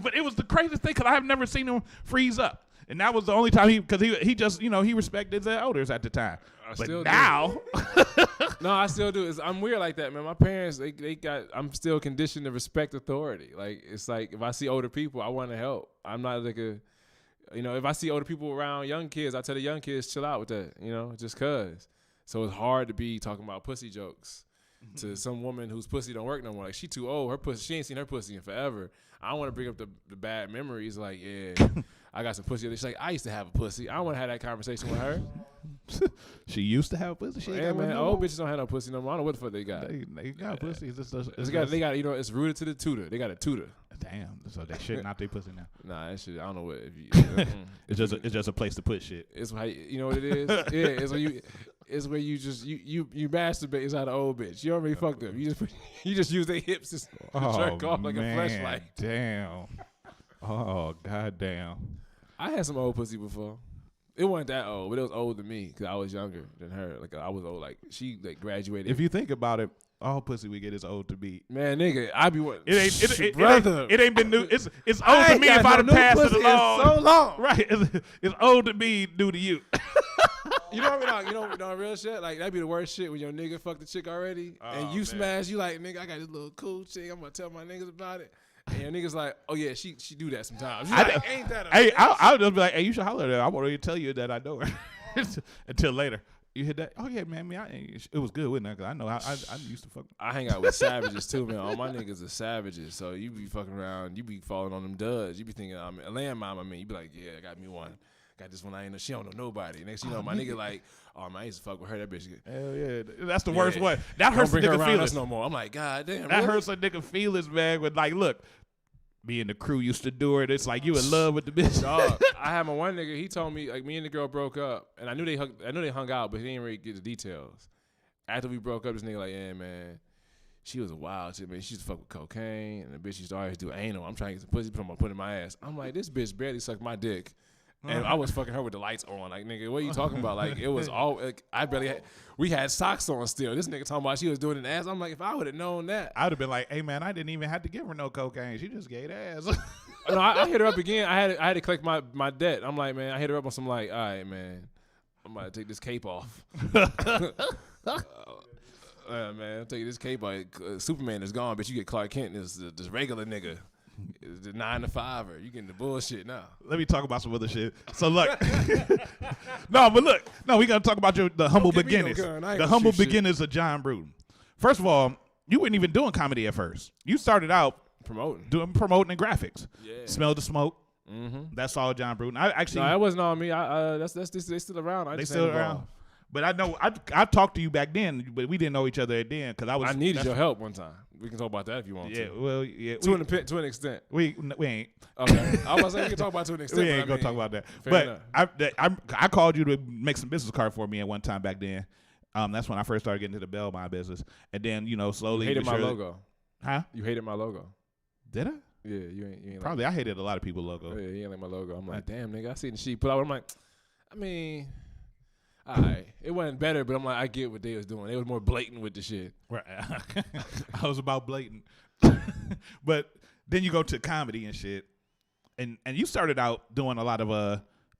[SPEAKER 7] but it was the craziest thing because I have never seen him freeze up. And that was the only time because he just, he respected the elders at the time. But now.
[SPEAKER 8] No, I still do. I'm weird like that, man. My parents, I'm still conditioned to respect authority. Like, it's like, if I see older people, I want to help. I'm not like if I see older people around young kids, I tell the young kids, chill out with that, just cuz. So it's hard to be talking about pussy jokes to some woman whose pussy don't work no more. Like, she too old. Her pussy, she ain't seen her pussy in forever. I don't want to bring up the bad memories. Like, yeah, I got some pussy. She's like, I used to have a pussy. I don't want to have that conversation with her.
[SPEAKER 7] She used to have a pussy. She ain't got one no
[SPEAKER 8] old
[SPEAKER 7] more.
[SPEAKER 8] bitches don't have no pussy no more. I don't know what the fuck they got.
[SPEAKER 7] They got pussy.
[SPEAKER 8] They got it's rooted to the tutor. They got a tutor.
[SPEAKER 7] Damn. So they shitting out their pussy now.
[SPEAKER 8] Nah, that shit. I don't know what. If you,
[SPEAKER 7] it's just a place to put shit.
[SPEAKER 8] It's how you know what it is. Yeah, it's when you. It's where you just you masturbate inside an old bitch. You already fucked up. You just use their hips to jerk off like a fleshlight.
[SPEAKER 7] Damn. Oh goddamn.
[SPEAKER 8] I had some old pussy before. It wasn't that old, but it was old to me because I was younger than her. Like, I was old. Like, she graduated.
[SPEAKER 7] If you think about it, all pussy we get is old to be.
[SPEAKER 8] Man, nigga, I be what?
[SPEAKER 7] It ain't been new. It's old to me if I'd have passed it along.
[SPEAKER 8] So long,
[SPEAKER 7] right? It's old to me new to you.
[SPEAKER 8] You know real shit. Like, that'd be the worst shit when your nigga fucked the chick already, and you smash. You like, nigga, I got this little cool chick. I'm gonna tell my niggas about it. And your niggas like, oh yeah, she do that sometimes. Ain't that a
[SPEAKER 7] hey, I'll just be like, hey, you should holler at her. I won't even tell you that I know her until later. You hit that? Oh yeah, man. It was good, wasn't it? Cause I know I used to fuck.
[SPEAKER 8] I hang out with savages too, man. All my niggas are savages. So you be fucking around, you be falling on them duds. You be thinking I'm a landmine. I mean, you be like, yeah, I got me one. Got this one. I ain't know. She don't know nobody. Next thing you know, my nigga like, oh man, I used to fuck with her. That bitch.
[SPEAKER 7] Hell yeah, that's the worst one. That hurts a nigga feelings
[SPEAKER 8] no more. I'm like, god damn.
[SPEAKER 7] That hurts a nigga feelings, man. With like, look. Me and the crew used to do it. It's like you in love with the bitch.
[SPEAKER 8] Dog, I had my one nigga. He told me, like, me and the girl broke up, and I knew they hung out, but he didn't really get the details. After we broke up, this nigga like, yeah, man, she was a wild shit, man. She used to fuck with cocaine, and the bitch used to always do anal. I'm trying to get some pussy, put in my ass. I'm like, this bitch barely sucked my dick. And I was fucking her with the lights on. Like, nigga, what are you talking about? Like, it was all, like, we had socks on still. This nigga talking about she was doing it in the ass. I'm like, if I would have known that.
[SPEAKER 7] I would have been like, hey, man, I didn't even have to give her no cocaine. She just gave ass.
[SPEAKER 8] No, I hit her up again. I had to collect my debt. I'm like, man, I hit her up on some like, all right, man, I'm about to take this cape off. Man, I'm taking this cape off. Superman is gone, but you get Clark Kent as this regular nigga. It's the 9 to 5er. You getting the bullshit now.
[SPEAKER 7] Let me talk about some other shit. So look, we gotta talk about the humble beginnings. The humble beginnings of John Bruton. First of all, you weren't even doing comedy at first. You started out doing promoting and graphics. Yeah. Smell the smoke. Mm-hmm. That's all John Bruton. No,
[SPEAKER 8] that wasn't on me. They still around.
[SPEAKER 7] They still around. But I know I talked to you back then, but we didn't know each other then because I
[SPEAKER 8] needed your help one time. We can talk about that if you want to.
[SPEAKER 7] Yeah, well, yeah.
[SPEAKER 8] To an extent.
[SPEAKER 7] We ain't.
[SPEAKER 8] Okay. I was about to say we can talk about it to an extent.
[SPEAKER 7] We ain't gonna talk about that. But I called you to make some business cards for me at one time back then. That's when I first started getting into the Belmont business, and then slowly.
[SPEAKER 8] You hated my logo.
[SPEAKER 7] Huh?
[SPEAKER 8] You hated my logo.
[SPEAKER 7] Did I?
[SPEAKER 8] Yeah, you ain't
[SPEAKER 7] probably. I hated a lot of people's logo.
[SPEAKER 8] Oh, yeah, you ain't like my logo. I'm like, damn, nigga, I seen the sheet put out. I'm like, I mean. All right. It wasn't better, but I'm like, I get what they was doing. They was more blatant with the shit.
[SPEAKER 7] Right. I was about blatant. But then you go to comedy and shit. And you started out doing a lot of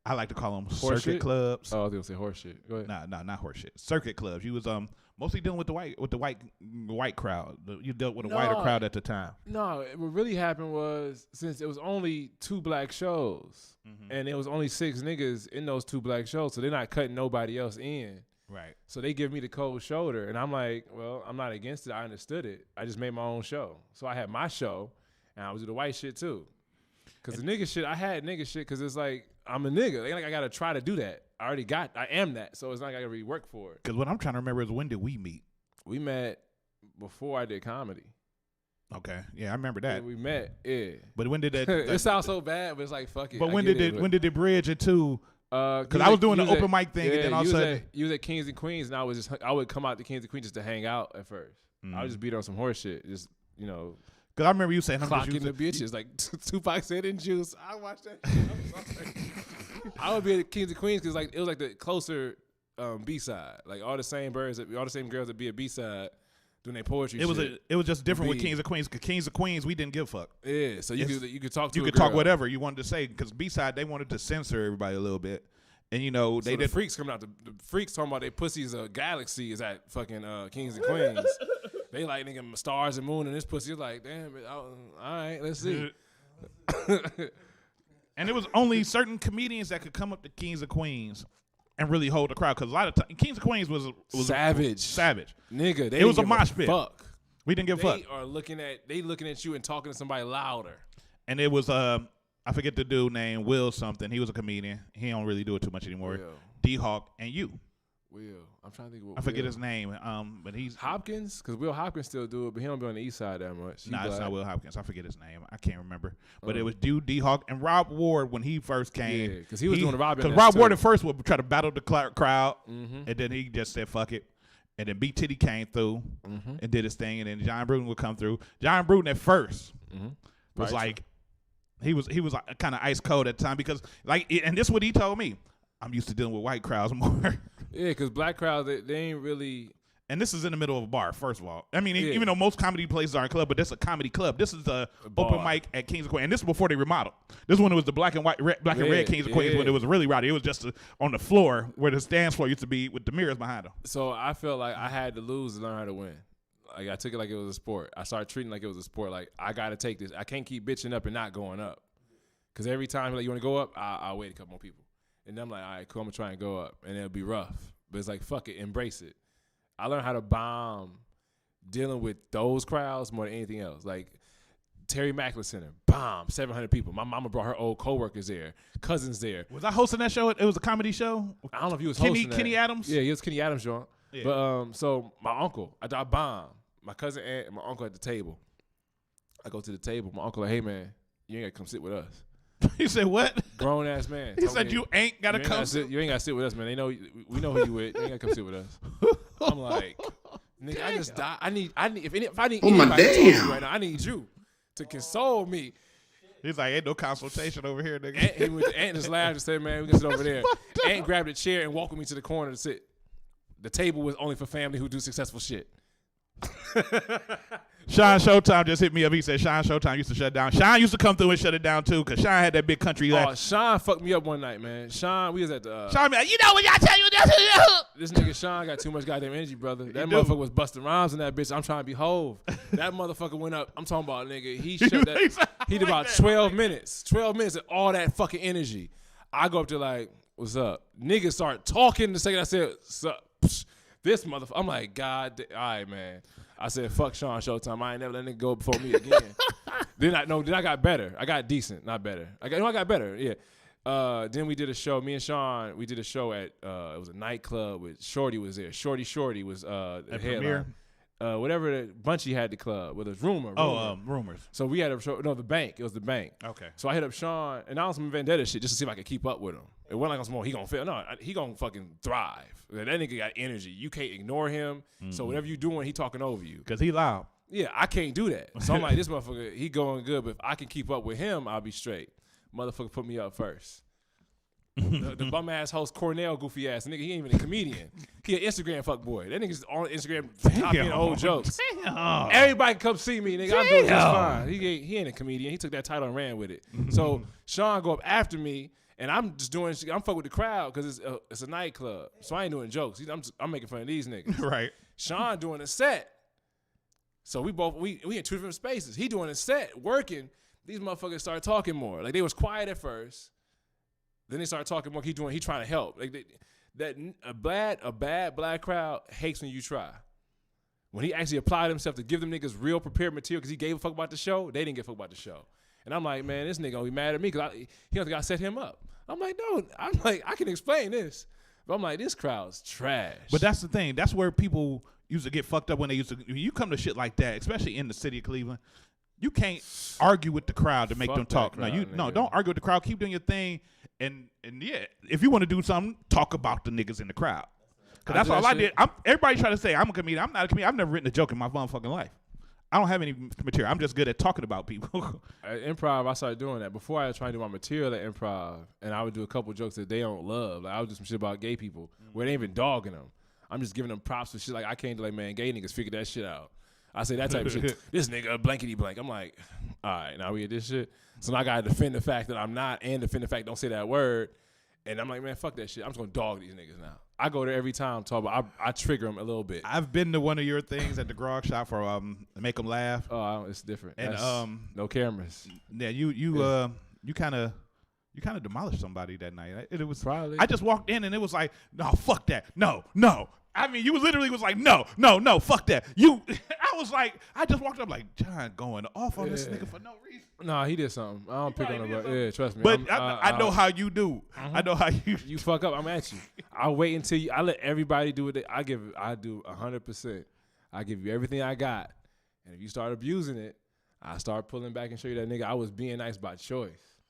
[SPEAKER 7] I like to call them
[SPEAKER 8] horse
[SPEAKER 7] circuit
[SPEAKER 8] shit?
[SPEAKER 7] Clubs.
[SPEAKER 8] Oh, I was gonna say horse shit. Go ahead.
[SPEAKER 7] No, not horse shit. Circuit clubs. You was mostly dealing with the white crowd. You dealt with a wider crowd at the time.
[SPEAKER 8] No, what really happened was since it was only 2 black shows, and there was only 6 niggas in those 2 black shows, so they're not cutting nobody else in.
[SPEAKER 7] Right.
[SPEAKER 8] So they give me the cold shoulder, and I'm like, well, I'm not against it. I understood it. I just made my own show. So I had my show, and I was do the white shit too. Because the nigga shit, I had nigga shit because it's like, I'm a nigga. Like I got to try to do that. I am that. So it's not like I got to really work for it.
[SPEAKER 7] Because what I'm trying to remember is when did we meet?
[SPEAKER 8] We met before I did comedy.
[SPEAKER 7] Okay. Yeah, I remember that.
[SPEAKER 8] Yeah, we met, yeah.
[SPEAKER 7] But when did that?
[SPEAKER 8] It sounds so bad, but it's like, fuck it.
[SPEAKER 7] But when did it bridge into? Because I was doing the open mic thing, and then all of a sudden.
[SPEAKER 8] You was at Kings and Queens, and I would come out to Kings and Queens just to hang out at first. I would just beat on some horse shit. Just,
[SPEAKER 7] Because I remember you saying I'm
[SPEAKER 8] clocking the bitches like Tupac said in Juice. I watched that shit. I would be at Kings and Queens because it was like the closer B side. Like all the same girls that be a B side doing their poetry.
[SPEAKER 7] It was just different with
[SPEAKER 8] B.
[SPEAKER 7] Kings of Queens. Cause Kings of Queens, we didn't give a fuck.
[SPEAKER 8] Yeah, so you could talk to
[SPEAKER 7] you
[SPEAKER 8] a
[SPEAKER 7] could talk
[SPEAKER 8] girl.
[SPEAKER 7] whatever you wanted to say. Because B-side, they wanted to censor everybody a little bit, and you know
[SPEAKER 8] So
[SPEAKER 7] they
[SPEAKER 8] the
[SPEAKER 7] did.
[SPEAKER 8] freaks coming out. The freaks talking about their pussies. Galaxy is at fucking Kings and Queens. They like nigga stars and moon, and this pussy is like, damn it. All right, let's see.
[SPEAKER 7] And it was only certain comedians that could come up to Kings of Queens and really hold the crowd. Because a lot of times, Kings of Queens was
[SPEAKER 8] savage. Nigga,
[SPEAKER 7] it was a mosh pit.
[SPEAKER 8] Fuck.
[SPEAKER 7] We didn't give a fuck.
[SPEAKER 8] They are looking at you and talking to somebody louder.
[SPEAKER 7] And it was I forget the dude named Will something. He was a comedian. He don't really do it too much anymore. D-Hawk and you.
[SPEAKER 8] Will. I'm trying to think.
[SPEAKER 7] I forget his name. But he's
[SPEAKER 8] Hopkins, because Will Hopkins still do it, but he don't be on the east side that much.
[SPEAKER 7] Nah, it's not Will Hopkins. I forget his name. I can't remember. But it was D-Hawk and Rob Ward when he first came.
[SPEAKER 8] Yeah, because he was doing the Robin.
[SPEAKER 7] Because Rob Ward at first would try to battle the crowd,
[SPEAKER 8] Mm-hmm.
[SPEAKER 7] and then he just said fuck it. And then B-Titty came through and did his thing, and then John Bruton would come through. John Bruton at first was like, he was like kind of ice cold at the time because and this is what he told me. I'm used to dealing with white crowds more.
[SPEAKER 8] Yeah, because black crowds, they ain't really.
[SPEAKER 7] And this is in the middle of a bar, first of all. I mean, even though most comedy places are a club, but this is a comedy club. This is the open mic at Kings of Queens. And this is before they remodeled. This one was the black and red Kings of Queens when it was really rowdy. It was just on the floor where the dance floor used to be with the mirrors behind them.
[SPEAKER 8] So I felt like I had to lose to learn how to win. Like I took it like it was a sport. I started treating it like it was a sport. Like I got to take this. I can't keep bitching up and not going up. Because every time like you want to go up, I'll wait a couple more people. And then I'm like, all right, cool, I'm going to try and go up. And it'll be rough. But it's like, fuck it, embrace it. I learned how to bomb dealing with those crowds more than anything else. Like Terry Macklin Center, bomb, 700 people. My mama brought her old coworkers there, cousins there.
[SPEAKER 7] Was I hosting that show? It was a comedy show?
[SPEAKER 8] I don't know if you was hosting that.
[SPEAKER 7] Kenny Adams?
[SPEAKER 8] Yeah, he was Kenny Adams, John.
[SPEAKER 7] Yeah.
[SPEAKER 8] But so my uncle, I bombed. My cousin and my uncle at the table. I go to the table. My uncle like, hey, man, you ain't got to come sit with us.
[SPEAKER 7] He said what?
[SPEAKER 8] Grown ass man.
[SPEAKER 7] He said you ain't gotta come.
[SPEAKER 8] You ain't gotta sit with us, man. They know we know who you with. You ain't gotta come sit with us. I'm like, nigga, I just died. I need. If I need anybody to talk to you right now, I need you to console me.
[SPEAKER 7] He's like, ain't no consultation over here, nigga.
[SPEAKER 8] He went to Ant just laughed and said, man, we can sit over there. Ant grabbed a chair and walked with me to the corner to sit. The table was only for family who do successful shit.
[SPEAKER 7] Sean Showtime just hit me up. He said Sean Showtime used to shut down. Sean used to come through and shut it down too, because Sean had that big country.
[SPEAKER 8] Sean fucked me up one night, man. Sean, we was at the.
[SPEAKER 7] Sean, man, you know what y'all tell you
[SPEAKER 8] this nigga Sean got too much goddamn energy, brother. That motherfucker was busting rhymes in that bitch. I'm trying to be Hove. That motherfucker went up. I'm talking about nigga. He shut that. He did about 12 minutes. 12 minutes of all that fucking energy. I go up to like, what's up? Niggas start talking the second I said, sup. This motherfucker. I'm like, God, all right, man. I said, fuck Sean Showtime. I ain't never let nigga go before me again. Then I got better. I got decent, not better. I got better, yeah. Then we did a show. Me and Sean, we did a show at, it was a nightclub with Shorty was there. Shorty was the headliner. Whatever the Bunchy had the club with us. Rumors. So we had a show. No, the bank. It was the bank.
[SPEAKER 7] Okay.
[SPEAKER 8] So I hit up Sean and I was some vendetta shit just to see if I could keep up with him. It wasn't like on some more. He gonna fail. No, he gonna fucking thrive. That nigga got energy. You can't ignore him. Mm-hmm. So whatever you doing, he talking over you.
[SPEAKER 7] Cause he loud.
[SPEAKER 8] Yeah, I can't do that. So I'm like, this motherfucker, he going good. But if I can keep up with him, I'll be straight. Motherfucker put me up first. The bum ass host Cornell goofy ass nigga, he ain't even a comedian. He an Instagram fuck boy. That nigga's on Instagram copying old jokes.
[SPEAKER 7] Damn.
[SPEAKER 8] Everybody come see me, nigga. I'm doing just fine. He ain't a comedian. He took that title and ran with it. So Sean go up after me, and I'm just doing. I'm fucking with the crowd because it's a nightclub. So I ain't doing jokes. I'm making fun of these niggas.
[SPEAKER 7] Right.
[SPEAKER 8] Sean doing a set. So we in two different spaces. He doing a set, working. These motherfuckers started talking more. Like they was quiet at first. Then they started talking more. He trying to help. Like a bad black crowd hates when you try. When he actually applied himself to give them niggas real prepared material because he gave a fuck about the show, they didn't give a fuck about the show. And I'm like, man, this nigga gonna be mad at me because he don't think I set him up. I'm like, no. I'm like, I can explain this. But I'm like, this crowd's trash.
[SPEAKER 7] But that's the thing. That's where people used to get fucked up when you come to shit like that, especially in the city of Cleveland. You can't argue with the crowd to make them talk.
[SPEAKER 8] Crowd,
[SPEAKER 7] Don't argue with the crowd. Keep doing your thing. And yeah, if you want to do something, talk about the niggas in the crowd. Cause that's all I did. Everybody try to say I'm a comedian. I'm not a comedian. I've never written a joke in my motherfucking life. I don't have any material. I'm just good at talking about people.
[SPEAKER 8] At improv, I started doing that. Before I was trying to do my material at improv, and I would do a couple jokes that they don't love. Like I would do some shit about gay people where they ain't even dogging them. I'm just giving them props for shit. Like I can't like, man, gay niggas figure that shit out. I say that type of shit. This nigga blankety blank. I'm like, all right, now we at this shit. So now I gotta defend the fact that I'm not, and defend the fact don't say that word. And I'm like, man, fuck that shit. I'm just gonna dog these niggas now. I go there every time, talk about. I trigger them a little bit.
[SPEAKER 7] I've been to one of your things at the grog shop for Make Them Laugh.
[SPEAKER 8] Oh, it's different.
[SPEAKER 7] And
[SPEAKER 8] no cameras.
[SPEAKER 7] Yeah, you kind of demolished somebody that night. It was
[SPEAKER 8] probably.
[SPEAKER 7] I just walked in and it was like, no, fuck that, no. I mean, you literally was like, no, fuck that. I was like, I just walked up like, John going off on this nigga for no reason.
[SPEAKER 8] No, he did something. I don't pick on him, but yeah, trust me.
[SPEAKER 7] But I know how you do. I know how you.
[SPEAKER 8] You fuck up. I'm at you. I wait until I let everybody do it. I do 100%. I give you everything I got, and if you start abusing it, I start pulling back and show you that nigga I was being nice by choice.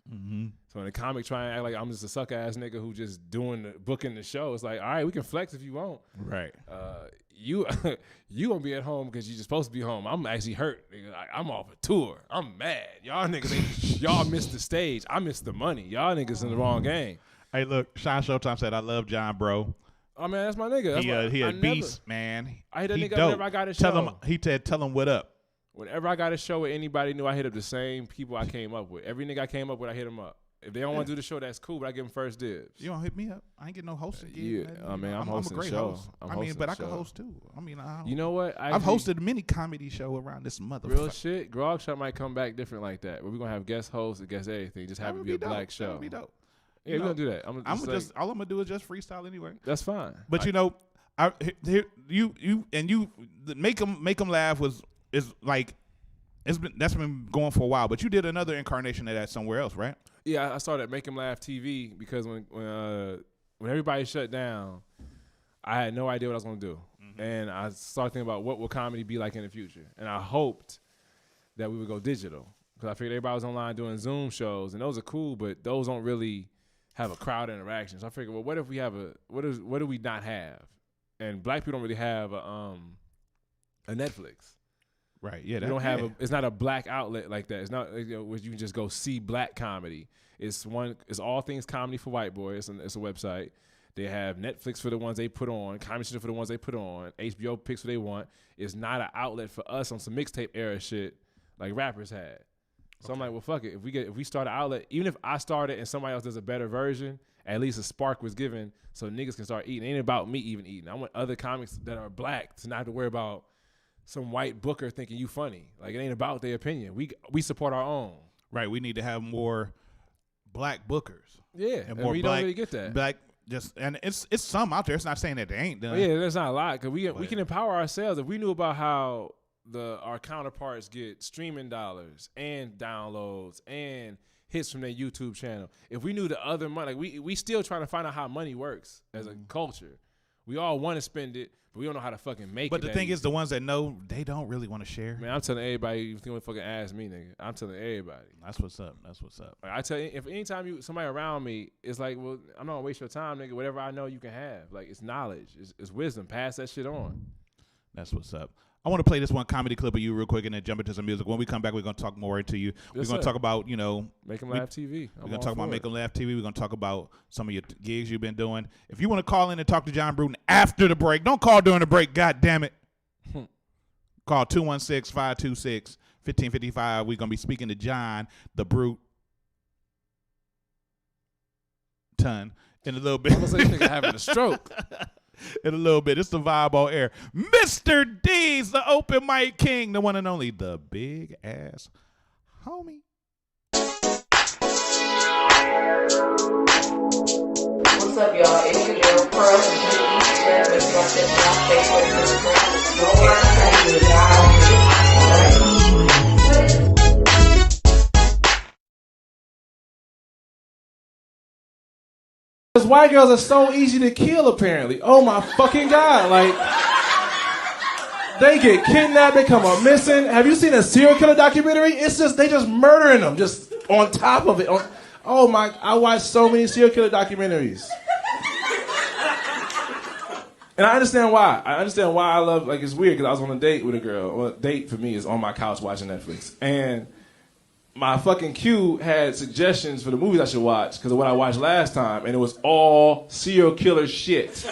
[SPEAKER 7] Mm-hmm.
[SPEAKER 8] So in the comic, try and act like I'm just a suck ass nigga who just booking the show. It's like, all right, we can flex if you want.
[SPEAKER 7] Right.
[SPEAKER 8] You gonna be at home because you're just supposed to be home. I'm actually hurt. Nigga. I'm off a tour. I'm mad. Y'all niggas, y'all missed the stage. I missed the money. Y'all niggas in the wrong game.
[SPEAKER 7] Hey, look, Sean Showtime said, I love John, bro.
[SPEAKER 8] Oh man, that's my nigga.
[SPEAKER 7] He a beast, man.
[SPEAKER 8] I hit that nigga whenever I got a show.
[SPEAKER 7] Tell him what up.
[SPEAKER 8] Whenever I got a show with anybody new, I hit up the same people I came up with. Every nigga I came up with, I hit them up. If they don't want to do the show, that's cool, but I give them first dibs.
[SPEAKER 7] You don't hit me up. I ain't getting no hosting gig.
[SPEAKER 8] Yeah, I mean, I'm hosting
[SPEAKER 7] a great
[SPEAKER 8] show.
[SPEAKER 7] host. I can host too. I mean,
[SPEAKER 8] you know what?
[SPEAKER 7] I've hosted a mini comedy show around this motherfucker.
[SPEAKER 8] Real shit. Grog Shop might come back different like that. But we're gonna have guest hosts and guest everything. Just have it be a black show.
[SPEAKER 7] That would be dope.
[SPEAKER 8] Yeah, we're gonna do that.
[SPEAKER 7] all I'm gonna do is just freestyle anyway.
[SPEAKER 8] That's fine.
[SPEAKER 7] But you know, you make them laugh is like. That's been going for a while, but you did another incarnation of that somewhere else, right?
[SPEAKER 8] Yeah, I started Make 'Em Laugh TV because when everybody shut down, I had no idea what I was gonna do, and I started thinking about what will comedy be like in the future, and I hoped that we would go digital because I figured everybody was online doing Zoom shows, and those are cool, but those don't really have a crowd interaction. So I figured, well, what if we have what do we not have? And black people don't really have a Netflix.
[SPEAKER 7] Right. Yeah.
[SPEAKER 8] We don't have it's not a black outlet like that. It's not where you can just go see black comedy. It's all things comedy for white boys. It's a website. They have Netflix for the ones they put on, Comedy Central for the ones they put on, HBO picks what they want. It's not an outlet for us on some mixtape era shit like rappers had. So I'm like, well, fuck it. If we start an outlet, even if I start it and somebody else does a better version, at least a spark was given so niggas can start eating. It ain't about me even eating. I want other comics that are black to not have to worry about some white booker thinking you funny. Like, it ain't about their opinion. We support our own.
[SPEAKER 7] Right. We need to have more black bookers.
[SPEAKER 8] Yeah.
[SPEAKER 7] And more
[SPEAKER 8] we
[SPEAKER 7] black,
[SPEAKER 8] don't really get that.
[SPEAKER 7] Black and it's some out there. It's not saying that they ain't done.
[SPEAKER 8] Yeah, there's not a lot because we can empower ourselves. If we knew about how our counterparts get streaming dollars and downloads and hits from their YouTube channel. If we knew the other money, like we still trying to find out how money works as a culture. We all want to spend it, but we don't know how to fucking make it.
[SPEAKER 7] But the thing is, the ones that know, they don't really want to share.
[SPEAKER 8] Man, I'm telling everybody, you think fucking ask me, nigga. I'm telling everybody.
[SPEAKER 7] That's what's up. That's what's up.
[SPEAKER 8] Like, I tell you, if anytime somebody around me, it's like, well, I'm not gonna waste your time, nigga. Whatever I know, you can have. Like, it's knowledge, it's wisdom. Pass that shit on.
[SPEAKER 7] That's what's up. I want to play this one comedy clip of you real quick and then jump into some music. When we come back, we're going to talk more into you. We're going to talk about,
[SPEAKER 8] Make 'Em Laugh TV.
[SPEAKER 7] We're going to talk about Make 'Em Laugh TV. We're going to talk about some of your gigs you've been doing. If you want to call in and talk to John Bruton after the break, don't call during the break, God damn it. Call 216-526-1555. We're going to be speaking to John, the Bruton, in a little bit.
[SPEAKER 8] I'm going to say this nigga having a stroke.
[SPEAKER 7] In a little bit. It's the vibe on air. Mr. D's, the open mic king, the one and only, the big ass homie.
[SPEAKER 12] What's up, y'all? It's your girl, Pearl, and make sure I set y'all Facebook. Don't worry, y'all.
[SPEAKER 14] Because white girls are so easy to kill, apparently. Oh my fucking God. Like, they get kidnapped, they come up missing. Have you seen a serial killer documentary? It's just, they just murdering them, just on top of it. Oh my, I watched so many serial killer documentaries. And I understand why. I love, like, it's weird because I was on a date with a girl. Well, a date for me is on my couch watching Netflix. And my fucking queue had suggestions for the movies I should watch because of what I watched last time, and it was all serial killer shit.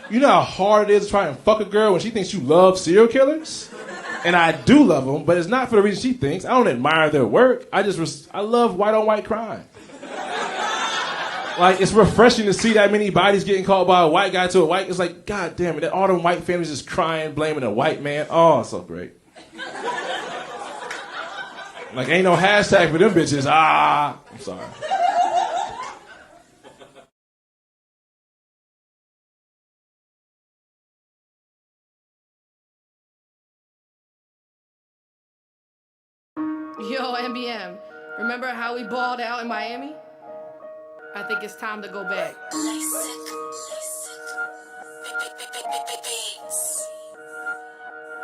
[SPEAKER 14] You know how hard it is to try and fuck a girl when she thinks you love serial killers? And I do love them, but it's not for the reason she thinks. I don't admire their work. I love white-on-white crime. Like, it's refreshing to see that many bodies getting called by a white guy to a white. It's like, God damn it, that all them white families just crying, blaming a white man. Oh, it's so great. Like, ain't no hashtag for them bitches. I'm sorry.
[SPEAKER 15] Yo, MBM, remember how we balled out in Miami? I think it's time to go back.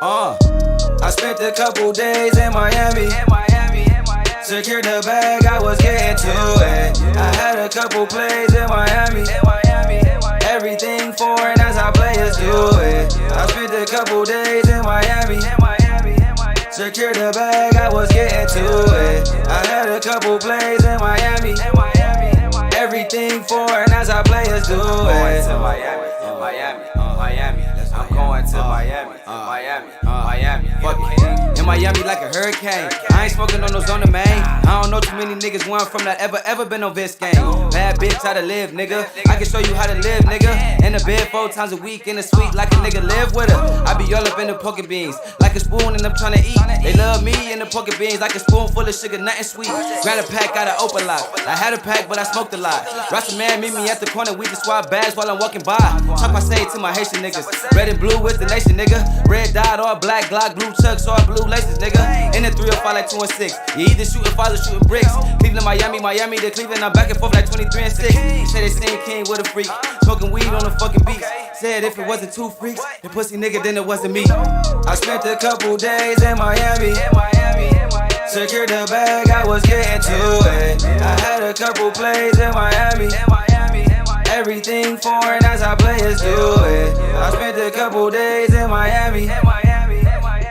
[SPEAKER 16] I spent a couple days in Miami. Secured the bag, I was getting to it. I had a couple plays in Miami. Everything foreign, that's how players do it. I spent a couple days in Miami. Secured the bag, I was getting to it. I had a couple plays in Miami. Everything foreign, that's how players do it. I'm going to Miami. Fuck it. In Miami like a hurricane. I ain't smoking on no zone of main. I don't know too many niggas where I'm from that ever been on Vince game. Bad bitch, how to live, nigga. I can show you how to live, nigga. In the bed 4 times a week, in the suite like a nigga live with her. I be all up in the pocket beans, like a spoon and I'm tryna eat. They love me in the pocket beans, like a spoon full of sugar, nothing sweet. Grab a pack, got an open lock. I had a pack, but I smoked a lot. Rasta man meet me at the corner, we just swap bags while I'm walking by. Talk my say to my Haitian niggas. Red and blue with the nation, nigga. Red dot, all black, Glock, blue chucks, all blue laces, nigga. In the 305 like 2 and 6. You either shooting files or shooting bricks. Cleveland, Miami to Cleveland, I'm back and forth like 23 and 6. Say they seen King with a freak, smoking weed on the fucking beach. Said if it wasn't 2 freaks, the pussy nigga, then it wasn't me. I spent a couple days in Miami. Secured the bag, I was getting to it. I had a couple plays in Miami. Everything foreign, that's how players do it. I spent a couple days in Miami.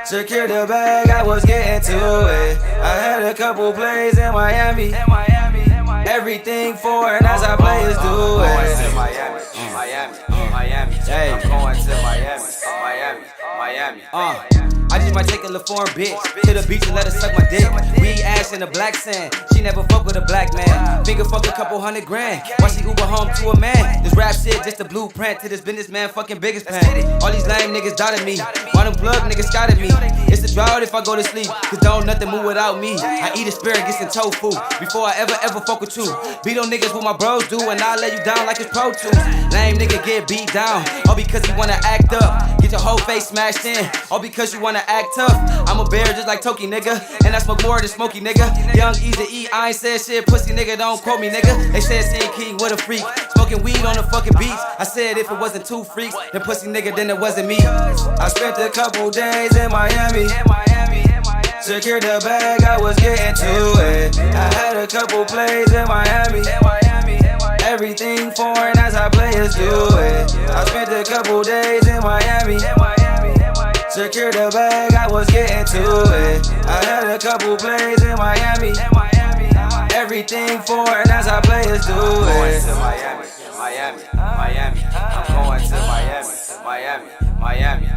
[SPEAKER 16] Secured the bag, I was getting to it. I had a couple plays in Miami. Everything foreign, that's how players do it. Miami. Hey, I'm going to Miami. I just might take a little foreign bitch to the beach and let her suck my dick. We ash in the black sand. She never fuck with a black man. Finger fuck a couple $100 grand. Why she Uber home to a man? This rap shit just a blueprint to this businessman fucking biggest pan. All these lame niggas doubted me. Why them plug niggas scouted me? It's a drought if I go to sleep, cause don't nothing move without me. I eat asparagus and tofu before I ever fuck with you. Beat on niggas what my bros do and I'll lay you down like it's Pro Tools. Lame nigga get beat down, all because you wanna act up. Get your whole face smashed in, all because you wanna act tough. I'm a bear just like Toki, nigga, and I smoke more than Smokey, nigga. Young, easy eat, I ain't said shit, pussy nigga, don't quote me, nigga. They said seeing King with a freak, smoking weed on the fucking beach. I said if it wasn't 2 freaks, then pussy nigga, then it wasn't me. I spent a couple days in Miami. Secured the bag, I was getting to it. I had a couple plays in Miami. Everything foreign, that's how players do it. I spent a couple days in Miami. Secured the bag, I was getting to it. I had a couple plays in Miami. Everything foreign, that's how players do it. Miami. I'm going to Miami.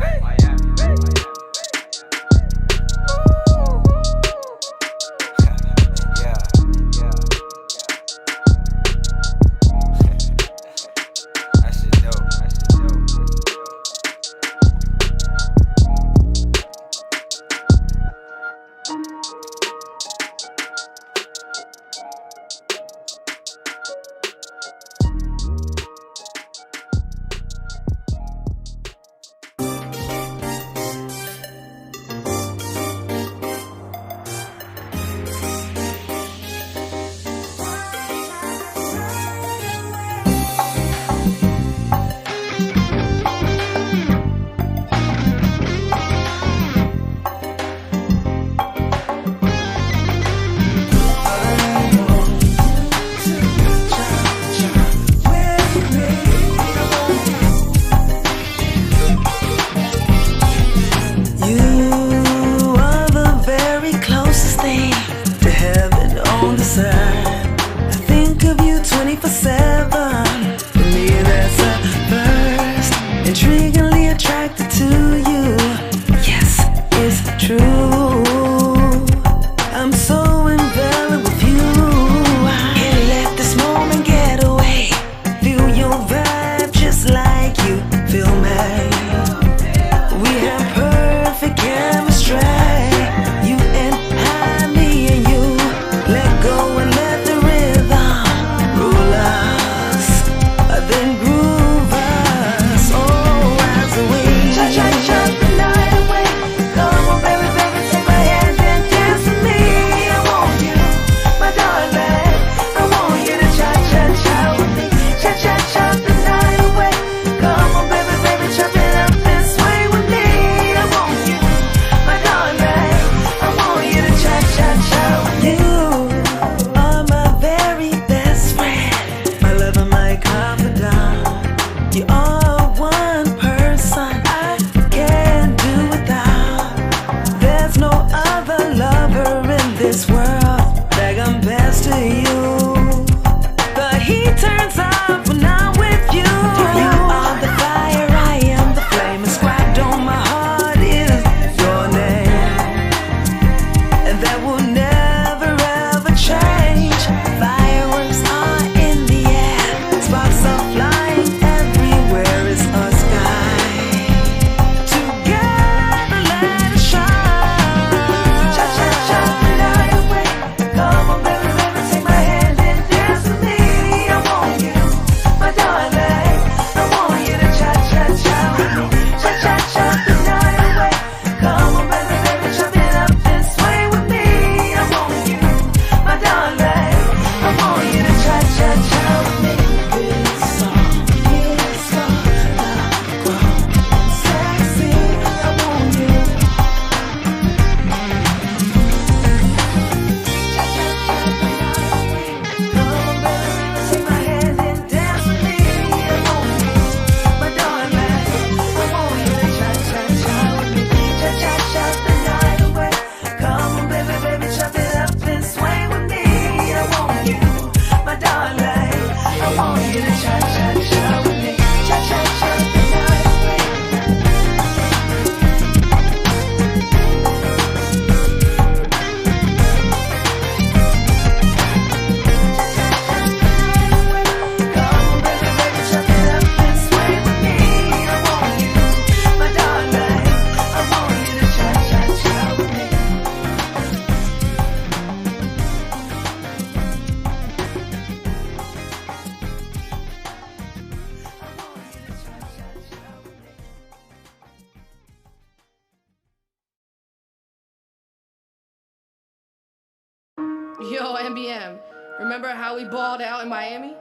[SPEAKER 15] Yo, MBM, remember how we balled out in Miami?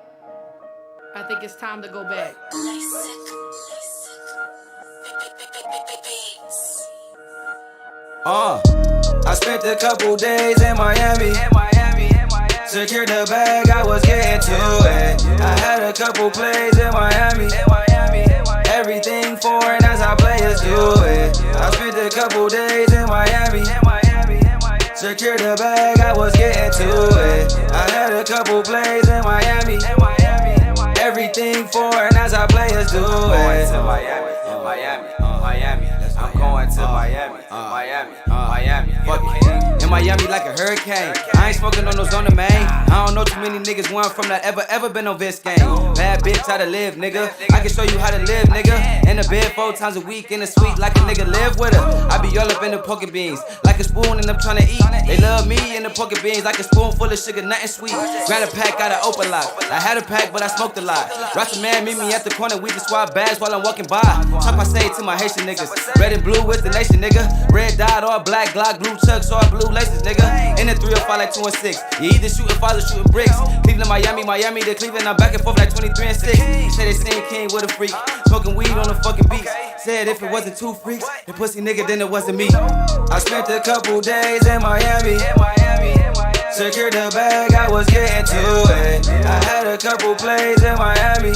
[SPEAKER 15] I think it's time to go back.
[SPEAKER 16] I spent a couple days in Miami. Secured the bag, I was getting to it. I had a couple plays in Miami. Everything foreign as our players do it. I spent a couple days in Miami. Secured the bag, I was getting to it. I had a couple plays in Miami. Everything foreign as our players do it. Miami. I'm going to Miami. Fuck it. In Miami like a hurricane. I ain't smoking on no zona, man. I don't know too many niggas one from that ever been on this game. Bad bitch, how to live, nigga. I can show you how to live, nigga. In the bed 4 times a week, in the suite like a nigga live with her. I be all up in the pocket beans, like a spoon and I'm tryna eat. They love me in the pocket beans, like a spoonful of sugar, nothing sweet. Grab a pack out of open lock. I had a pack, but I smoked a lot. Rasta man meet me at the corner, we just swap bags while I'm walking by. Talk I say to my Haitian niggas. Red and blue is the nation, nigga. Red dot, all black, Glock, blue chucks, all blue laces, nigga. In the 305 like 2 and 6. You either shooting fathers, shooting bricks. Cleveland, Miami to Cleveland, I'm back and forth like 23 and 6. Say they seen King with a freak, smoking weed on the fucking beach. Said if it wasn't 2 freaks, the pussy nigga, then it wasn't me. I spent a couple days in Miami. Secured the bag, I was getting to it. I had a couple plays in Miami.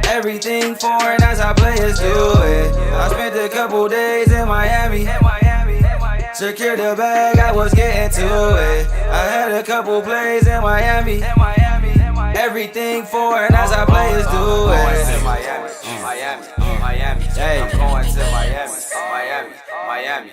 [SPEAKER 16] Everything foreign as our players do it. I spent a couple days in Miami. Secured the bag, I was getting to it. I had a couple plays in Miami. Everything foreign as our players do it. Miami. Hey, I'm going to Miami.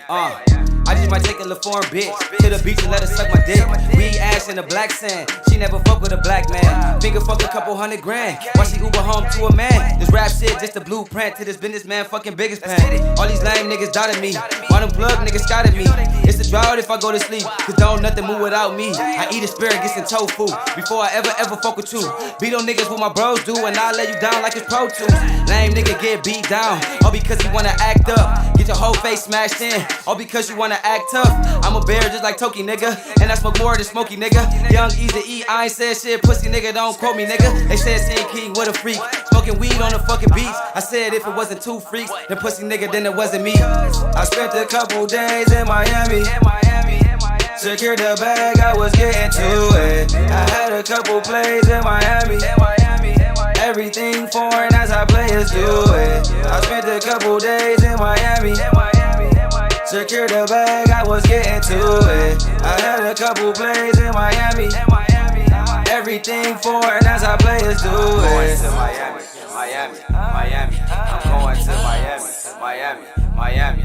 [SPEAKER 16] I just might take a little foreign bitch to the beach and let her suck my dick. We ass in the black sand. She never fuck with a black man. Finger fuck a couple $100 grand. Why she Uber home to a man? This rap shit just a blueprint to this businessman fucking biggest pan. All these lame niggas doubted me. Why them plug niggas scouted me? It's a drought if I go to sleep, cause don't nothing move without me. I eat asparagus and tofu before I ever fuck with you. Beat on niggas what my bros do and I'll lay you down like it's Pro Tools. Lame nigga get beat down, all because he wanna act up. Get your whole face smashed in, all because you wanna act tough. I'm a bear just like Toki, nigga, and I smoke more than Smokey, nigga. Young Easy E, I ain't said shit, pussy nigga, don't quote me, nigga. They said seeing King with a freak, smoking weed on the fucking beach. I said if it wasn't 2 freaks, then pussy nigga, then it wasn't me. I spent a couple days in Miami. Secured the bag, I was getting to it. I had a couple plays in Miami. Everything foreign as our players do it. I spent a couple days in Miami. Secured the bag, I was getting to it. I had a couple plays in Miami. Everything foreign as our players do it. Miami. I'm going to Miami.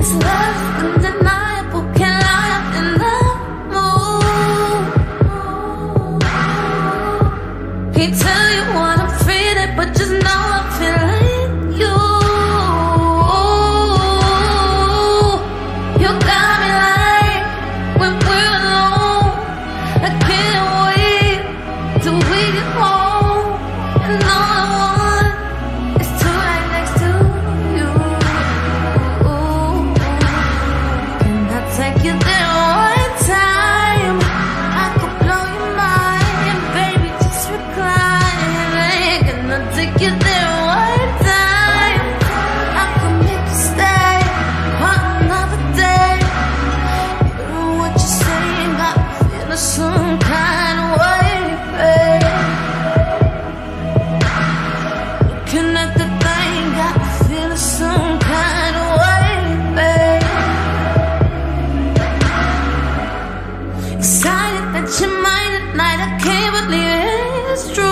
[SPEAKER 21] It's it's true.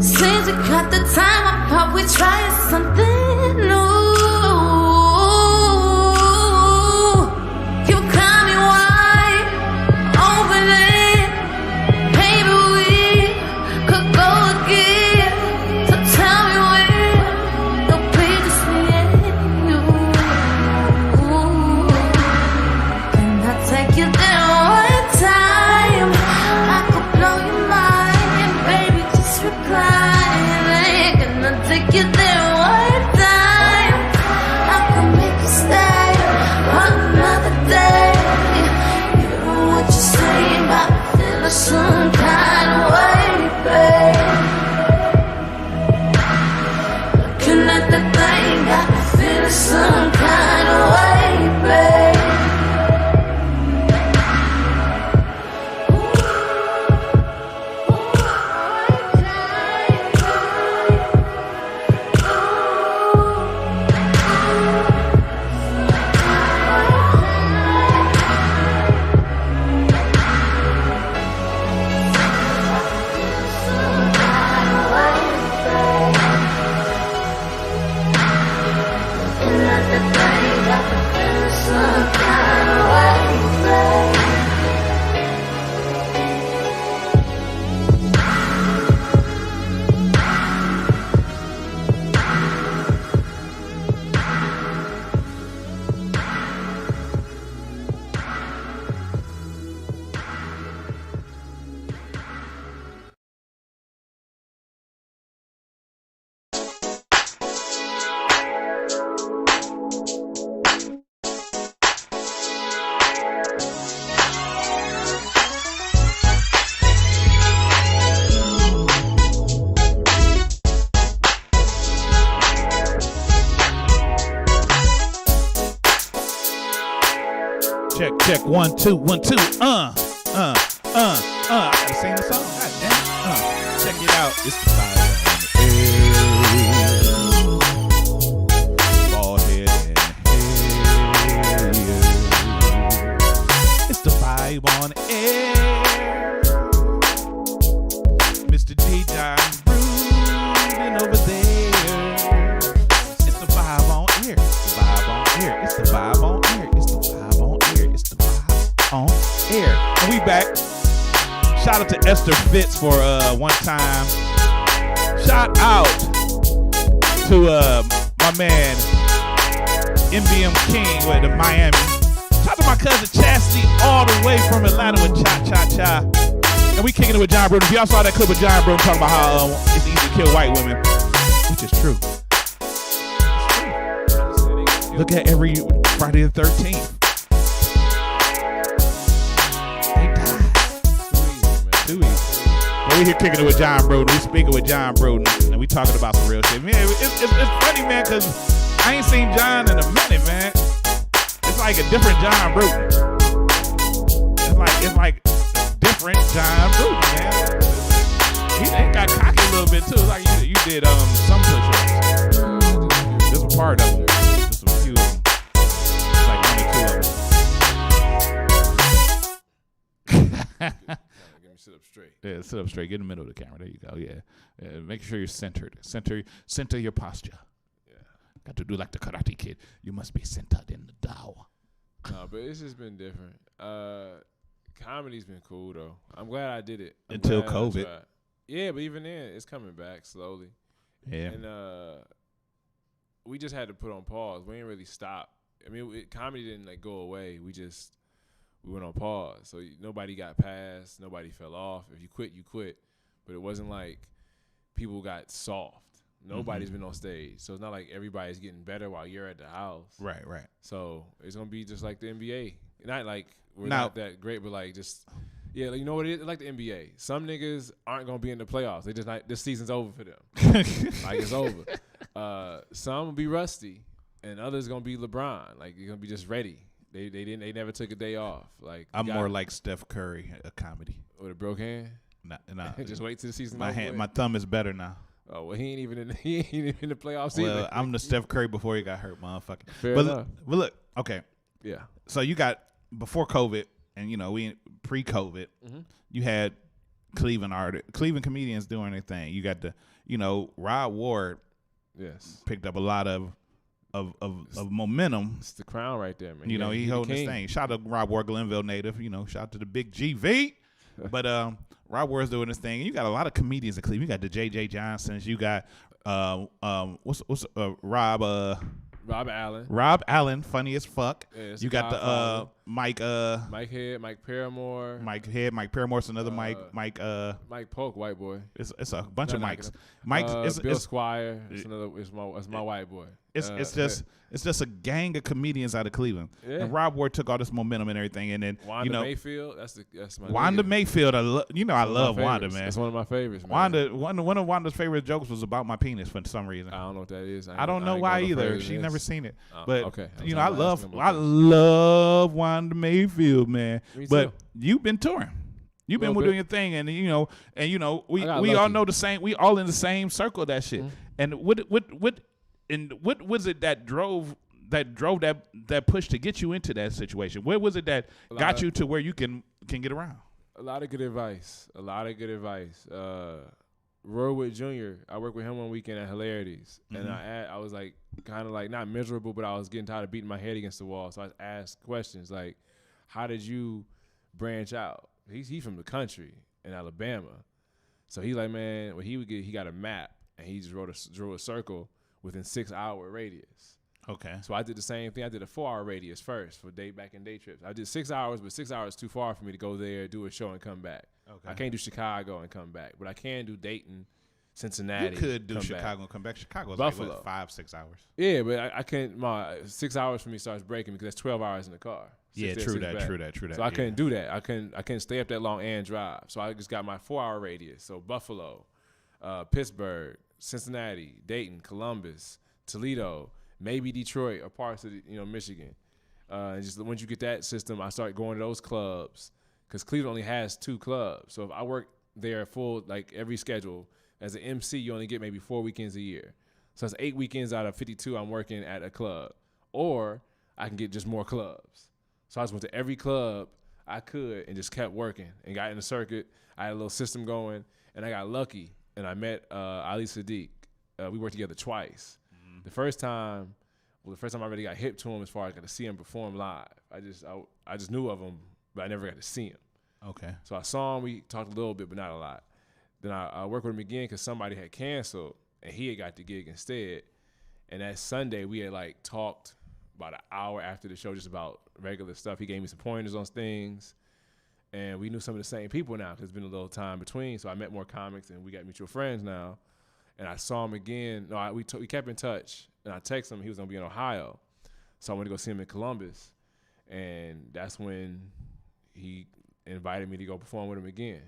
[SPEAKER 21] Seems we cut the time apart, we trying something new. You call me wide open it, maybe we could go again. So tell me when the biggest me and you. Can I take you there one time? I could blow your mind, and baby just reply. Can I take you there one time? I could make you stay on another day. You know what you're saying about feeling some kind of way, babe. Looking at the thing, got me feeling some kind of way, babe.
[SPEAKER 7] Check 1 2 1 2. I gotta sing the song. God damn it. Check it out. It's the vibe on the air. Bald head and hair. It's the vibe on the air. Mr. D. John Brewing over there. It's the vibe on air. It's the vibe on air. It's the vibe on air. It's the vibe on air. It's the vibe on air. And we back. Shout out to Esther Fitz for one time. Shout out to my man MBM King with the Miami. Shout out to my cousin Chastity all the way from Atlanta with Cha Cha Cha. And we kicking it with John Bruton. If y'all saw that clip with John Bruton talking about how it's easy to kill white women, which is true. Look at every Friday the 13th. They died. Too easy. But we here kicking it with John Bruton. We speaking with John Bruton, and we talking about some real shit. Man, it's funny, man, because I ain't seen John in a minute, man. It's like a different John Bruton. It's like different John Bruton, man. He got cocky a little bit too. It's like you did some push-ups. Just a part of them. Just a few of them. It's like 1 or 2 of them.
[SPEAKER 8] Sit up straight.
[SPEAKER 7] Yeah, sit up straight. Get in the middle of the camera. There you go. Yeah. Make sure you're centered. Center your posture.
[SPEAKER 8] Yeah.
[SPEAKER 7] Got to do like the Karate Kid. You must be centered in the Tao.
[SPEAKER 8] No, but it's just been different. Comedy's been cool though. I'm glad I did it.
[SPEAKER 7] Until COVID.
[SPEAKER 8] Yeah, but even then, it's coming back slowly.
[SPEAKER 7] Yeah.
[SPEAKER 8] And we just had to put on pause. We didn't really stop. I mean, comedy didn't like go away. We went on pause. So nobody got passed. Nobody fell off. If you quit, you quit. But it wasn't like people got soft. Nobody's been on stage. So it's not like everybody's getting better while you're at the house.
[SPEAKER 7] Right.
[SPEAKER 8] So it's going to be just like the NBA. Not like we're not that great, but like just, yeah, like, you know what it is? Like the NBA. Some niggas aren't going to be in the playoffs. They just not, this season's over for them. Like it's over. Some will be rusty, and others going to be LeBron. Like you're going to be just ready. They never took a day off. Like
[SPEAKER 7] I'm more like Steph Curry, a comedy.
[SPEAKER 8] With a broke hand?
[SPEAKER 7] Nah.
[SPEAKER 8] Just wait till the season.
[SPEAKER 7] My thumb is better now.
[SPEAKER 8] Oh well, he ain't even in the playoffs either.
[SPEAKER 7] Well, I'm the Steph Curry before he got hurt, motherfucker.
[SPEAKER 8] Fair enough.
[SPEAKER 7] But look, okay.
[SPEAKER 8] Yeah.
[SPEAKER 7] So you got before COVID, and we pre-COVID,
[SPEAKER 14] Mm-hmm.
[SPEAKER 7] you had Cleveland comedians doing their thing. You got the Rod Ward,
[SPEAKER 14] yes,
[SPEAKER 7] picked up a lot of momentum.
[SPEAKER 14] It's the crown right there, man.
[SPEAKER 7] He holding this thing. Shout out to Rod Ward, Glenville native. Shout out to the big GV. But Rod Ward's doing this thing. And you got a lot of comedians in Cleveland. You got the J.J. Johnsons. You got Rob Allen. Rob Allen, funny as fuck.
[SPEAKER 14] Yeah,
[SPEAKER 7] you got the Mike
[SPEAKER 14] Head, Mike Paramore.
[SPEAKER 7] Mike Paramore's another Mike
[SPEAKER 14] Mike Polk, white boy.
[SPEAKER 7] It's a bunch of Mikes.
[SPEAKER 14] Bill Squire. It's my white boy.
[SPEAKER 7] It's just a gang of comedians out of Cleveland.
[SPEAKER 14] Yeah.
[SPEAKER 7] And Rob Ward took all this momentum and everything, and then
[SPEAKER 14] Wanda Mayfield. That's my
[SPEAKER 7] Wanda
[SPEAKER 14] nigga.
[SPEAKER 7] Mayfield. I love Wanda, man.
[SPEAKER 14] That's one of my favorites, man.
[SPEAKER 7] One of Wanda's favorite jokes was about my penis for some reason.
[SPEAKER 14] I don't know what that is.
[SPEAKER 7] I don't know why either. She never seen it, but
[SPEAKER 14] okay.
[SPEAKER 7] I love Wanda Mayfield, man.
[SPEAKER 14] Me
[SPEAKER 7] But
[SPEAKER 14] too.
[SPEAKER 7] you've been touring. You've been doing your thing, and we all know the same. We all in the same circle of that shit.
[SPEAKER 14] Mm-hmm.
[SPEAKER 7] And what was it that drove that push to get you into that situation? What was it that got you to where you can get around?
[SPEAKER 14] A lot of good advice. Roywood Jr., I worked with him one weekend at Hilarities, and I was like kind of like not miserable, but I was getting tired of beating my head against the wall. So I asked questions like, "How did you branch out?" He's from the country in Alabama, so he's like, man, when he got a map and he just drew a circle within 6 hour radius.
[SPEAKER 7] Okay.
[SPEAKER 14] So I did the same thing. I did a 4 hour radius first for day trips. I did 6 hours, but 6 hours is too far for me to go there, do a show, and come back.
[SPEAKER 7] Okay.
[SPEAKER 14] I can't do Chicago and come back, but I can do Dayton, Cincinnati.
[SPEAKER 7] You could do
[SPEAKER 14] come
[SPEAKER 7] Chicago
[SPEAKER 14] back.
[SPEAKER 7] and come back. Chicago's
[SPEAKER 14] Buffalo.
[SPEAKER 7] like what, 5-6 hours.
[SPEAKER 14] Yeah, but I can't. My 6 hours for me starts breaking because that's 12 hours in the car.
[SPEAKER 7] Yeah, true that.
[SPEAKER 14] So I couldn't do that. I couldn't stay up that long and drive. So I just got my 4 hour radius. So Buffalo, Pittsburgh, Cincinnati, Dayton, Columbus, Toledo, maybe Detroit or parts of Michigan. And just once you get that system, I start going to those clubs because Cleveland only has 2 clubs. So if I work there full every schedule as an MC, you only get maybe 4 weekends a year. So that's 8 weekends out of 52 I'm working at a club, or I can get just more clubs. So I just went to every club I could and just kept working and got in the circuit. I had a little system going, and I got lucky, and I met Ali Sadiq. We worked together twice. The first time I really got hip to him as far as I got to see him perform live. I just knew of him, but I never got to see him.
[SPEAKER 7] Okay.
[SPEAKER 14] So I saw him. We talked a little bit, but not a lot. Then I worked with him again because somebody had canceled, and he had got the gig instead. And that Sunday, we had talked about an hour after the show just about regular stuff. He gave me some pointers on things, and we knew some of the same people now because it's been a little time between. So I met more comics, and we got mutual friends now. And I saw him again. No, we kept in touch, and I texted him. He was gonna be in Ohio, so I went to go see him in Columbus, and that's when he invited me to go perform with him again.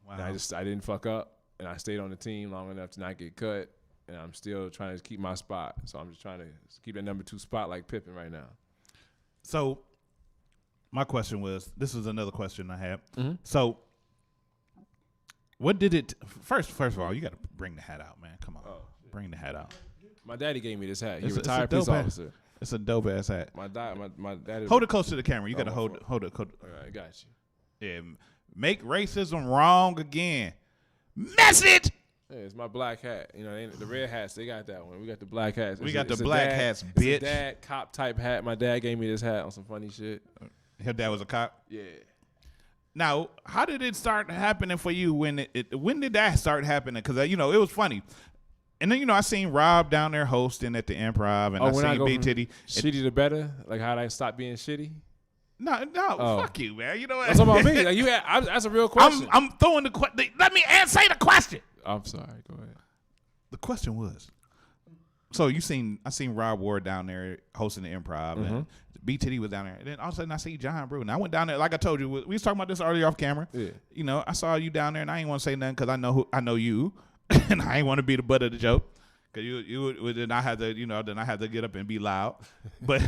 [SPEAKER 14] Wow. And I didn't fuck up, and I stayed on the team long enough to not get cut, and I'm still trying to keep my spot. So I'm just trying to keep that number 2 spot like Pippen right now.
[SPEAKER 7] So my question was, this was another question I had.
[SPEAKER 14] Mm-hmm.
[SPEAKER 7] So what did it first of all, you got to bring the hat out, man. Come on. Bring the hat out.
[SPEAKER 14] My daddy gave me this hat. He's
[SPEAKER 7] It's
[SPEAKER 14] a retired police officer.
[SPEAKER 7] It's a dope ass hat.
[SPEAKER 14] My daddy.
[SPEAKER 7] Hold it close to the camera. You got to hold it.
[SPEAKER 14] All right, I got you.
[SPEAKER 7] Yeah, make racism wrong again. Message.
[SPEAKER 14] Yeah, it's my black hat. The red hats, they got that one. We got the black hats.
[SPEAKER 7] We got the black hats, bitch.
[SPEAKER 14] It's a dad cop type hat. My dad gave me this hat on some funny shit.
[SPEAKER 7] Your dad was a cop?
[SPEAKER 14] Yeah.
[SPEAKER 7] Now, how did it start happening for you? When did that start happening? Because it was funny. And then I seen Rob down there hosting at the Improv, and I seen Big Titty.
[SPEAKER 14] Shitty to better, like how I stopped being shitty.
[SPEAKER 7] No, fuck you, man. You know what?
[SPEAKER 14] That's about me. That's a real question.
[SPEAKER 7] I'm throwing the question. Let me say the question.
[SPEAKER 14] I'm sorry. Go ahead.
[SPEAKER 7] The question was, so I seen Rob Ward down there hosting the Improv, and BTD was down there, and then all of a sudden I see John Bruden. I went down there, like I told you, we was talking about this earlier off camera.
[SPEAKER 14] Yeah.
[SPEAKER 7] I saw you down there, and I ain't want to say nothing because I know you, and I ain't want to be the butt of the joke, because you then I had to get up and be loud, but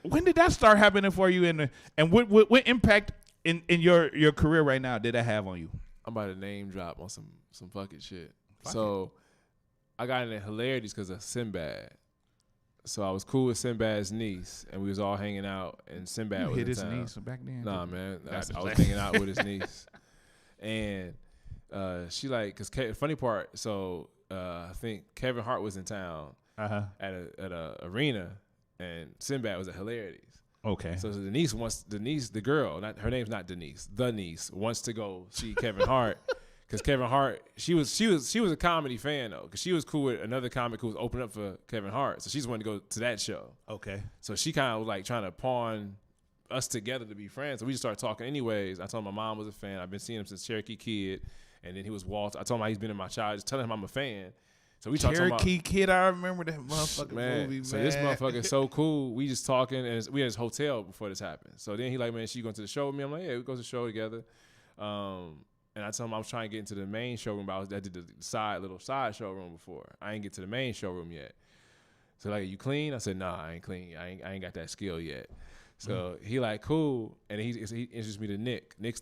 [SPEAKER 7] when did that start happening for you, and what impact in your career right now did that have on you?
[SPEAKER 14] I'm about to name drop on some fucking shit. So I got into Hilarities because of Sinbad. So I was cool with Sinbad's niece, and we was all hanging out, and Sinbad was
[SPEAKER 7] hit
[SPEAKER 14] in
[SPEAKER 7] his
[SPEAKER 14] town.
[SPEAKER 7] niece back then?
[SPEAKER 14] Nah, man. I
[SPEAKER 7] That's
[SPEAKER 14] was hanging out with his niece. And she like, because funny part, so I think Kevin Hart was in town at a arena, and Sinbad was at Hilarities.
[SPEAKER 7] Okay.
[SPEAKER 14] So the girl, not her name's not Denise, the niece wants to go see Kevin Hart. Because Kevin Hart, she was a comedy fan though, because she was cool with another comic who was opening up for Kevin Hart, so she just wanted to go to that show.
[SPEAKER 7] Okay.
[SPEAKER 14] So she kind of was like trying to pawn us together to be friends. So we just started talking anyways. I told him my mom was a fan. I've been seeing him since Cherokee Kid, and then he was Walter. I told him how he's been in my child, just telling him I'm a fan. So we talked about
[SPEAKER 7] Cherokee Kid. I remember that motherfucking movie, man.
[SPEAKER 14] So this motherfucker is so cool. We just talking, and we had his hotel before this happened. So then he like, man, she going to the show with me? I'm like, yeah, we go to the show together. And I told him I was trying to get into the main showroom, but I did the little side showroom before. I ain't get to the main showroom yet. So like, you clean? I said, nah, I ain't clean. I ain't got that skill yet. So he like, cool. And he introduced me to Nick. Nick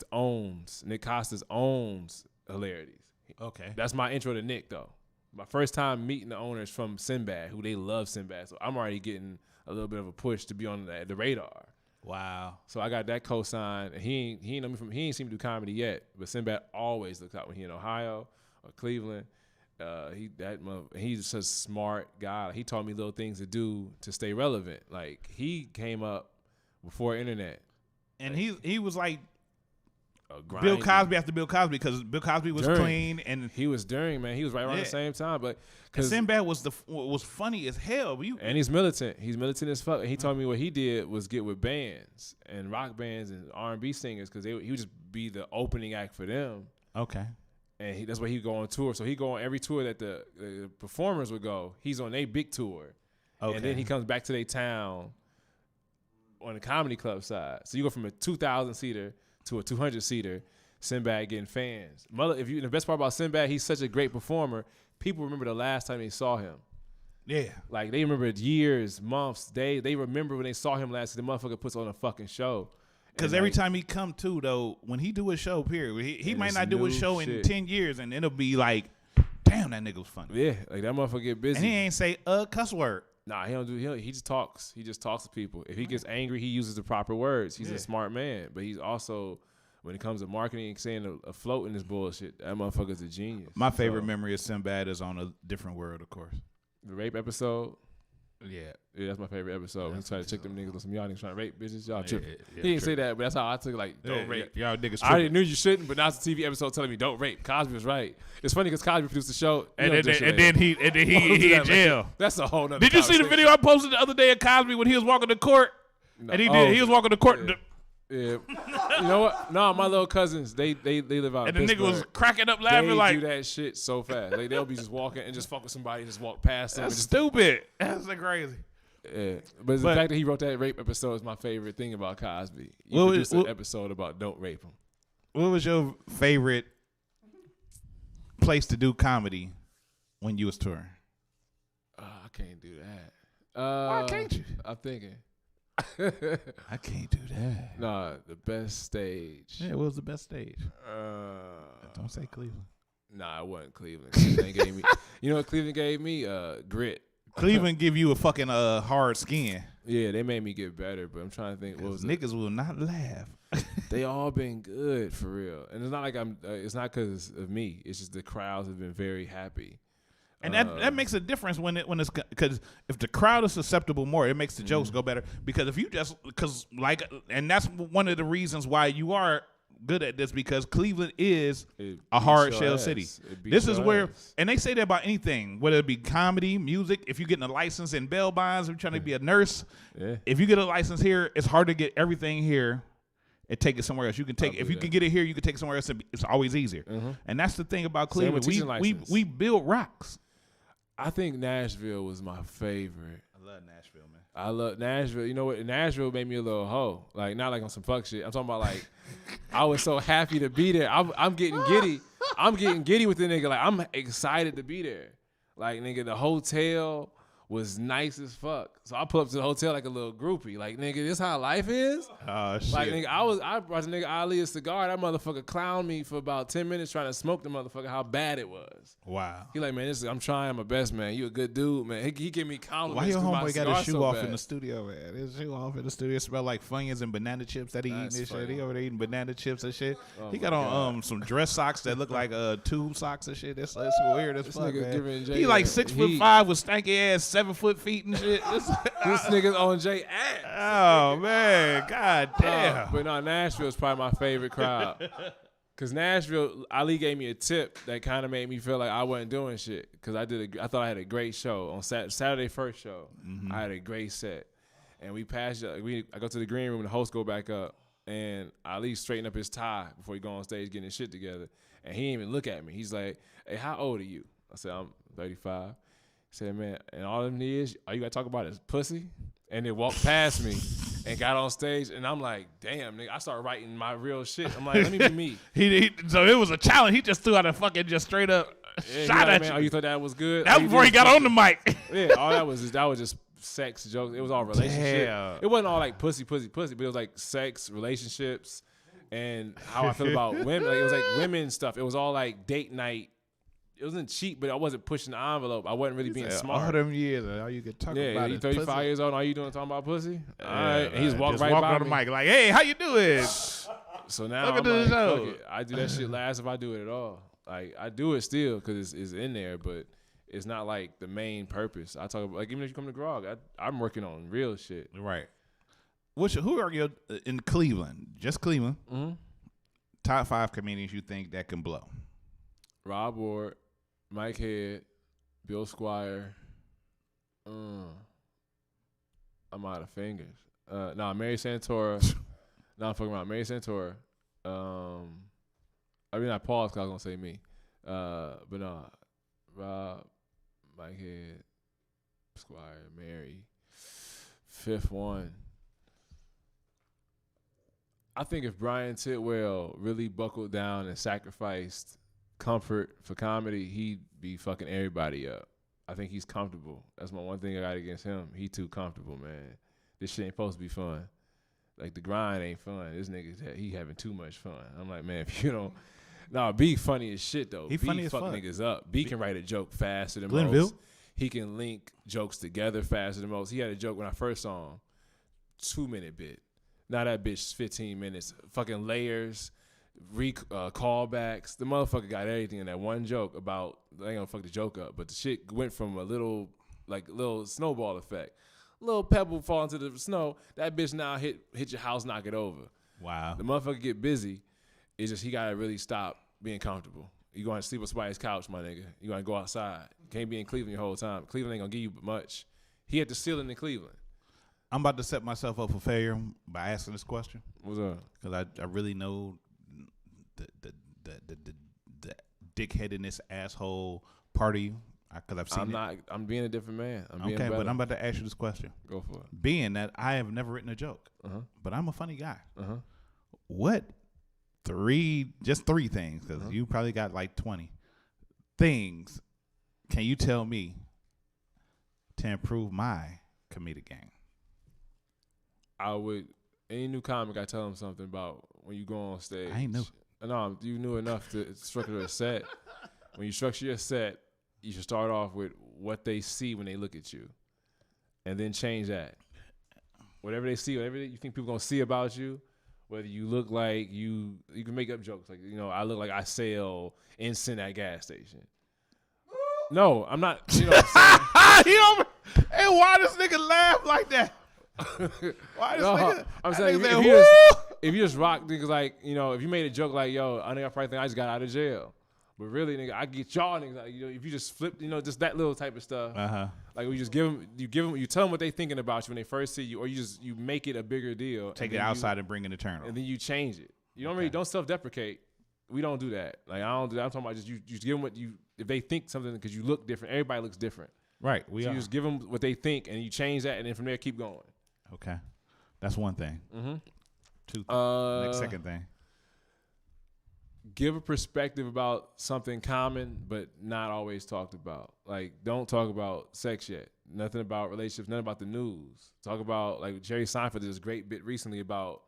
[SPEAKER 14] Costas owns Hilarities.
[SPEAKER 7] Okay.
[SPEAKER 14] That's my intro to Nick though. My first time meeting the owners from Sinbad, who they love Sinbad. So I'm already getting a little bit of a push to be on the radar.
[SPEAKER 7] Wow.
[SPEAKER 14] So I got that cosign. He ain't know me he ain't seen me do comedy yet, but Sinbad always looks out when he in Ohio or Cleveland. He's such a smart guy. Like, he taught me little things to do to stay relevant. Like he came up before internet.
[SPEAKER 7] And he was like Bill Cosby after Bill Cosby, because Bill Cosby was clean, and
[SPEAKER 14] he was during, man. He was right around the same time, but
[SPEAKER 7] because Sinbad was funny as hell.
[SPEAKER 14] And he's militant. He's militant as fuck. And he told me what he did was get with bands and rock bands and R&B singers, because he would just be the opening act for them.
[SPEAKER 7] Okay.
[SPEAKER 14] And that's why he go on tour. So he go on every tour that the performers would go. He's on their big tour. Okay. And then he comes back to their town on the comedy club side. So you go from a 2,000-seater to a 200-seater, Sinbad getting fans. The best part about Sinbad, he's such a great performer. People remember the last time they saw him.
[SPEAKER 7] Yeah.
[SPEAKER 14] Like, they remember years, months, they remember when they saw him last. The motherfucker puts on a fucking show.
[SPEAKER 7] Because every time he come to, though, when he do a show, period, he might not do a show in 10 years, and it'll be like, damn, that nigga was funny.
[SPEAKER 14] Yeah, like that motherfucker get busy.
[SPEAKER 7] And he ain't say cuss word.
[SPEAKER 14] Nah, he don't do. He just talks. He just talks to people. If he gets angry, he uses the proper words. He's a smart man, but he's also, when it comes to marketing and saying afloat in this bullshit, that motherfucker's a genius.
[SPEAKER 7] My favorite memory of Sinbad is on A Different World, of course.
[SPEAKER 14] The rape episode.
[SPEAKER 7] Yeah,
[SPEAKER 14] that's my favorite episode. He's trying to check them niggas on some y'all niggas trying to rape bitches. Y'all tripping.
[SPEAKER 7] Yeah,
[SPEAKER 14] he didn't say that, but that's how I took it. Like, don't rape.
[SPEAKER 7] Y'all niggas tripping.
[SPEAKER 14] I already knew you shouldn't, but now it's a TV episode telling me don't rape. Cosby was right. It's funny because Cosby produced the show,
[SPEAKER 7] and then he in jail.
[SPEAKER 14] That's a whole nother.
[SPEAKER 7] Did you see the video I posted the other day of Cosby when he was walking to court? No. And he was walking to court.
[SPEAKER 14] Yeah. You know what? No, my little cousins, they live out in Pittsburgh.
[SPEAKER 7] And the nigga was cracking up laughing
[SPEAKER 14] they do that shit so fast. Like, they'll be just walking and just fuck with somebody, just walk past them.
[SPEAKER 7] That's stupid. That's like crazy.
[SPEAKER 14] Yeah, but the fact that he wrote that rape episode is my favorite thing about Cosby. He produced an episode about don't rape him.
[SPEAKER 7] What was your favorite place to do comedy when you was touring?
[SPEAKER 14] I can't do that.
[SPEAKER 7] Why can't you?
[SPEAKER 14] I'm thinking.
[SPEAKER 7] I can't do that.
[SPEAKER 14] Nah, the best stage.
[SPEAKER 7] Yeah, what was the best stage? Don't say Cleveland.
[SPEAKER 14] Nah, it wasn't Cleveland. Cleveland gave me, you know what Cleveland gave me? Grit.
[SPEAKER 7] Cleveland give you a fucking hard skin.
[SPEAKER 14] Yeah, they made me get better, but I'm trying to think. What was
[SPEAKER 7] niggas will not laugh.
[SPEAKER 14] They all been good for real, and it's not like it's not because of me. It's just the crowds have been very happy,
[SPEAKER 7] and that makes a difference when it's because if the crowd is susceptible more, it makes the jokes go better. Because if you just and that's one of the reasons why you are good at this, because Cleveland is a hard shell city. This is where, and they say that about anything, whether it be comedy, music. If you're getting a license in bail bonds, if you're trying to be a nurse, if you get a license here, it's hard to get everything here and take it somewhere else. You can take if you can get it here, you can take it somewhere else. It's always easier. And that's the thing about Cleveland. We build rocks.
[SPEAKER 14] I think Nashville was my favorite.
[SPEAKER 7] I love Nashville, man.
[SPEAKER 14] I love Nashville. You know what? Nashville made me a little hoe. Like, not like on some fuck shit. I'm talking about like, I was so happy to be there. I'm getting giddy. I'm getting giddy with the nigga. Like, I'm excited to be there. Like, nigga, the hotel was nice as fuck. So I pull up to the hotel like a little groupie. Like, nigga, this how life is?
[SPEAKER 7] Oh, shit.
[SPEAKER 14] Like, nigga, I brought the nigga Ali a cigar. That motherfucker clowned me for about 10 minutes trying to smoke the motherfucker, how bad it was.
[SPEAKER 7] Wow.
[SPEAKER 14] He like, man, I'm trying my best, man. You a good dude, man. He give me compliments.
[SPEAKER 7] Why your
[SPEAKER 14] 'cause my
[SPEAKER 7] homeboy got his shoe
[SPEAKER 14] cigar so
[SPEAKER 7] off
[SPEAKER 14] bad.
[SPEAKER 7] in the studio, man? His shoe off in the studio smell like Funyuns and banana chips that he eating this shit. He over there eating banana chips and shit.
[SPEAKER 14] Oh
[SPEAKER 7] He got on some dress socks that look like tube socks and shit. That's weird as
[SPEAKER 14] This
[SPEAKER 7] fuck,
[SPEAKER 14] nigga
[SPEAKER 7] man.
[SPEAKER 14] giving Jay
[SPEAKER 7] He like
[SPEAKER 14] a
[SPEAKER 7] 6'5" with stanky ass 7 foot feet and shit.
[SPEAKER 14] This nigga's on Jay ass.
[SPEAKER 7] Oh man, god damn.
[SPEAKER 14] But no, Nashville's probably my favorite crowd. Cause Nashville, Ali gave me a tip that kind of made me feel like I wasn't doing shit. Cause I thought I had a great show on Saturday first show.
[SPEAKER 7] Mm-hmm.
[SPEAKER 14] I had a great set, and we passed. I go to the green room, and the host go back up, and Ali straighten up his tie before he go on stage getting his shit together, and he didn't even look at me. He's like, "Hey, how old are you?" I said, "I'm 35." He said, "Man, and all them years, all you gotta talk about is pussy," and then walked past me. And got on stage, and I'm like, damn, nigga. I started writing my real shit. I'm like, let me be me.
[SPEAKER 7] So it was a challenge. He just threw out a fucking just straight up shot at
[SPEAKER 14] man,
[SPEAKER 7] you.
[SPEAKER 14] Oh, you thought that was good?
[SPEAKER 7] That was before he got on the mic.
[SPEAKER 14] Yeah, all that was just sex jokes. It was all relationship.
[SPEAKER 7] Damn.
[SPEAKER 14] It wasn't all like pussy, but it was like sex, relationships, and how I feel about women. Like, it was like women stuff. It was all like date night. It wasn't cheap, but I wasn't pushing the envelope. I wasn't really being smart.
[SPEAKER 7] All them years, all you could talk about
[SPEAKER 14] you
[SPEAKER 7] is
[SPEAKER 14] 35
[SPEAKER 7] pussy.
[SPEAKER 14] years old, and all you doing talking about pussy?
[SPEAKER 7] Yeah,
[SPEAKER 14] All right. And he's walking
[SPEAKER 7] just
[SPEAKER 14] right
[SPEAKER 7] walk
[SPEAKER 14] by
[SPEAKER 7] on the
[SPEAKER 14] me.
[SPEAKER 7] mic like, hey, how you doing?
[SPEAKER 14] So now
[SPEAKER 7] Welcome
[SPEAKER 14] I'm
[SPEAKER 7] to the
[SPEAKER 14] like,
[SPEAKER 7] show.
[SPEAKER 14] fuck it. I do that shit last if I do it at all. Like, I do it still because it's in there, but it's not like the main purpose. I talk about, like, even if you come to Grog, I'm working on real shit.
[SPEAKER 7] Right. Who are you in Cleveland? Just Cleveland.
[SPEAKER 14] Mm-hmm.
[SPEAKER 7] Top 5 comedians you think that can blow?
[SPEAKER 14] Rob Ward, Mike Head, Bill Squire. I'm out of fingers. Mary Santora. I'm fucking around. Mary Santora. I mean, I paused because I was going to say me. But no, Rob, Mike Head, Squire, Mary. Fifth one. I think if Brian Titwell really buckled down and sacrificed comfort for comedy, he'd be fucking everybody up. I think he's comfortable. That's my one thing I got against him. He too comfortable, man. This shit ain't supposed to be fun. Like, the grind ain't fun. This nigga, he having too much fun. I'm like, man, if you don't... Nah, B funny as shit, though.
[SPEAKER 7] He
[SPEAKER 14] B
[SPEAKER 7] funny as
[SPEAKER 14] fuck
[SPEAKER 7] fuck.
[SPEAKER 14] niggas up. B can write a joke faster than
[SPEAKER 7] Glenville?
[SPEAKER 14] most. He can link jokes together faster than most. He had a joke when I first saw him. 2-minute bit. Now that bitch 15 minutes. Fucking layers, callbacks. The motherfucker got everything in that one joke about, I ain't gonna fuck the joke up, but the shit went from a little snowball effect. Little pebble fall into the snow. That bitch now hit your house, knock it over.
[SPEAKER 7] Wow.
[SPEAKER 14] The motherfucker get busy. It's just he gotta really stop being comfortable. You gonna sleep on somebody's couch, my nigga. You gonna go outside. You can't be in Cleveland your whole time. Cleveland ain't gonna give you much. He had the ceiling in Cleveland.
[SPEAKER 7] I'm about to set myself up for failure by asking this question.
[SPEAKER 14] What's up?
[SPEAKER 7] Because I really know the dickheadedness asshole part of you. Because I've seen
[SPEAKER 14] I'm being a different man. I'm being
[SPEAKER 7] okay,
[SPEAKER 14] better.
[SPEAKER 7] but I'm about to ask you this question.
[SPEAKER 14] Go for it.
[SPEAKER 7] Being that I have never written a joke, but I'm a funny guy. What just three things, because you probably got like 20 things, can you tell me to improve my comedic game?
[SPEAKER 14] I would, any new comic, I tell them something about when you go on stage.
[SPEAKER 7] I ain't new.
[SPEAKER 14] No, you knew enough to structure a set. When you structure your set, you should start off with what they see when they look at you, and then change that. Whatever they see, whatever you think people gonna see about you, whether you look like you can make up jokes like, I look like I sell incense at gas station. No, I'm not. You know what I'm saying?
[SPEAKER 7] Hey, why does nigga laugh like that? Why does nigga?
[SPEAKER 14] I'm saying if you just rock niggas like, if you made a joke like, yo, I think I probably think I just got out of jail. But really, nigga, I get y'all niggas. Like, if you just flip, just that little type of stuff. Like, you just you tell them what they thinking about you when they first see you, or you make it a bigger deal.
[SPEAKER 7] Take it outside and bring in the turn.
[SPEAKER 14] And then you change it. You don't self-deprecate. We don't do that. Like, I don't do that. I'm talking about just you give them if they think something, because you look different. Everybody looks different.
[SPEAKER 7] Right.
[SPEAKER 14] You just give them what they think, and you change that, and then from there keep going.
[SPEAKER 7] Okay, that's one thing.
[SPEAKER 14] Mm-hmm.
[SPEAKER 7] Two. Next second thing.
[SPEAKER 14] give a perspective about something common, but not always talked about. Like, don't talk about sex yet. Nothing about relationships. Nothing about the news. Talk about, like, Jerry Seinfeld did this great bit recently about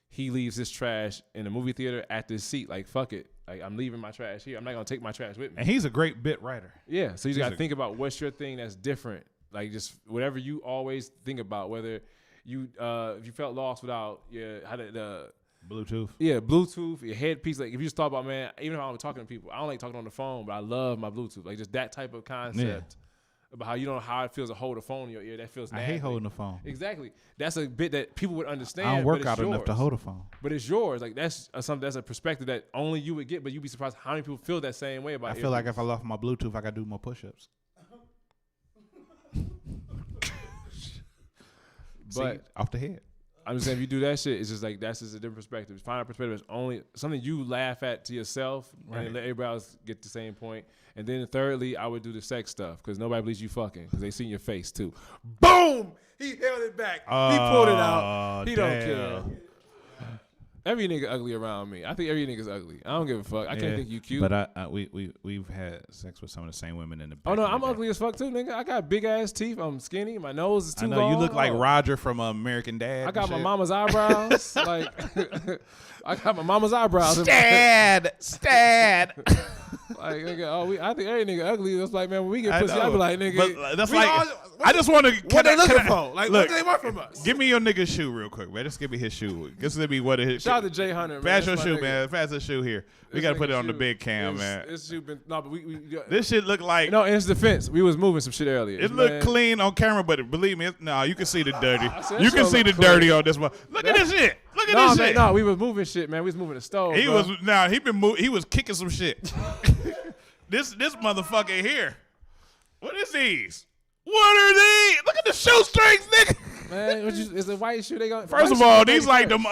[SPEAKER 14] he leaves his trash in the movie theater at this seat. Like, fuck it. Like, I'm leaving my trash here. I'm not gonna take my trash with me.
[SPEAKER 7] And he's a great bit writer.
[SPEAKER 14] Yeah. So you got to think about what's your thing that's different. Like, just whatever you always think about. Whether you if you felt lost without
[SPEAKER 7] Bluetooth.
[SPEAKER 14] Yeah, Bluetooth, your headpiece. Like, if you just thought about, man, even if I'm talking to people, I don't like talking on the phone, but I love my Bluetooth. Like, just that type of concept about how you don't know how it feels to hold a phone in your ear. That feels nasty.
[SPEAKER 7] I hate holding the phone.
[SPEAKER 14] Exactly. That's a bit that people would understand.
[SPEAKER 7] I don't work out
[SPEAKER 14] yours.
[SPEAKER 7] enough to hold a phone.
[SPEAKER 14] But it's yours. Like, that's something. That's a perspective that only you would get, but you'd be surprised how many people feel that same way about it.
[SPEAKER 7] I feel like if I lost my Bluetooth, I got to do more push-ups.
[SPEAKER 14] But
[SPEAKER 7] see, off the head.
[SPEAKER 14] I'm just saying, if you do that shit, it's just like, that's just a different perspective. Find a perspective that's only something you laugh at to yourself, and let everybody else get the same point. And then thirdly, I would do the sex stuff, because nobody believes you fucking, because they see your face too. Boom! He held it back. He pulled it out. He don't care. Every nigga ugly around me. I think every nigga's ugly. I don't give a fuck. I can't think you cute.
[SPEAKER 7] But we've had sex with some of the same women in the back.
[SPEAKER 14] Oh no, I'm ugly as fuck too, nigga. I got big ass teeth. I'm skinny. My nose is too long.
[SPEAKER 7] I know you look like Roger from American Dad.
[SPEAKER 14] I got my mama's eyebrows. Like, I got my mama's eyebrows.
[SPEAKER 7] Stad.
[SPEAKER 14] Like, nigga, I think every nigga ugly. That's like, man, when we get pussy, I be like, nigga.
[SPEAKER 7] But that's like, I just want to.
[SPEAKER 14] What they looking for? Like, what do they want from us?
[SPEAKER 7] Give me your nigga's shoe real quick, man. Just give me his shoe. This will be what it is.
[SPEAKER 14] Shout out to Jay Hunter, man.
[SPEAKER 7] Pass your shoe, man. Pass the shoe here. We got to put it on the big cam, man.
[SPEAKER 14] This shoe been, no, but
[SPEAKER 7] this shit look like.
[SPEAKER 14] No, in his defense, we was moving some shit earlier.
[SPEAKER 7] It looked clean on camera, but believe me, you can see the dirty. You can see the dirty on this one. Look at this shit. Look at this shit.
[SPEAKER 14] No, we was moving shit, man. We was moving the stove.
[SPEAKER 7] He was kicking some shit. This motherfucker here. What is these? What are these? Look at the shoestrings, nigga.
[SPEAKER 14] Man, is it white shoe? They going.
[SPEAKER 7] First of all, these like them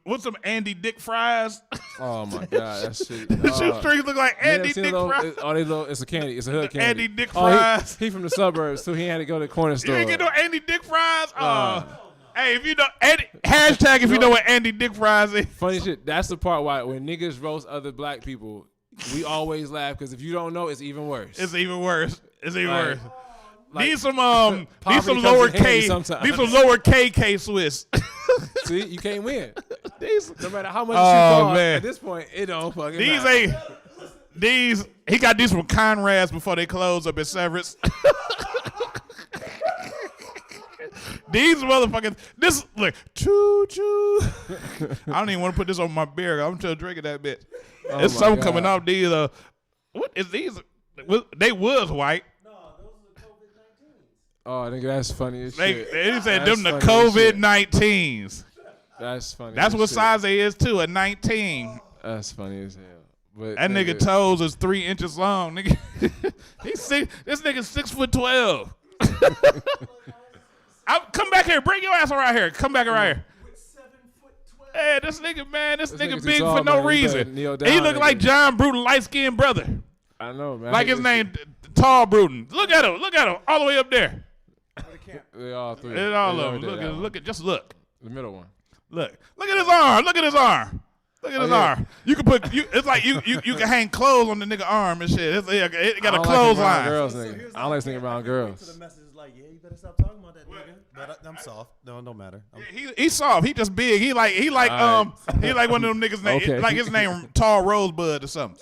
[SPEAKER 7] what's them Andy Dick fries?
[SPEAKER 14] Oh my god, that shit.
[SPEAKER 7] The shoestrings look like Andy Dick fries.
[SPEAKER 14] It's a candy. It's a hood candy.
[SPEAKER 7] Andy Dick fries.
[SPEAKER 14] He from the suburbs, so he had to go to the corner store.
[SPEAKER 7] You ain't get no Andy Dick fries? Hey, if you know hashtag if you know what Andy Dick fries is.
[SPEAKER 14] Funny shit. That's the part why when niggas roast other black people, we always laugh, because if you don't know, it's even worse.
[SPEAKER 7] It's even worse. Worse.
[SPEAKER 14] Like,
[SPEAKER 7] these some lower K Swiss.
[SPEAKER 14] See, you can't win. No matter how much you call, at this point, it don't fucking
[SPEAKER 7] matter. He got these from Conrad's before they closed up at Severance. These motherfuckers, this look, choo choo. I don't even want to put this on my beer. I'm still drinking that bitch. It's something coming off these. What is these? They was white.
[SPEAKER 14] Oh, nigga, that's funny as shit.
[SPEAKER 7] They said them the COVID-19s.
[SPEAKER 14] That's funny.
[SPEAKER 7] That's what size they is too, a 19.
[SPEAKER 14] That's funny as hell. But
[SPEAKER 7] that nigga toes is 3 inches long, nigga. This nigga's 6'12". Come back here, bring your ass around here. Come back around here. Hey, this nigga, man, this nigga big for no reason. He look like John Brewton, light-skinned brother.
[SPEAKER 14] I know, man.
[SPEAKER 7] Like his name, Tall Brewton. Look at him, all the way up there.
[SPEAKER 14] They all three.
[SPEAKER 7] It's all of them. Look.
[SPEAKER 14] The middle one.
[SPEAKER 7] Look at his arm. Look at his arm. You can put it's like you can hang clothes on the nigga arm and shit. It got a clothesline.
[SPEAKER 14] I don't like thinking around girls.
[SPEAKER 17] To the message is like, yeah, you better stop talking about that nigga. But I'm soft. No, it don't matter.
[SPEAKER 7] He's soft. He just big. He like one of them niggas name like his name Tall Rosebud or something.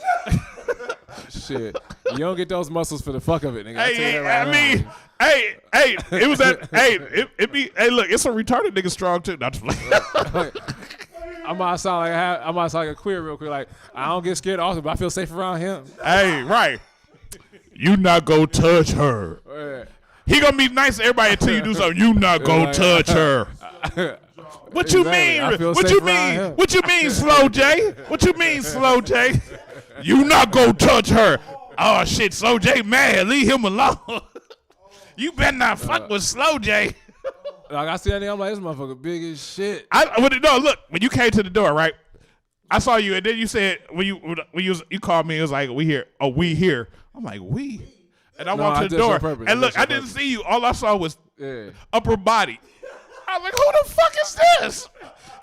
[SPEAKER 14] Shit, you don't get those muscles for the fuck of it, nigga.
[SPEAKER 7] It was that. Look, it's a retarded nigga strong too. Not
[SPEAKER 14] I might sound like a queer real quick. Like, I don't get scared often, but I feel safe around him.
[SPEAKER 7] Hey, right. You not gonna touch her.
[SPEAKER 14] Yeah.
[SPEAKER 7] He gonna be nice to everybody until you do something. You not gonna touch her. What you mean? What you mean? What you mean, Slow J? What you mean, Slow J? You not gonna touch her. Oh shit, Slow J mad. Leave him alone. You better not fuck with Slow J.
[SPEAKER 14] Like, I see that nigga, I'm like, this motherfucker big as shit.
[SPEAKER 7] Look, when you came to the door, right? I saw you, and then you said when you called me, it was like we here. Oh, we here. I'm like, we. And I walked to the door. And look, I didn't see you. All I saw was upper body. I was like, who the fuck is this?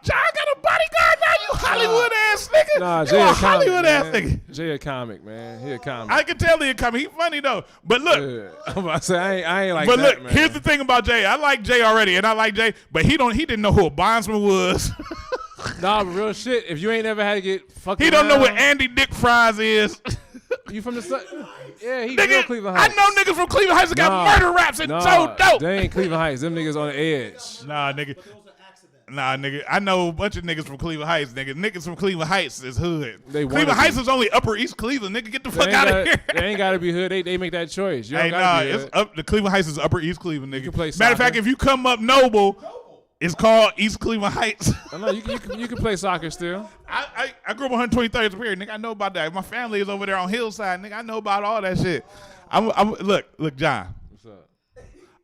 [SPEAKER 7] John got a bodyguard now, you Hollywood ass nigga.
[SPEAKER 14] Nah, Jay a comic,
[SPEAKER 7] Hollywood ass
[SPEAKER 14] man.
[SPEAKER 7] nigga.
[SPEAKER 14] Jay a comic, man. He a comic.
[SPEAKER 7] I can tell he a comic. He funny though. But look,
[SPEAKER 14] I'm about to say I ain't like
[SPEAKER 7] but
[SPEAKER 14] that,
[SPEAKER 7] look,
[SPEAKER 14] man.
[SPEAKER 7] here's the thing about Jay. I like Jay already, and I like Jay, but he didn't know who a bondsman was.
[SPEAKER 14] Nah, but real shit. If you ain't never had to get fucked
[SPEAKER 7] He don't know what
[SPEAKER 14] around-
[SPEAKER 7] Andy Dick Fries is.
[SPEAKER 14] You from the sun? Yeah, he
[SPEAKER 7] Nigga,
[SPEAKER 14] real Cleveland Heights.
[SPEAKER 7] I know niggas from Cleveland Heights that got murder raps and so dope.
[SPEAKER 14] They ain't Cleveland Heights. Them niggas on the edge.
[SPEAKER 7] Nah, nigga. Nah, nigga. I know a bunch of niggas from Cleveland Heights, nigga. Niggas from Cleveland Heights is hood. Cleveland Heights is only Upper East Cleveland, nigga. Get the fuck out of here.
[SPEAKER 14] They ain't gotta be hood. They make that choice. You
[SPEAKER 7] Hey,
[SPEAKER 14] don't
[SPEAKER 7] nah,
[SPEAKER 14] gotta be
[SPEAKER 7] it's
[SPEAKER 14] hood.
[SPEAKER 7] up. The Cleveland Heights is Upper East Cleveland, nigga.
[SPEAKER 14] You can play
[SPEAKER 7] Matter of
[SPEAKER 14] soccer.
[SPEAKER 7] fact, if you come up Noble, it's called East Cleveland Heights.
[SPEAKER 14] I know you can play soccer still.
[SPEAKER 7] I grew up on 123rd Superior, nigga. I know about that. My family is over there on Hillside, nigga. I know about all that shit. Look, John.
[SPEAKER 14] What's up?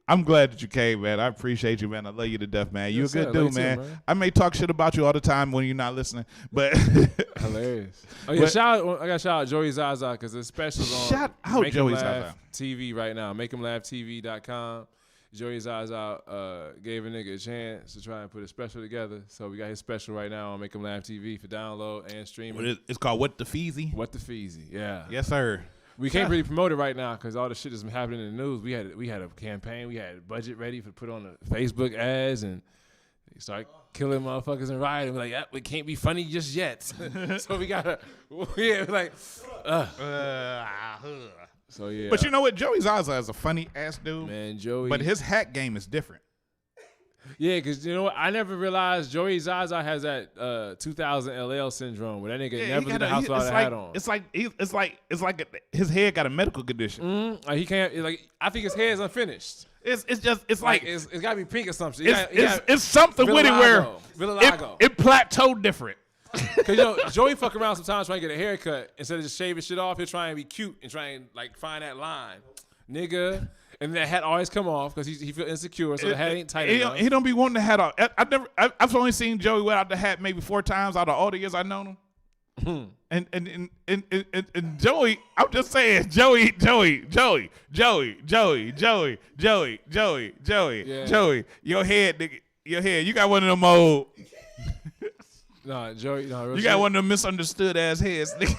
[SPEAKER 7] I'm glad that you came, man. I appreciate you, man. I love you to death, man. You a
[SPEAKER 14] Yes,
[SPEAKER 7] good
[SPEAKER 14] sir.
[SPEAKER 7] dude,
[SPEAKER 14] Love you too,
[SPEAKER 7] man.
[SPEAKER 14] man.
[SPEAKER 7] I may talk shit about you all the time when you're not listening, but
[SPEAKER 14] Hilarious. Oh yeah,
[SPEAKER 7] But-
[SPEAKER 14] I got to shout out Joey Zaza because the special's on.
[SPEAKER 7] Shout out
[SPEAKER 14] Make 'em
[SPEAKER 7] Joey
[SPEAKER 14] Laugh
[SPEAKER 7] Zaza.
[SPEAKER 14] TV right now. MakeHimLaughTV.com. Joey Zaza gave a nigga a chance to try and put a special together, so we got his special right now on Make 'Em Laugh TV for download and streaming.
[SPEAKER 7] it's called What the Feezy?
[SPEAKER 14] What the Feezy? Yeah.
[SPEAKER 7] Yes, sir.
[SPEAKER 14] We can't really promote it right now because all the shit that's been happening in the news. We had a campaign. We had a budget ready to put on the Facebook ads, and they start killing motherfuckers and rioting. We're like, we can't be funny just yet. So we gotta, So yeah.
[SPEAKER 7] But you know what? Joey Zaza is a funny ass dude.
[SPEAKER 14] Man, Joey.
[SPEAKER 7] But his hat game is different.
[SPEAKER 14] Yeah, because you know what? I never realized Joey Zaza has that 2000 LL syndrome where that nigga never leave the house without a hat on.
[SPEAKER 7] It's like his head got a medical condition.
[SPEAKER 14] Like he can't. Like I think his hair is unfinished.
[SPEAKER 7] It's
[SPEAKER 14] gotta be pink or something.
[SPEAKER 7] It's something with it where it plateaued different.
[SPEAKER 14] Cause Joey fuck around sometimes trying to get a haircut instead of just shaving shit off. He'll try and be cute and try and like find that line, nigga. And that hat always come off because he feel insecure, so the hat ain't tight enough.
[SPEAKER 7] He don't be wanting the hat off. I've only seen Joey without the hat maybe 4 times out of all the years I've known him. And Joey, I'm just saying, Joey, your head, nigga, you got one of them old.
[SPEAKER 14] Nah, Joey,
[SPEAKER 7] you got one of them misunderstood ass heads, nigga.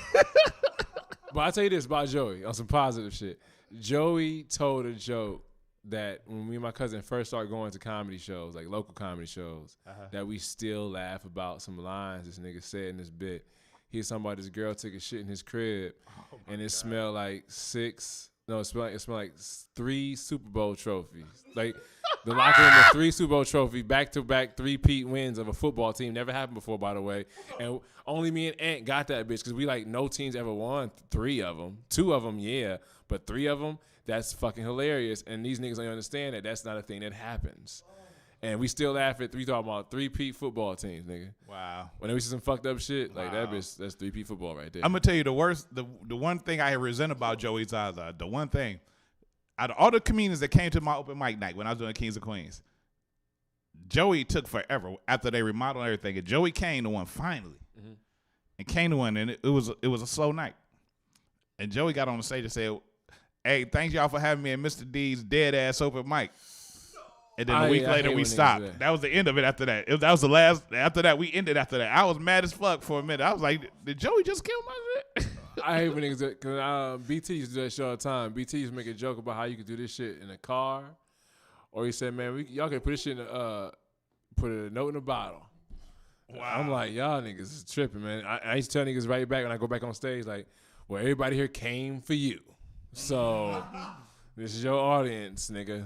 [SPEAKER 14] But I'll tell you this about Joey on some positive shit. Joey told a joke that when me and my cousin first started going to comedy shows, like local comedy shows, that we still laugh about some lines this nigga said in this bit. He was talking about this girl took a shit in his crib, and it smelled like it smelled like 3 Super Bowl trophies. Like the locker room of 3 Super Bowl trophies, back-to-back 3-peat wins of a football team. Never happened before, by the way. And only me and Ant got that bitch because we like no teams ever won 3 of them. 2 of them, yeah. But 3 of them, that's fucking hilarious. And these niggas don't understand that that's not a thing that happens. And we still laugh at 3-peat football teams, nigga.
[SPEAKER 7] Wow.
[SPEAKER 14] Whenever we see some fucked up shit, like that bitch, that's 3-peat football right there.
[SPEAKER 7] I'm gonna tell you the one thing I resent about Joey Zaza, the one thing, out of all the comedians that came to my open mic night when I was doing Kings of Queens, Joey took forever after they remodeled everything. And Joey came to one finally.
[SPEAKER 14] Mm-hmm.
[SPEAKER 7] And came to one, and it was a slow night. And Joey got on the stage and said, "Hey, thanks y'all for having me at Mr. D's dead ass open mic." And then a week later we stopped. That was the end of it after that. That was the last. After that, we ended after that. I was mad as fuck for a minute. I was like, did Joey just kill my shit?
[SPEAKER 14] I hate when niggas do it, because BT used to do that shit all the time. BT used to make a joke about how you could do this shit in a car. Or he said, man, y'all can put this shit in put a note in a bottle. Wow. I'm like, y'all niggas is tripping, man. I used to tell niggas right back when I go back on stage, like, well, everybody here came for you. So this is your audience, nigga.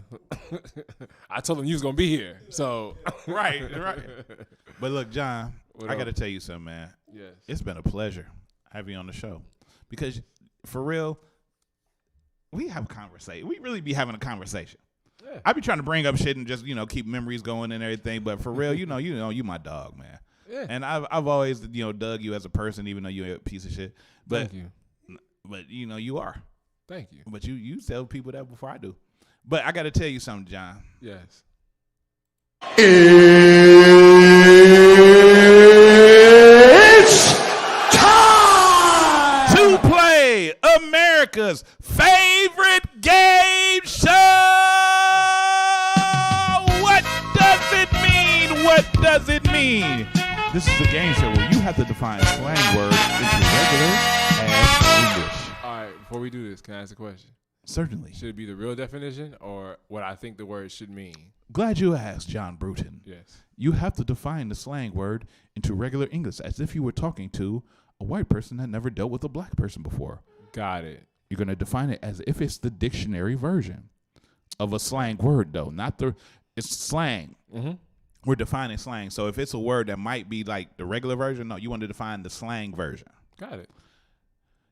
[SPEAKER 14] I told them you was going to be here. So
[SPEAKER 7] right. But look, John, I got to tell you something, man.
[SPEAKER 14] Yes.
[SPEAKER 7] It's been a pleasure having you on the show. Because for real, we have a conversation. We really be having a conversation. Yeah. I be trying to bring up shit and just, keep memories going and everything. But for real, you my dog, man. Yeah. And I've always, dug you as a person, even though you're a piece of shit. But,
[SPEAKER 14] thank you.
[SPEAKER 7] But, you are.
[SPEAKER 14] Thank you.
[SPEAKER 7] But you tell people that before I do. But I got to tell you something, John.
[SPEAKER 14] Yes.
[SPEAKER 7] It's time to play America's favorite game show. What does it mean? What does it mean? This is a game show where you have to define slang words into regular ass English.
[SPEAKER 14] All right, before we do this, can I ask a question?
[SPEAKER 7] Certainly.
[SPEAKER 14] Should it be the real definition or what I think the word should mean?
[SPEAKER 7] Glad you asked, John Bruton.
[SPEAKER 14] Yes.
[SPEAKER 7] You have to define the slang word into regular English as if you were talking to a white person that never dealt with a black person before.
[SPEAKER 14] Got it.
[SPEAKER 7] You're going to define it as if it's the dictionary version of a slang word, though. It's slang.
[SPEAKER 14] Mm-hmm.
[SPEAKER 7] We're defining slang. So if it's a word that might be like the regular version, no, you want to define the slang version.
[SPEAKER 14] Got it.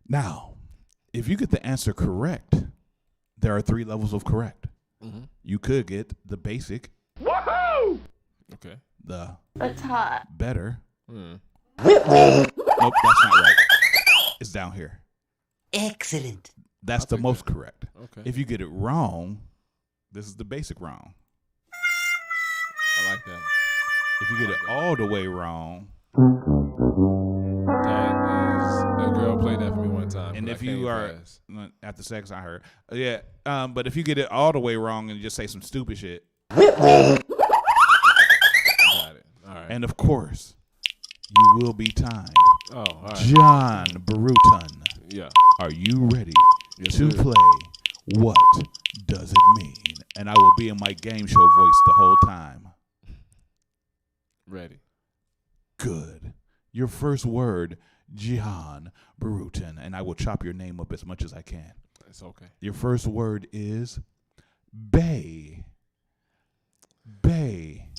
[SPEAKER 7] Now, if you get the answer correct, there are 3 levels of correct.
[SPEAKER 14] Mm-hmm.
[SPEAKER 7] You could get the basic.
[SPEAKER 14] Woohoo! Okay.
[SPEAKER 7] The
[SPEAKER 2] hot.
[SPEAKER 7] better.
[SPEAKER 14] Mm.
[SPEAKER 7] Nope, that's not right. It's down here.
[SPEAKER 20] Excellent.
[SPEAKER 7] That's the most correct.
[SPEAKER 14] Okay.
[SPEAKER 7] If you get it wrong, this is the basic wrong.
[SPEAKER 14] I like that.
[SPEAKER 7] If you get it all the way wrong,
[SPEAKER 14] that is a girl played that for me one time.
[SPEAKER 7] and if you are after sex, I heard, yeah. But if you get it all the way wrong and just say some stupid shit,
[SPEAKER 14] got it. All right.
[SPEAKER 7] And of course, you will be timed.
[SPEAKER 14] Oh, all right.
[SPEAKER 7] John Bruton.
[SPEAKER 14] Yeah.
[SPEAKER 7] Are you ready
[SPEAKER 14] sir.
[SPEAKER 7] to play What Does It Mean? And I will be in my game show voice the whole time.
[SPEAKER 14] Ready.
[SPEAKER 7] Good. Your first word, John Bruton, and I will chop your name up as much as I can.
[SPEAKER 14] It's okay.
[SPEAKER 7] Your first word is bay. Bay.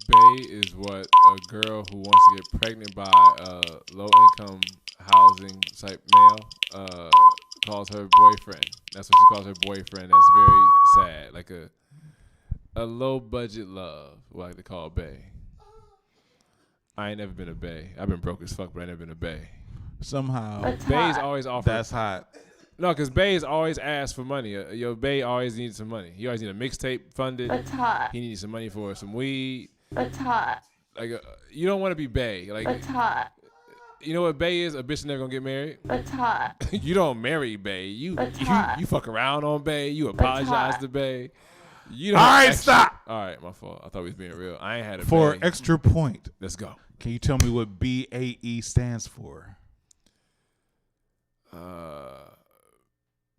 [SPEAKER 14] Bay is what a girl who wants to get pregnant by a low-income housing type male calls her boyfriend. That's what she calls her boyfriend. That's very sad. Like a low-budget love, what I like to call bay. I ain't never been a bay. I've been broke as fuck, but I ain't never been a bay.
[SPEAKER 7] Somehow.
[SPEAKER 14] Bay's always offered.
[SPEAKER 7] That's hot.
[SPEAKER 14] No, because Bay's always asked for money. Your Bay always needs some money. He always need a mixtape funded.
[SPEAKER 2] That's hot.
[SPEAKER 14] He needs some money for some weed.
[SPEAKER 2] That's hot.
[SPEAKER 14] Like you don't want to be Bay. Like
[SPEAKER 2] That's hot.
[SPEAKER 14] You know what Bay is? A bitch never gonna get married.
[SPEAKER 2] That's hot.
[SPEAKER 14] You don't marry Bay. You
[SPEAKER 2] hot.
[SPEAKER 14] you fuck around on Bay. You apologize to Bay. You
[SPEAKER 7] All right, stop.
[SPEAKER 14] All right, my fault. I thought we was being real. I ain't had a
[SPEAKER 7] For
[SPEAKER 14] Bay.
[SPEAKER 7] extra point.
[SPEAKER 14] Let's go.
[SPEAKER 7] Can you tell me what BAE stands for?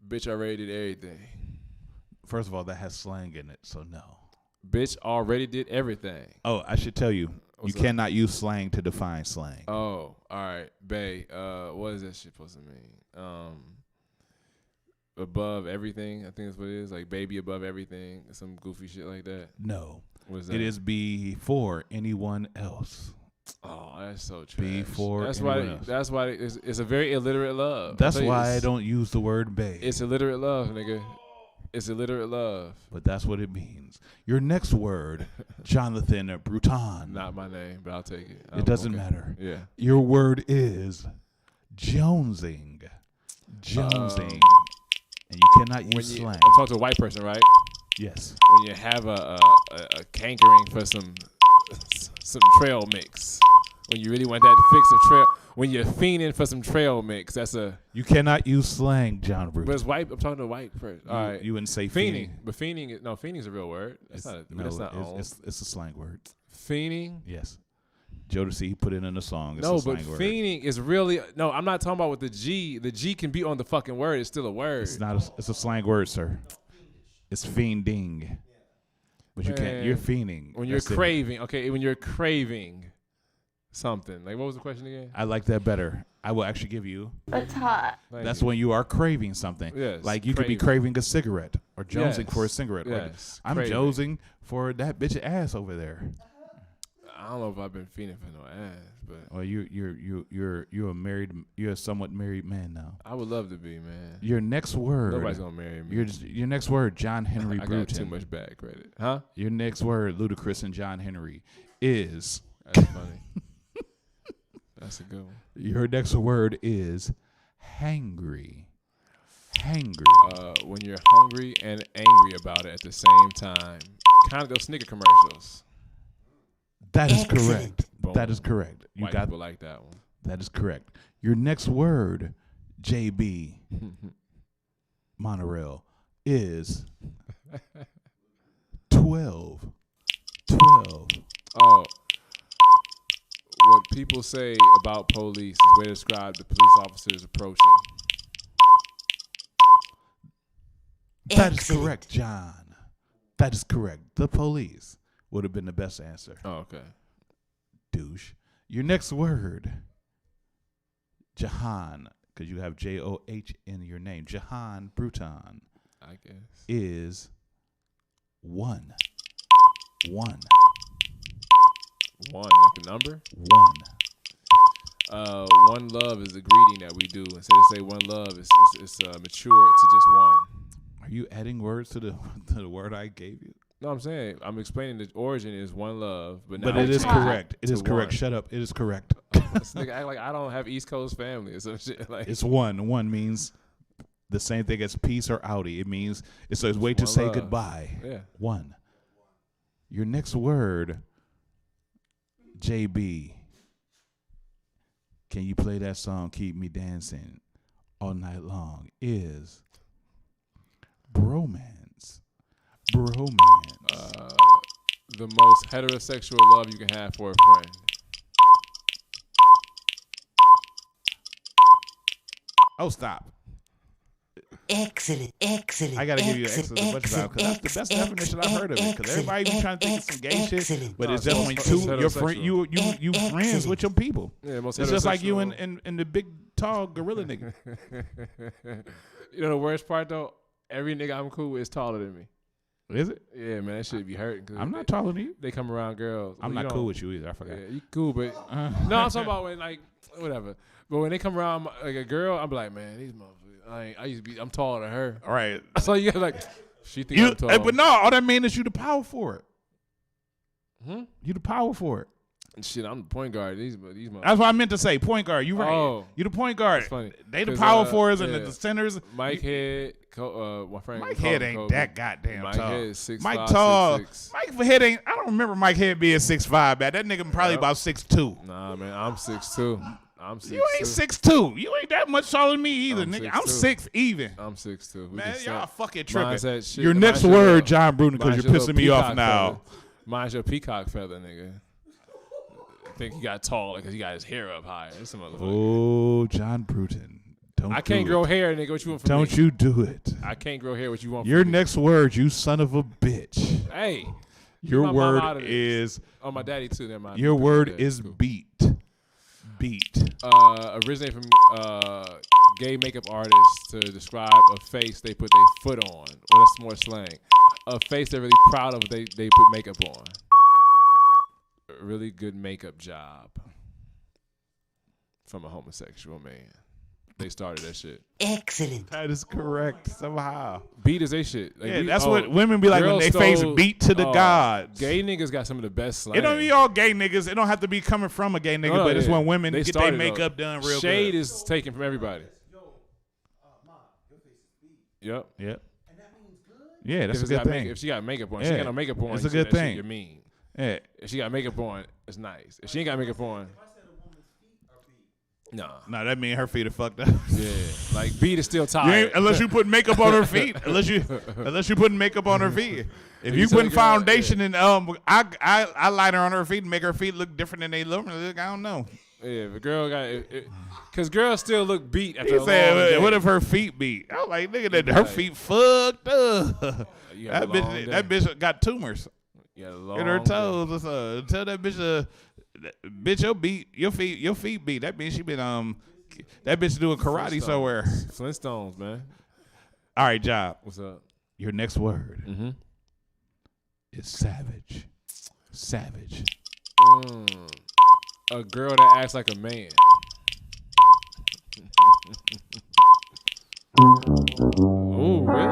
[SPEAKER 14] Bitch already did everything.
[SPEAKER 7] First of all, that has slang in it, so no.
[SPEAKER 14] Bitch already did everything.
[SPEAKER 7] Oh, I should tell you,
[SPEAKER 14] What's
[SPEAKER 7] you
[SPEAKER 14] up?
[SPEAKER 7] cannot use slang to define slang.
[SPEAKER 14] Oh, all right. Bay, what is that shit supposed to mean? Above everything, I think that's what it is. Like baby above everything, some goofy shit like that.
[SPEAKER 7] No.
[SPEAKER 14] What is that?
[SPEAKER 7] It is before anyone else.
[SPEAKER 14] Oh, that's so trash.
[SPEAKER 7] Before
[SPEAKER 14] that's
[SPEAKER 7] anyone
[SPEAKER 14] why.
[SPEAKER 7] else.
[SPEAKER 14] That's why it's a very illiterate love.
[SPEAKER 7] That's
[SPEAKER 14] I'll tell you,
[SPEAKER 7] why I don't use the word bae.
[SPEAKER 14] It's illiterate love, nigga. It's illiterate love.
[SPEAKER 7] But that's what it means. Your next word, Jonathan Bruton.
[SPEAKER 14] Not my name, but I'll take it.
[SPEAKER 7] It doesn't
[SPEAKER 14] okay.
[SPEAKER 7] matter.
[SPEAKER 14] Yeah.
[SPEAKER 7] Your word is jonesing. Jonesing. And you cannot use slang.
[SPEAKER 14] I'm talking to a white person, right?
[SPEAKER 7] Yes.
[SPEAKER 14] When you have a cankering for some trail mix. When you really want that to fix a trail. When you're fiending for some trail mix, that's a.
[SPEAKER 7] You cannot use slang, John Bruton.
[SPEAKER 14] But it's white. I'm talking to a white person. All right.
[SPEAKER 7] You wouldn't say
[SPEAKER 14] fiending.
[SPEAKER 7] fiending.
[SPEAKER 14] But fiending, fiending's a real word. That's not. That's not.
[SPEAKER 7] It's a slang word.
[SPEAKER 14] Fiending.
[SPEAKER 7] Yes. Jodeci, he put it in the song. It's
[SPEAKER 14] No,
[SPEAKER 7] a
[SPEAKER 14] but
[SPEAKER 7] slang word.
[SPEAKER 14] fiending is really no. I'm not talking about with the G. The G can be on the fucking word. It's still a word.
[SPEAKER 7] It's not. It's a slang word, sir. It's fiending. But you can't. You're fiending.
[SPEAKER 14] When you're craving. Okay. When you're craving something. Like what was the question again?
[SPEAKER 7] I like that better. I will actually give you.
[SPEAKER 2] That's hot.
[SPEAKER 7] That's when you are craving something.
[SPEAKER 14] Yes,
[SPEAKER 7] like you could be craving a cigarette or jonesing for a cigarette.
[SPEAKER 14] Yes,
[SPEAKER 7] Or I'm
[SPEAKER 14] craving.
[SPEAKER 7] jonesing for that bitch ass over there.
[SPEAKER 14] I don't know if I've been fiending for no ass, but
[SPEAKER 7] Well, you're a somewhat married man now.
[SPEAKER 14] I would love to be, man.
[SPEAKER 7] Your next word.
[SPEAKER 14] Nobody's gonna marry me.
[SPEAKER 7] Your next word, John Henry
[SPEAKER 14] I
[SPEAKER 7] Bruton.
[SPEAKER 14] got too much bad credit, huh?
[SPEAKER 7] Your next word, Ludacris and John Henry, is.
[SPEAKER 14] That's funny. That's a good one.
[SPEAKER 7] Your next word is hangry. Hangry.
[SPEAKER 14] When you're hungry and angry about it at the same time. Kind of those Snicker commercials.
[SPEAKER 7] That is correct.
[SPEAKER 14] Boom.
[SPEAKER 7] That is correct. You
[SPEAKER 14] White
[SPEAKER 7] got
[SPEAKER 14] people like that one.
[SPEAKER 7] That is correct. Your next word, JB Monorail, is 12. 12.
[SPEAKER 14] Oh. What people say about police is a way to describe the police officers approaching.
[SPEAKER 7] That is correct, John. That is correct. The police would have been the best answer.
[SPEAKER 14] Oh, okay.
[SPEAKER 7] Douche. Your next word, Jahan, because you have J-O-H in your name. John Bruton,
[SPEAKER 14] I guess,
[SPEAKER 7] is one. One.
[SPEAKER 14] One, like a number?
[SPEAKER 7] One.
[SPEAKER 14] One love is the greeting that we do. Instead of say one love, it's mature to just one.
[SPEAKER 7] Are you adding words to the word I gave you?
[SPEAKER 14] No, I'm saying I'm explaining the origin is one love, but
[SPEAKER 7] it is correct. It is correct. Shut up. It is correct.
[SPEAKER 14] This nigga act like I don't have East Coast family or some shit. Like
[SPEAKER 7] it's one. One means the same thing as peace or outie. It means it's a way to say
[SPEAKER 14] love.
[SPEAKER 7] goodbye.
[SPEAKER 14] Yeah.
[SPEAKER 7] One. Your next word, JB. Can you play that song, Keep Me Dancing All Night Long? Is bromance. Bromance.
[SPEAKER 14] The most heterosexual love you can have for a friend.
[SPEAKER 7] Oh, stop.
[SPEAKER 20] Excellent.
[SPEAKER 7] I gotta give you an excellent bunch of because that's the best definition I've heard of it. Because everybody be trying to think of some gay shit, but it's just when your friend, you friends with your people.
[SPEAKER 14] Yeah, most
[SPEAKER 7] it's just like you
[SPEAKER 14] heterosexual.
[SPEAKER 7] and the big tall gorilla nigga.
[SPEAKER 14] You know the worst part though? Every nigga I'm cool with is taller than me.
[SPEAKER 7] Is it?
[SPEAKER 14] Yeah, man, that shit be hurting.
[SPEAKER 7] I'm not taller than you.
[SPEAKER 14] They come around girls.
[SPEAKER 7] I'm not cool with you either. I forgot.
[SPEAKER 14] Yeah, you cool, but no, I'm talking about when like whatever. But when they come around like a girl, I'm like, man, these motherfuckers. I'm taller than her.
[SPEAKER 7] All right.
[SPEAKER 14] So you got like, she think I'm tall.
[SPEAKER 7] But no, all that means is you the power for it.
[SPEAKER 14] Hmm?
[SPEAKER 7] You the power for it.
[SPEAKER 14] And shit, I'm the point guard. These motherfuckers.
[SPEAKER 7] That's what I meant to say. Point guard. You right.
[SPEAKER 14] Oh.
[SPEAKER 7] You the point guard.
[SPEAKER 14] That's funny.
[SPEAKER 7] They the power forwards and
[SPEAKER 14] yeah.
[SPEAKER 7] the centers.
[SPEAKER 14] Mike Head, my friend.
[SPEAKER 7] Mike Head ain't
[SPEAKER 14] Kobe.
[SPEAKER 7] that goddamn
[SPEAKER 14] Mike
[SPEAKER 7] tall.
[SPEAKER 14] Head is 6'5",
[SPEAKER 7] Mike tall.
[SPEAKER 14] 6'6".
[SPEAKER 7] Mike Head ain't. I don't remember Mike Head being 6'5", man. That nigga probably about 6'2".
[SPEAKER 14] Nah, man, I'm 6'2". I'm 6'2".
[SPEAKER 7] You ain't 6'2". You ain't that much taller than me either, nigga. I'm 6 even.
[SPEAKER 14] I'm 6'2".
[SPEAKER 7] Man, y'all fucking tripping.
[SPEAKER 14] Shit.
[SPEAKER 7] Your next word, John Bruton, because you're pissing me off now.
[SPEAKER 14] Mine's your peacock feather, nigga. I think he got tall because he got his hair up higher. This motherfucker.
[SPEAKER 7] Oh, John Bruton.
[SPEAKER 14] I can't grow hair, nigga. What you want from me?
[SPEAKER 7] Don't you do it.
[SPEAKER 14] I can't grow hair. What you want
[SPEAKER 7] Your
[SPEAKER 14] from me?
[SPEAKER 7] next word, you son of a bitch.
[SPEAKER 14] Hey.
[SPEAKER 7] Your
[SPEAKER 14] My mama out
[SPEAKER 7] word
[SPEAKER 14] of this.
[SPEAKER 7] is.
[SPEAKER 14] Oh, my daddy too. Never mind.
[SPEAKER 7] Your word
[SPEAKER 14] Yeah,
[SPEAKER 7] is
[SPEAKER 14] cool.
[SPEAKER 7] beat. Beat.
[SPEAKER 14] Originated from gay makeup artists to describe a face they put their foot on. Well, that's more slang. A face they're really proud of they put makeup on. A really good makeup job from a homosexual man. They started that shit.
[SPEAKER 20] Excellent.
[SPEAKER 7] That is correct somehow.
[SPEAKER 14] Beat is they shit. Like,
[SPEAKER 7] Yeah, that's what women be like when they face beat to the gods.
[SPEAKER 14] Gay niggas got some of the best slang.
[SPEAKER 7] It don't be all gay niggas. It don't have to be coming from a gay nigga,
[SPEAKER 14] No,
[SPEAKER 7] but it's
[SPEAKER 14] yeah.
[SPEAKER 7] when women
[SPEAKER 14] They
[SPEAKER 7] get their
[SPEAKER 14] started,
[SPEAKER 7] makeup
[SPEAKER 14] though.
[SPEAKER 7] done real
[SPEAKER 14] Shade
[SPEAKER 7] good.
[SPEAKER 14] is taken from everybody. Yep.
[SPEAKER 7] Yep. Yeah, that's
[SPEAKER 14] If
[SPEAKER 7] a
[SPEAKER 14] she
[SPEAKER 7] good
[SPEAKER 14] got
[SPEAKER 7] thing.
[SPEAKER 14] if she got makeup on,
[SPEAKER 7] Yeah.
[SPEAKER 14] she got no makeup on.
[SPEAKER 7] It's
[SPEAKER 14] you
[SPEAKER 7] a
[SPEAKER 14] say
[SPEAKER 7] good
[SPEAKER 14] that shit,
[SPEAKER 7] thing.
[SPEAKER 14] You're mean.
[SPEAKER 7] Yeah.
[SPEAKER 14] If she got makeup on, it's nice. If she ain't got makeup on,
[SPEAKER 7] No, that mean her feet are fucked up.
[SPEAKER 14] Yeah, like beat is still
[SPEAKER 7] You
[SPEAKER 14] tired.
[SPEAKER 7] ain't, unless you put makeup on her feet. Unless you putting makeup on her feet. If you
[SPEAKER 14] tell
[SPEAKER 7] putting
[SPEAKER 14] the girl,
[SPEAKER 7] foundation and I light her on her feet and make her feet look different than they look. I don't know.
[SPEAKER 14] Yeah, the girl got because girls still look beat after
[SPEAKER 7] He
[SPEAKER 14] a long
[SPEAKER 7] said,
[SPEAKER 14] day.
[SPEAKER 7] "What if her feet beat?" I was like, "Nigga, that her feet fucked up."
[SPEAKER 14] You had a long day.
[SPEAKER 7] That bitch got tumors
[SPEAKER 14] You had a
[SPEAKER 7] in her
[SPEAKER 14] long
[SPEAKER 7] toes. Tell that bitch, bitch, your feet beat. That means she been that bitch doing karate
[SPEAKER 14] Flintstones.
[SPEAKER 7] somewhere.
[SPEAKER 14] Flintstones, man.
[SPEAKER 7] All right, Job.
[SPEAKER 14] What's up?
[SPEAKER 7] Your next word
[SPEAKER 14] Mm-hmm.
[SPEAKER 7] is savage. Savage.
[SPEAKER 14] A girl that acts like a man. Oh, really?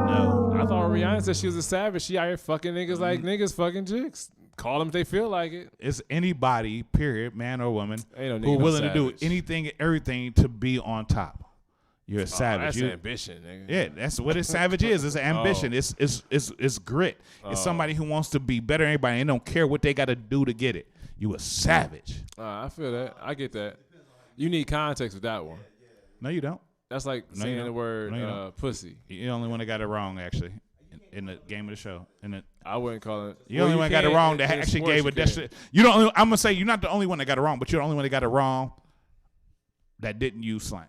[SPEAKER 7] No.
[SPEAKER 14] I thought Rihanna said she was a savage. She out here fucking niggas like niggas fucking chicks. Call them if they feel like it.
[SPEAKER 7] It's anybody, period, man or woman,
[SPEAKER 14] Ain't no
[SPEAKER 7] who
[SPEAKER 14] nigga no
[SPEAKER 7] willing to do
[SPEAKER 14] savage.
[SPEAKER 7] anything, everything to be on top. You're a savage.
[SPEAKER 14] That's
[SPEAKER 7] You-
[SPEAKER 14] ambition, nigga.
[SPEAKER 7] Yeah, that's what a savage is. It's an ambition.
[SPEAKER 14] Oh.
[SPEAKER 7] It's grit. It's somebody who wants to be better than everybody and don't care what they got to do to get it. You a savage.
[SPEAKER 14] I feel that. I get that. You need context with that one.
[SPEAKER 7] No, you don't.
[SPEAKER 14] That's like
[SPEAKER 7] No, you
[SPEAKER 14] saying the
[SPEAKER 7] don't.
[SPEAKER 14] word
[SPEAKER 7] No, you don't.
[SPEAKER 14] pussy.
[SPEAKER 7] You're the only one that got it wrong, actually, in the game of the show.
[SPEAKER 14] I wouldn't call it.
[SPEAKER 7] You the only one got it wrong that actually gave it. I'm gonna say you're not the only one that got it wrong, but you're the only one that got it wrong that didn't use slang.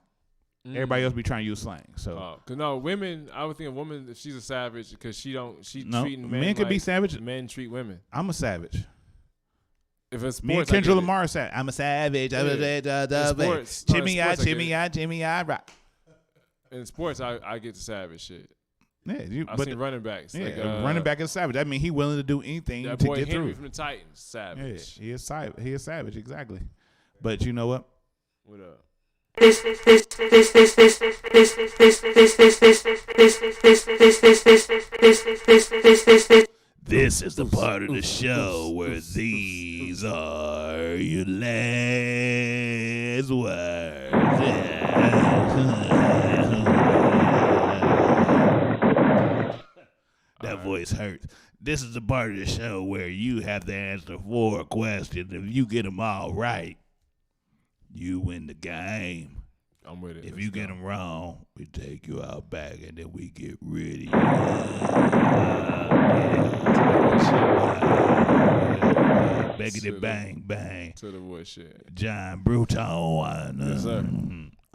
[SPEAKER 7] Everybody else be trying to use slang. So,
[SPEAKER 14] cause no, women. I would think a woman if she's a savage because she treating
[SPEAKER 7] men could be savage.
[SPEAKER 14] Men treat women.
[SPEAKER 7] I'm a savage.
[SPEAKER 14] If it's sports,
[SPEAKER 7] me and Kendra Lamar said, I'm a savage. Jimmy, I rock.
[SPEAKER 14] In sports, I get the savage shit.
[SPEAKER 7] Yeah,
[SPEAKER 14] I've seen running backs.
[SPEAKER 7] Yeah,
[SPEAKER 14] like,
[SPEAKER 7] running back is savage. I mean, he willing to do anything
[SPEAKER 14] that
[SPEAKER 7] to
[SPEAKER 14] boy
[SPEAKER 7] get
[SPEAKER 14] Henry
[SPEAKER 7] through.
[SPEAKER 14] from the Titans, savage.
[SPEAKER 7] Yeah, he is savage, exactly. But you know what?
[SPEAKER 14] What up?
[SPEAKER 9] This
[SPEAKER 7] is the part of the show where these are your last words. That voice hurts. This is the part of the show where you have to answer 4 questions. If you get them all right, you win the game.
[SPEAKER 14] I'm with it.
[SPEAKER 7] If you get them wrong, we take you out back and then we get rid of you. Beggity bang bang.
[SPEAKER 14] To the woodshed.
[SPEAKER 7] John Bruton.
[SPEAKER 14] Yes, sir.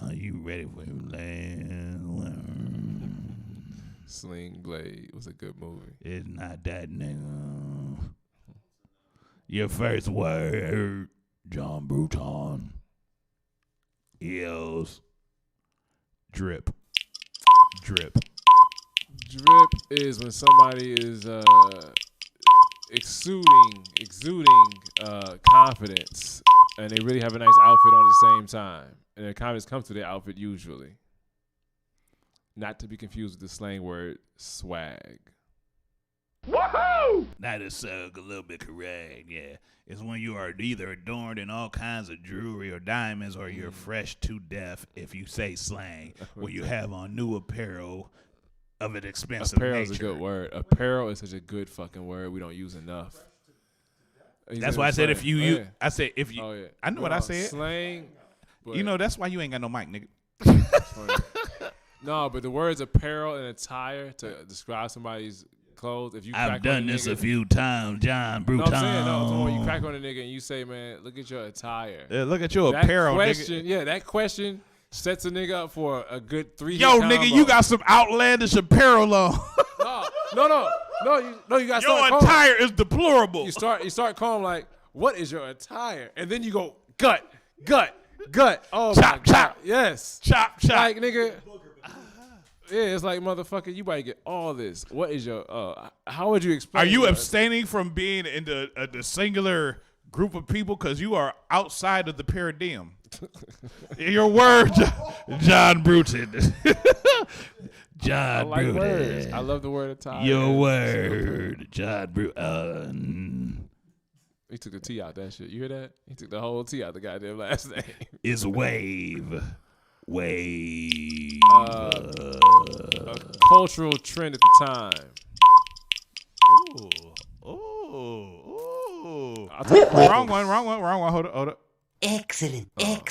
[SPEAKER 7] Are you ready for your last word?
[SPEAKER 14] Sling Blade was a good movie.
[SPEAKER 7] It's not that nigga. Your first word, John Bruton, is drip. Drip.
[SPEAKER 14] Drip is when somebody is exuding confidence, and they really have a nice outfit on at the same time, and their confidence comes to their outfit usually. Not to be confused with the slang word swag.
[SPEAKER 7] Woohoo! That is a little bit correct, yeah. It's when you are either adorned in all kinds of jewelry or diamonds, or you're fresh to death, if you say slang, where you have on new apparel of an expensive
[SPEAKER 14] Apparel is
[SPEAKER 7] nature.
[SPEAKER 14] a good word. Apparel is such a good fucking word. We don't use enough.
[SPEAKER 7] That's why I said if you, I said if you,
[SPEAKER 14] Oh, yeah.
[SPEAKER 7] I know what I said.
[SPEAKER 14] Slang.
[SPEAKER 7] You know, that's why you ain't got no mic, nigga.
[SPEAKER 14] No, but the words apparel and attire to describe somebody's clothes. If you
[SPEAKER 7] I've done this a few times, John
[SPEAKER 14] No,
[SPEAKER 7] Bruton.
[SPEAKER 14] I'm saying, no, when you crack on a nigga and you say, man, look at your attire.
[SPEAKER 7] Yeah, look at your
[SPEAKER 14] that
[SPEAKER 7] apparel,
[SPEAKER 14] question,
[SPEAKER 7] nigga.
[SPEAKER 14] Yeah, that question sets a nigga up for a good 3
[SPEAKER 7] Yo, nigga, you got some outlandish apparel on.
[SPEAKER 14] No, you got
[SPEAKER 7] your attire is deplorable.
[SPEAKER 14] You start calling like, what is your attire? And then you go, gut. Oh,
[SPEAKER 7] chop,
[SPEAKER 14] my God. Yes.
[SPEAKER 7] Chop.
[SPEAKER 14] Like, nigga. Yeah, it's like, motherfucker, you might get all this. What is your, how would you explain?
[SPEAKER 7] Are you abstaining from being in the singular group of people because you are outside of the paradigm? Your word, John Bruton. John
[SPEAKER 14] I like
[SPEAKER 7] Bruton.
[SPEAKER 14] words. I love the word attire.
[SPEAKER 7] Your word, John Bruton.
[SPEAKER 14] He took the T out that shit. You hear that? He took the whole T out the goddamn last name.
[SPEAKER 7] Is wave.
[SPEAKER 14] A cultural trend at the time.
[SPEAKER 7] Wrong one. Hold up.
[SPEAKER 20] Excellent.
[SPEAKER 7] That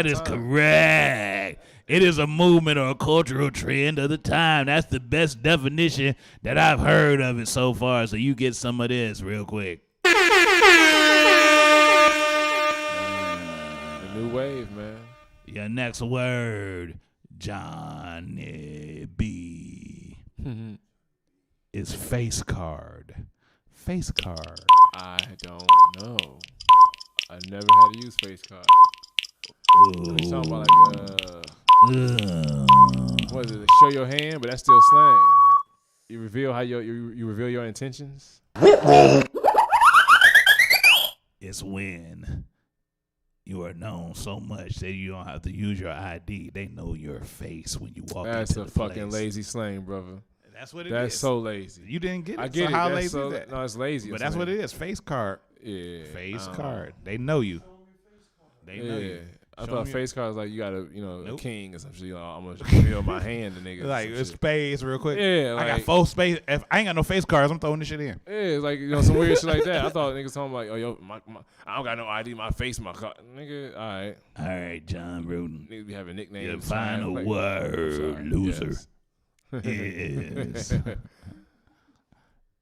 [SPEAKER 7] is correct. It is a movement or a cultural trend of the time. That's the best definition that I've heard of it so far. So you get some of this real quick.
[SPEAKER 14] The new wave, man.
[SPEAKER 7] Your next word, Johnny B, is face card. Face card.
[SPEAKER 14] I don't know. I never had to use face card. You talking about like what is it? Show your hand, but that's still slang. You reveal how you reveal your intentions.
[SPEAKER 7] It's when you are known so much that you don't have to use your ID. They know your face when you walk
[SPEAKER 14] That's
[SPEAKER 7] into
[SPEAKER 14] a
[SPEAKER 7] the
[SPEAKER 14] fucking
[SPEAKER 7] place.
[SPEAKER 14] lazy slang, brother.
[SPEAKER 7] That's what it is.
[SPEAKER 14] That's so lazy.
[SPEAKER 7] You didn't get it.
[SPEAKER 14] I get
[SPEAKER 7] so
[SPEAKER 14] it.
[SPEAKER 7] How
[SPEAKER 14] That's
[SPEAKER 7] lazy
[SPEAKER 14] so,
[SPEAKER 7] is that?
[SPEAKER 14] No, it's lazy.
[SPEAKER 7] But that's what it is. Face card.
[SPEAKER 14] Yeah.
[SPEAKER 7] Face card. They know you. They know
[SPEAKER 14] Yeah.
[SPEAKER 7] you.
[SPEAKER 14] I
[SPEAKER 7] Show
[SPEAKER 14] thought
[SPEAKER 7] me
[SPEAKER 14] face card was like you gotta, a
[SPEAKER 7] Nope.
[SPEAKER 14] king or some shit. I'm gonna reveal my hand to niggas.
[SPEAKER 7] Like it's space real quick.
[SPEAKER 14] Yeah,
[SPEAKER 7] I got
[SPEAKER 14] like-
[SPEAKER 7] 4 space. If I ain't got no face cards, I'm throwing this shit in.
[SPEAKER 14] Yeah, it's like some weird shit like that. I thought niggas talking like, oh yo, I don't got no ID, my face, my car. Nigga, all right,
[SPEAKER 7] John Bruton.
[SPEAKER 14] Niggas be having nicknames.
[SPEAKER 7] Your final
[SPEAKER 14] Like,
[SPEAKER 7] word,
[SPEAKER 14] I'm sorry.
[SPEAKER 7] loser,
[SPEAKER 14] Yes.
[SPEAKER 7] is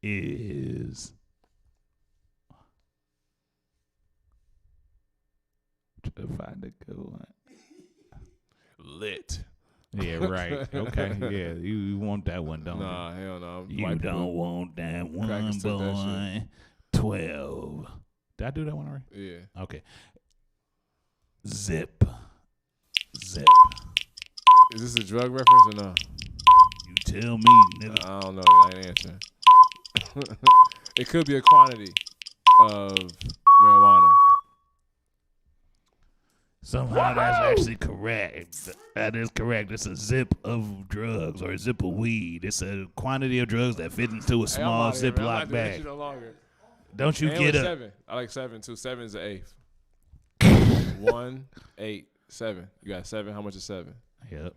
[SPEAKER 7] is. Trying to find a good one.
[SPEAKER 14] Lit.
[SPEAKER 7] Yeah, right. Okay. Yeah, you want that one, don't
[SPEAKER 14] Nah,
[SPEAKER 7] you?
[SPEAKER 14] hell no.
[SPEAKER 7] You
[SPEAKER 14] White
[SPEAKER 7] don't
[SPEAKER 14] people-
[SPEAKER 7] want that one,
[SPEAKER 14] Crackers took that
[SPEAKER 7] boy. 12. Did I do that one already?
[SPEAKER 14] Yeah.
[SPEAKER 7] Okay. Zip. Zip.
[SPEAKER 14] Is this a drug reference or no?
[SPEAKER 7] You tell me, nigga.
[SPEAKER 14] I don't know. I ain't answering. It could be a quantity of marijuana.
[SPEAKER 7] Somehow that's actually correct. That is correct. It's a zip of drugs or a zip of weed. It's a quantity of drugs that fit into a small Ziploc bag.
[SPEAKER 14] No longer.
[SPEAKER 7] Don't you
[SPEAKER 14] And
[SPEAKER 7] get
[SPEAKER 14] with
[SPEAKER 7] up?
[SPEAKER 14] 7. I like 7 too. 7 is the 8th. 1, 8, 7. You got 7. How much is 7?
[SPEAKER 7] Yep.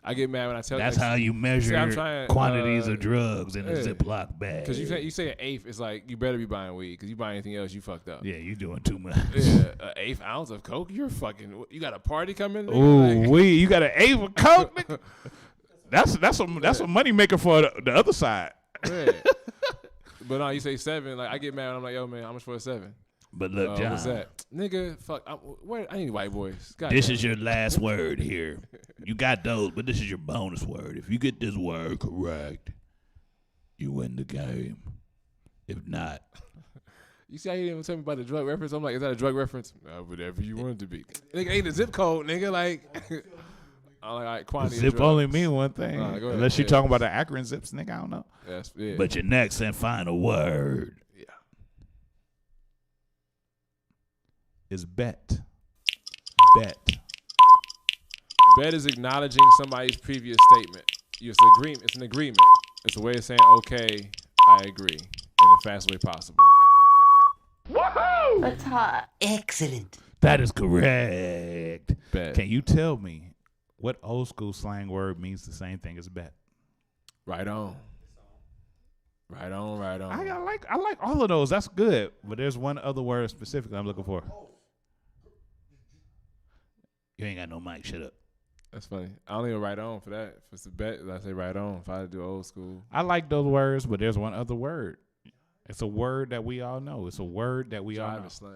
[SPEAKER 14] I get mad when I tell.
[SPEAKER 7] That's how you measure
[SPEAKER 14] I'm trying,
[SPEAKER 7] quantities of drugs in a
[SPEAKER 14] yeah.
[SPEAKER 7] Ziploc bag.
[SPEAKER 14] Because you say an eighth, it's like you better be buying weed. Because you buy anything else, you fucked up.
[SPEAKER 7] Yeah, you doing too much.
[SPEAKER 14] Yeah, an eighth ounce of coke. You're fucking. You got a party coming.
[SPEAKER 7] Ooh, you got an eighth of coke. Nigga? That's a money maker for the other side.
[SPEAKER 14] Yeah. But no, you say 7. Like I get mad. I'm like, yo, man, how much for a 7?
[SPEAKER 7] But look, John,
[SPEAKER 14] what's that, nigga? Fuck. I need white boys. God
[SPEAKER 7] this
[SPEAKER 14] damn.
[SPEAKER 7] is your last word here. You got those, but this is your bonus word. If you get this word correct, you win the game. If not,
[SPEAKER 14] you see how you didn't even tell me about the drug reference? I'm like, is that a drug reference? Whatever you want it to be. Nigga, ain't a zip code, nigga. Like, I'm like, all right, quantity.
[SPEAKER 7] zip
[SPEAKER 14] of drugs.
[SPEAKER 7] only mean one thing.
[SPEAKER 14] Go ahead.
[SPEAKER 7] Unless you're talking about the Akron zips, nigga. I don't know.
[SPEAKER 14] Yeah.
[SPEAKER 7] But your next and final word. Is bet. Bet.
[SPEAKER 14] Bet is acknowledging somebody's previous statement. It's an agreement. It's a way of saying, okay, I agree, in the fastest way possible.
[SPEAKER 2] Woohoo! That's hot.
[SPEAKER 20] Excellent.
[SPEAKER 7] That is correct.
[SPEAKER 14] Bet.
[SPEAKER 7] Can you tell me what old school slang word means the same thing as bet?
[SPEAKER 14] Right on. Right on.
[SPEAKER 7] I like all of those. That's good. But there's one other word specifically I'm looking for. You ain't got no mic. Shut up.
[SPEAKER 14] That's funny. I don't even write on for that. If it's a bet, I say right on. If I do old school.
[SPEAKER 7] I like those words, but there's one other word. It's a word that we all know. It's a word that we all know.
[SPEAKER 14] Drive slang.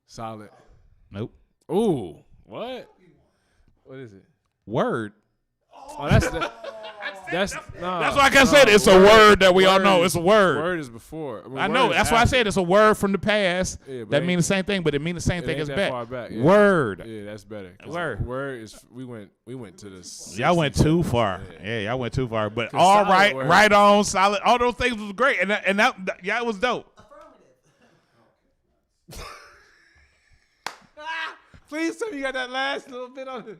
[SPEAKER 14] Solid.
[SPEAKER 7] Nope.
[SPEAKER 14] Ooh. What? What is it?
[SPEAKER 7] Word.
[SPEAKER 14] Oh, that's
[SPEAKER 7] why I said it's a word that we all know. It's a word.
[SPEAKER 14] Word is before.
[SPEAKER 7] I know. That's why I said it's a word from the past
[SPEAKER 14] Yeah, but
[SPEAKER 7] that means the same thing, but it means the same thing as bet.
[SPEAKER 14] Far back. Yeah.
[SPEAKER 7] Word.
[SPEAKER 14] Yeah, that's better.
[SPEAKER 7] Word.
[SPEAKER 14] Word is we went to this.
[SPEAKER 7] Y'all went too far. Yeah, y'all went too far. But
[SPEAKER 14] 'Cause
[SPEAKER 7] all
[SPEAKER 14] solid
[SPEAKER 7] right,
[SPEAKER 14] word.
[SPEAKER 7] right on, solid. All those things was great, and that it was dope.
[SPEAKER 14] Please tell me you got that last little bit on this.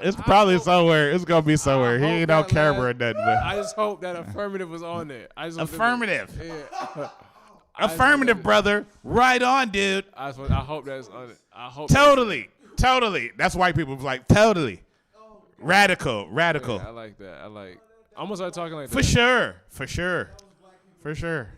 [SPEAKER 7] It's probably somewhere. It's gonna be somewhere. He ain't on camera or nothing. But
[SPEAKER 14] I just hope that affirmative was on there.
[SPEAKER 7] affirmative.
[SPEAKER 14] Yeah.
[SPEAKER 7] Affirmative, brother. Right on, dude.
[SPEAKER 14] I hope that's on it. I hope.
[SPEAKER 7] Totally. That's white people like totally. Radical.
[SPEAKER 14] Yeah, I like that. I'm gonna start talking like that.
[SPEAKER 7] For sure.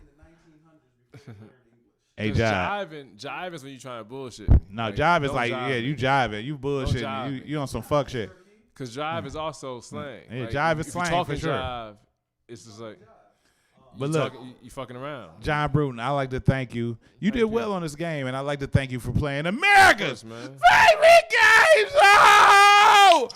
[SPEAKER 7] Hey, jive.
[SPEAKER 14] Jive is when you trying to bullshit.
[SPEAKER 7] No, jive is
[SPEAKER 14] don't
[SPEAKER 7] like,
[SPEAKER 14] jive
[SPEAKER 7] yeah,
[SPEAKER 14] me.
[SPEAKER 7] you jiving. You bullshitting.
[SPEAKER 14] jive
[SPEAKER 7] You on some fuck shit.
[SPEAKER 14] Cause jive is also slang.
[SPEAKER 7] Yeah,
[SPEAKER 14] Like,
[SPEAKER 7] jive is
[SPEAKER 14] if
[SPEAKER 7] slang,
[SPEAKER 14] you talking
[SPEAKER 7] for sure.
[SPEAKER 14] Jive, it's just like.
[SPEAKER 7] But look,
[SPEAKER 14] you fucking around.
[SPEAKER 7] John Bruton, I like to thank you. You did well on this game, and I'd like to thank you for playing America's favorite game show.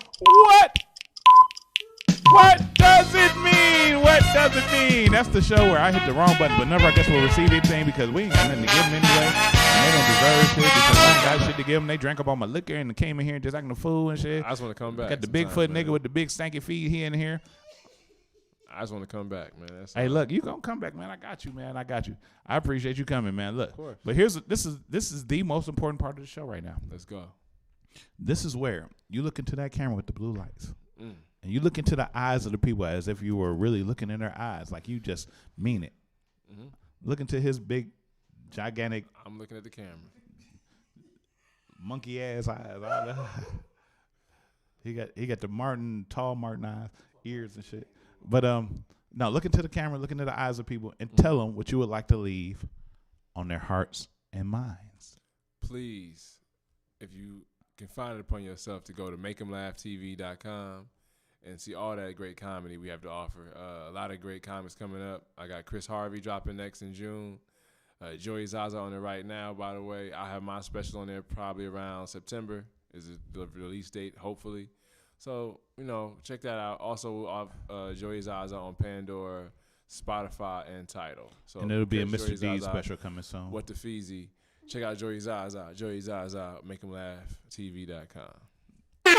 [SPEAKER 7] What does it mean? What does it mean? That's the show where I hit the wrong button, but never, I guess, will receive anything because we ain't got nothing to give them anyway. And they don't deserve shit because I ain't got shit to give them. They drank up all my liquor and came in here just acting a fool and shit.
[SPEAKER 14] I just want to come back.
[SPEAKER 7] Got the Bigfoot nigga with the big stanky feet. He in here.
[SPEAKER 14] I just want to come back, man. That's
[SPEAKER 7] Hey,
[SPEAKER 14] all.
[SPEAKER 7] look, you gonna come back, man. I got you, man. I got you. I appreciate you coming, man. Look,
[SPEAKER 14] Of course.
[SPEAKER 7] but this is the most important part of the show right now.
[SPEAKER 14] Let's go.
[SPEAKER 7] This is where you look into that camera with the blue lights,
[SPEAKER 14] Mm.
[SPEAKER 7] and you look into the eyes of the people as if you were really looking in their eyes, like you just mean it.
[SPEAKER 14] Mhm.
[SPEAKER 7] Look into his big, gigantic.
[SPEAKER 14] I'm looking at the camera.
[SPEAKER 7] Monkey ass eyes. All that. He got the tall Martin eyes, ears and shit. But no, look into the camera, look into the eyes of people, and tell them what you would like to leave on their hearts and minds.
[SPEAKER 14] Please, if you can find it upon yourself to go to makeemlaughtv.com and see all that great comedy we have to offer. A lot of great comics coming up. I got Chris Harvey dropping next in June. Joey Zaza on there right now, by the way. I have my special on there probably around September is the release date, hopefully. So, check that out. Also, Joey Zaza on Pandora, Spotify, and Tidal. So
[SPEAKER 7] and it'll be a
[SPEAKER 14] Joey
[SPEAKER 7] Mr. D
[SPEAKER 14] Zaza,
[SPEAKER 7] special coming soon.
[SPEAKER 14] What the Feezy. Check out Joey Zaza. Joey Zaza, Make 'em Laugh, TV.com.
[SPEAKER 7] That's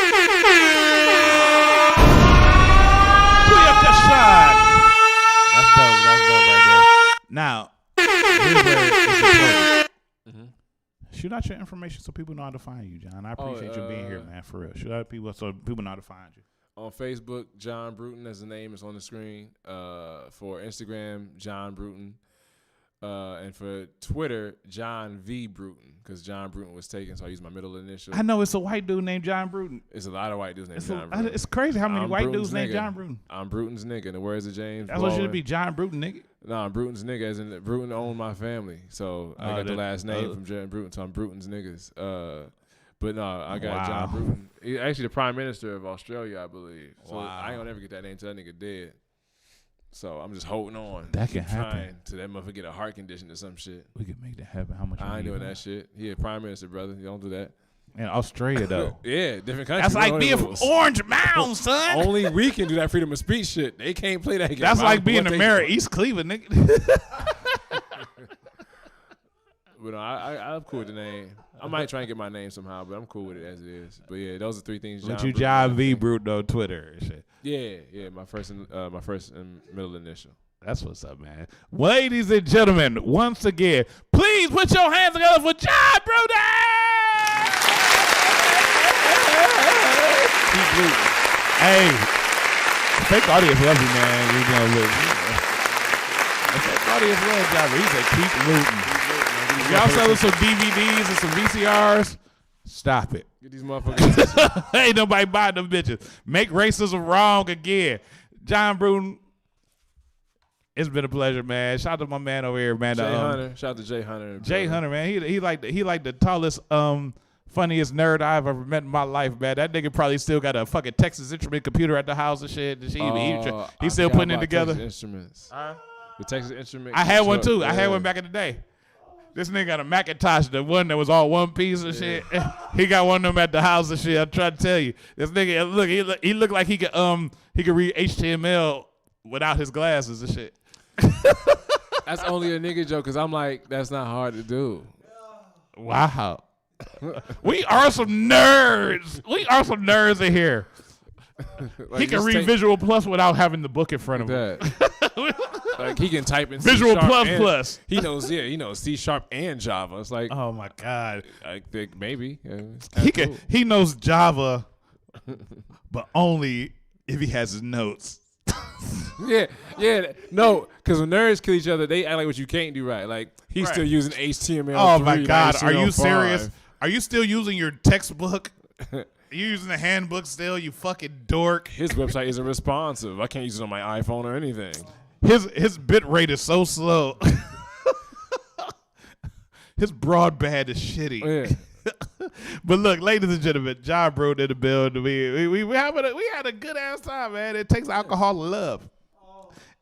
[SPEAKER 7] dope right there. Now, here's where it's important. Shoot out your information so people know how to find you, John. I appreciate you being here, man, for real. Shoot out people so people know how to find you.
[SPEAKER 14] On Facebook, John Bruton, as the name is on the screen. For Instagram, John Bruton. And for Twitter, John V. Bruton, because John Bruton was taken, so I used my middle initial.
[SPEAKER 7] I know it's a white dude named John Bruton.
[SPEAKER 14] It's a lot of white dudes named John Bruton.
[SPEAKER 7] It's crazy how many
[SPEAKER 14] I'm
[SPEAKER 7] white
[SPEAKER 14] Bruton's
[SPEAKER 7] dudes named
[SPEAKER 14] nigga.
[SPEAKER 7] John Bruton.
[SPEAKER 14] I'm Bruton's nigga. In the words of James.
[SPEAKER 7] That's what should be John Bruton, nigga.
[SPEAKER 14] No, I'm Bruton's nigga, as in Bruton owned my family. So I got the last name from John Bruton, so I'm Bruton's niggas. But no, I got John Bruton. He's actually the Prime Minister of Australia, I believe. So I ain't gonna never get that name until that nigga dead. So I'm just holding on.
[SPEAKER 7] That can happen.
[SPEAKER 14] Till that motherfucker get a heart condition or some shit.
[SPEAKER 7] We can make that happen. How much?
[SPEAKER 14] I ain't doing that shit. He a Prime Minister, brother. You don't do that.
[SPEAKER 7] In Australia, though.
[SPEAKER 14] Yeah, different countries.
[SPEAKER 7] That's like being from Orange Mound, son.
[SPEAKER 14] Only we can do that freedom of speech shit. They can't play that game.
[SPEAKER 7] That's like being the mayor of East Cleveland, nigga.
[SPEAKER 14] But no, I'm cool with the name. I might try and get my name somehow, but I'm cool with it as it is. But yeah, those are three things.
[SPEAKER 7] But you John V. Bruton on Twitter and shit.
[SPEAKER 14] Yeah, my first and middle initial.
[SPEAKER 7] That's what's up, man. Ladies and gentlemen, once again, please put your hands together for John Bruton. Hey, fake audience love you, man. We gonna live. Fake audience love John Bruton. He said keep looting. Y'all selling some DVDs and some VCRs? Stop it.
[SPEAKER 14] Get these motherfuckers.
[SPEAKER 7] Ain't nobody buying them bitches. Make racism wrong again. John Bruton, it's been a pleasure, man. Shout out to my man over here, man.
[SPEAKER 14] Jay Hunter. Shout out to Jay Hunter.
[SPEAKER 7] Jay Hunter, man. He like the tallest, funniest nerd I've ever met in my life, man. That nigga probably still got a fucking Texas Instrument computer at the house and shit. He's still putting it together.
[SPEAKER 14] Texas Instruments. The Texas Instruments.
[SPEAKER 7] I had one too. I had one back in the day. This nigga got a Macintosh, the one that was all one piece and shit. He got one of them at the house and shit. I'm trying to tell you, this nigga look. He looked like he could read HTML without his glasses and shit.
[SPEAKER 14] That's only a nigga joke, cause I'm like, that's not hard to do.
[SPEAKER 7] Wow. We are some nerds. We are some nerds in here. Like he can read Visual Plus without having the book in front of him.
[SPEAKER 14] Like he can type in
[SPEAKER 7] Visual Plus.
[SPEAKER 14] He knows C# and Java. It's like,
[SPEAKER 7] oh my God.
[SPEAKER 14] I think maybe
[SPEAKER 7] he knows Java, but only if he has his notes.
[SPEAKER 14] yeah. No, because when nerds kill each other, they act like what you can't do right. Like he's still using HTML.
[SPEAKER 7] Oh my God, are you serious? Are you still using your textbook? You using the handbook still, you fucking dork.
[SPEAKER 14] His website isn't responsive. I can't use it on my iPhone or anything.
[SPEAKER 7] His bit rate is so slow. His broadband is shitty.
[SPEAKER 14] Yeah.
[SPEAKER 7] But look, ladies and gentlemen, John Bruton in the building. We had a good ass time, man. It takes alcohol to love.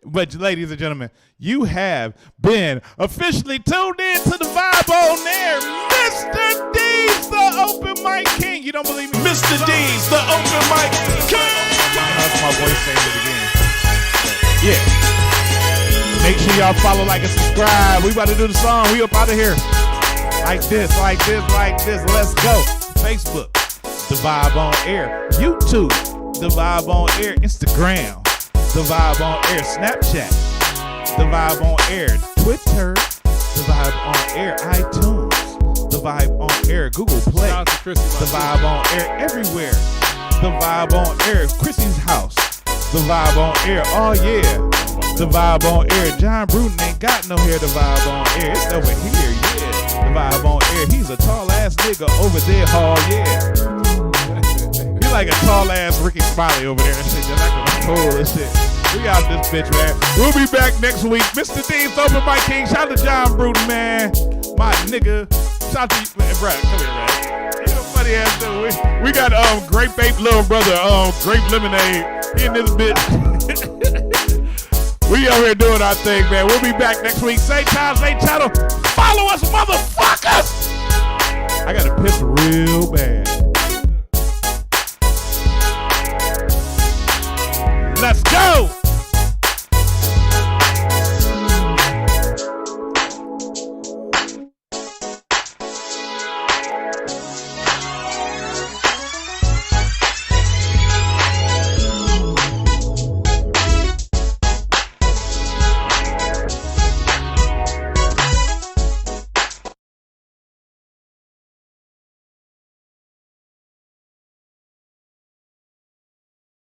[SPEAKER 7] But ladies and gentlemen, you have been officially tuned in to the Vibe on Air. Mr. D's the Open Mic King. You don't believe me? Mr. D's the Open Mic King. That's my voice saying it again. Yeah. Make sure y'all follow, like, and subscribe. We about to do the song. We up out of here. Like this. Let's go. Facebook, The Vibe on Air. YouTube, The Vibe on Air. Instagram, The Vibe on Air. Snapchat, The Vibe on Air. Twitter, The Vibe on Air. iTunes, The Vibe on Air. Google Play, The Vibe on Air. Everywhere, The Vibe on Air. Chrissy's house, The Vibe on Air. Oh yeah, The Vibe on Air. John Bruton ain't got no hair. The Vibe on Air. It's over here, yeah. The Vibe on Air. He's a tall ass nigga over there. Oh yeah. He like a tall ass Ricky Smiley over there and shit. Just like a cool and shit. We out this bitch, man. We'll be back next week. Mr. D's Open Mic King. Shout out to John Bruton, man. My nigga. Shout out to you, man. Brad, come here, man. You know, funny ass dude. We got Grape Ape little brother, Grape Lemonade. in this bitch. We out here doing our thing, man. We'll be back next week. Same time, same channel.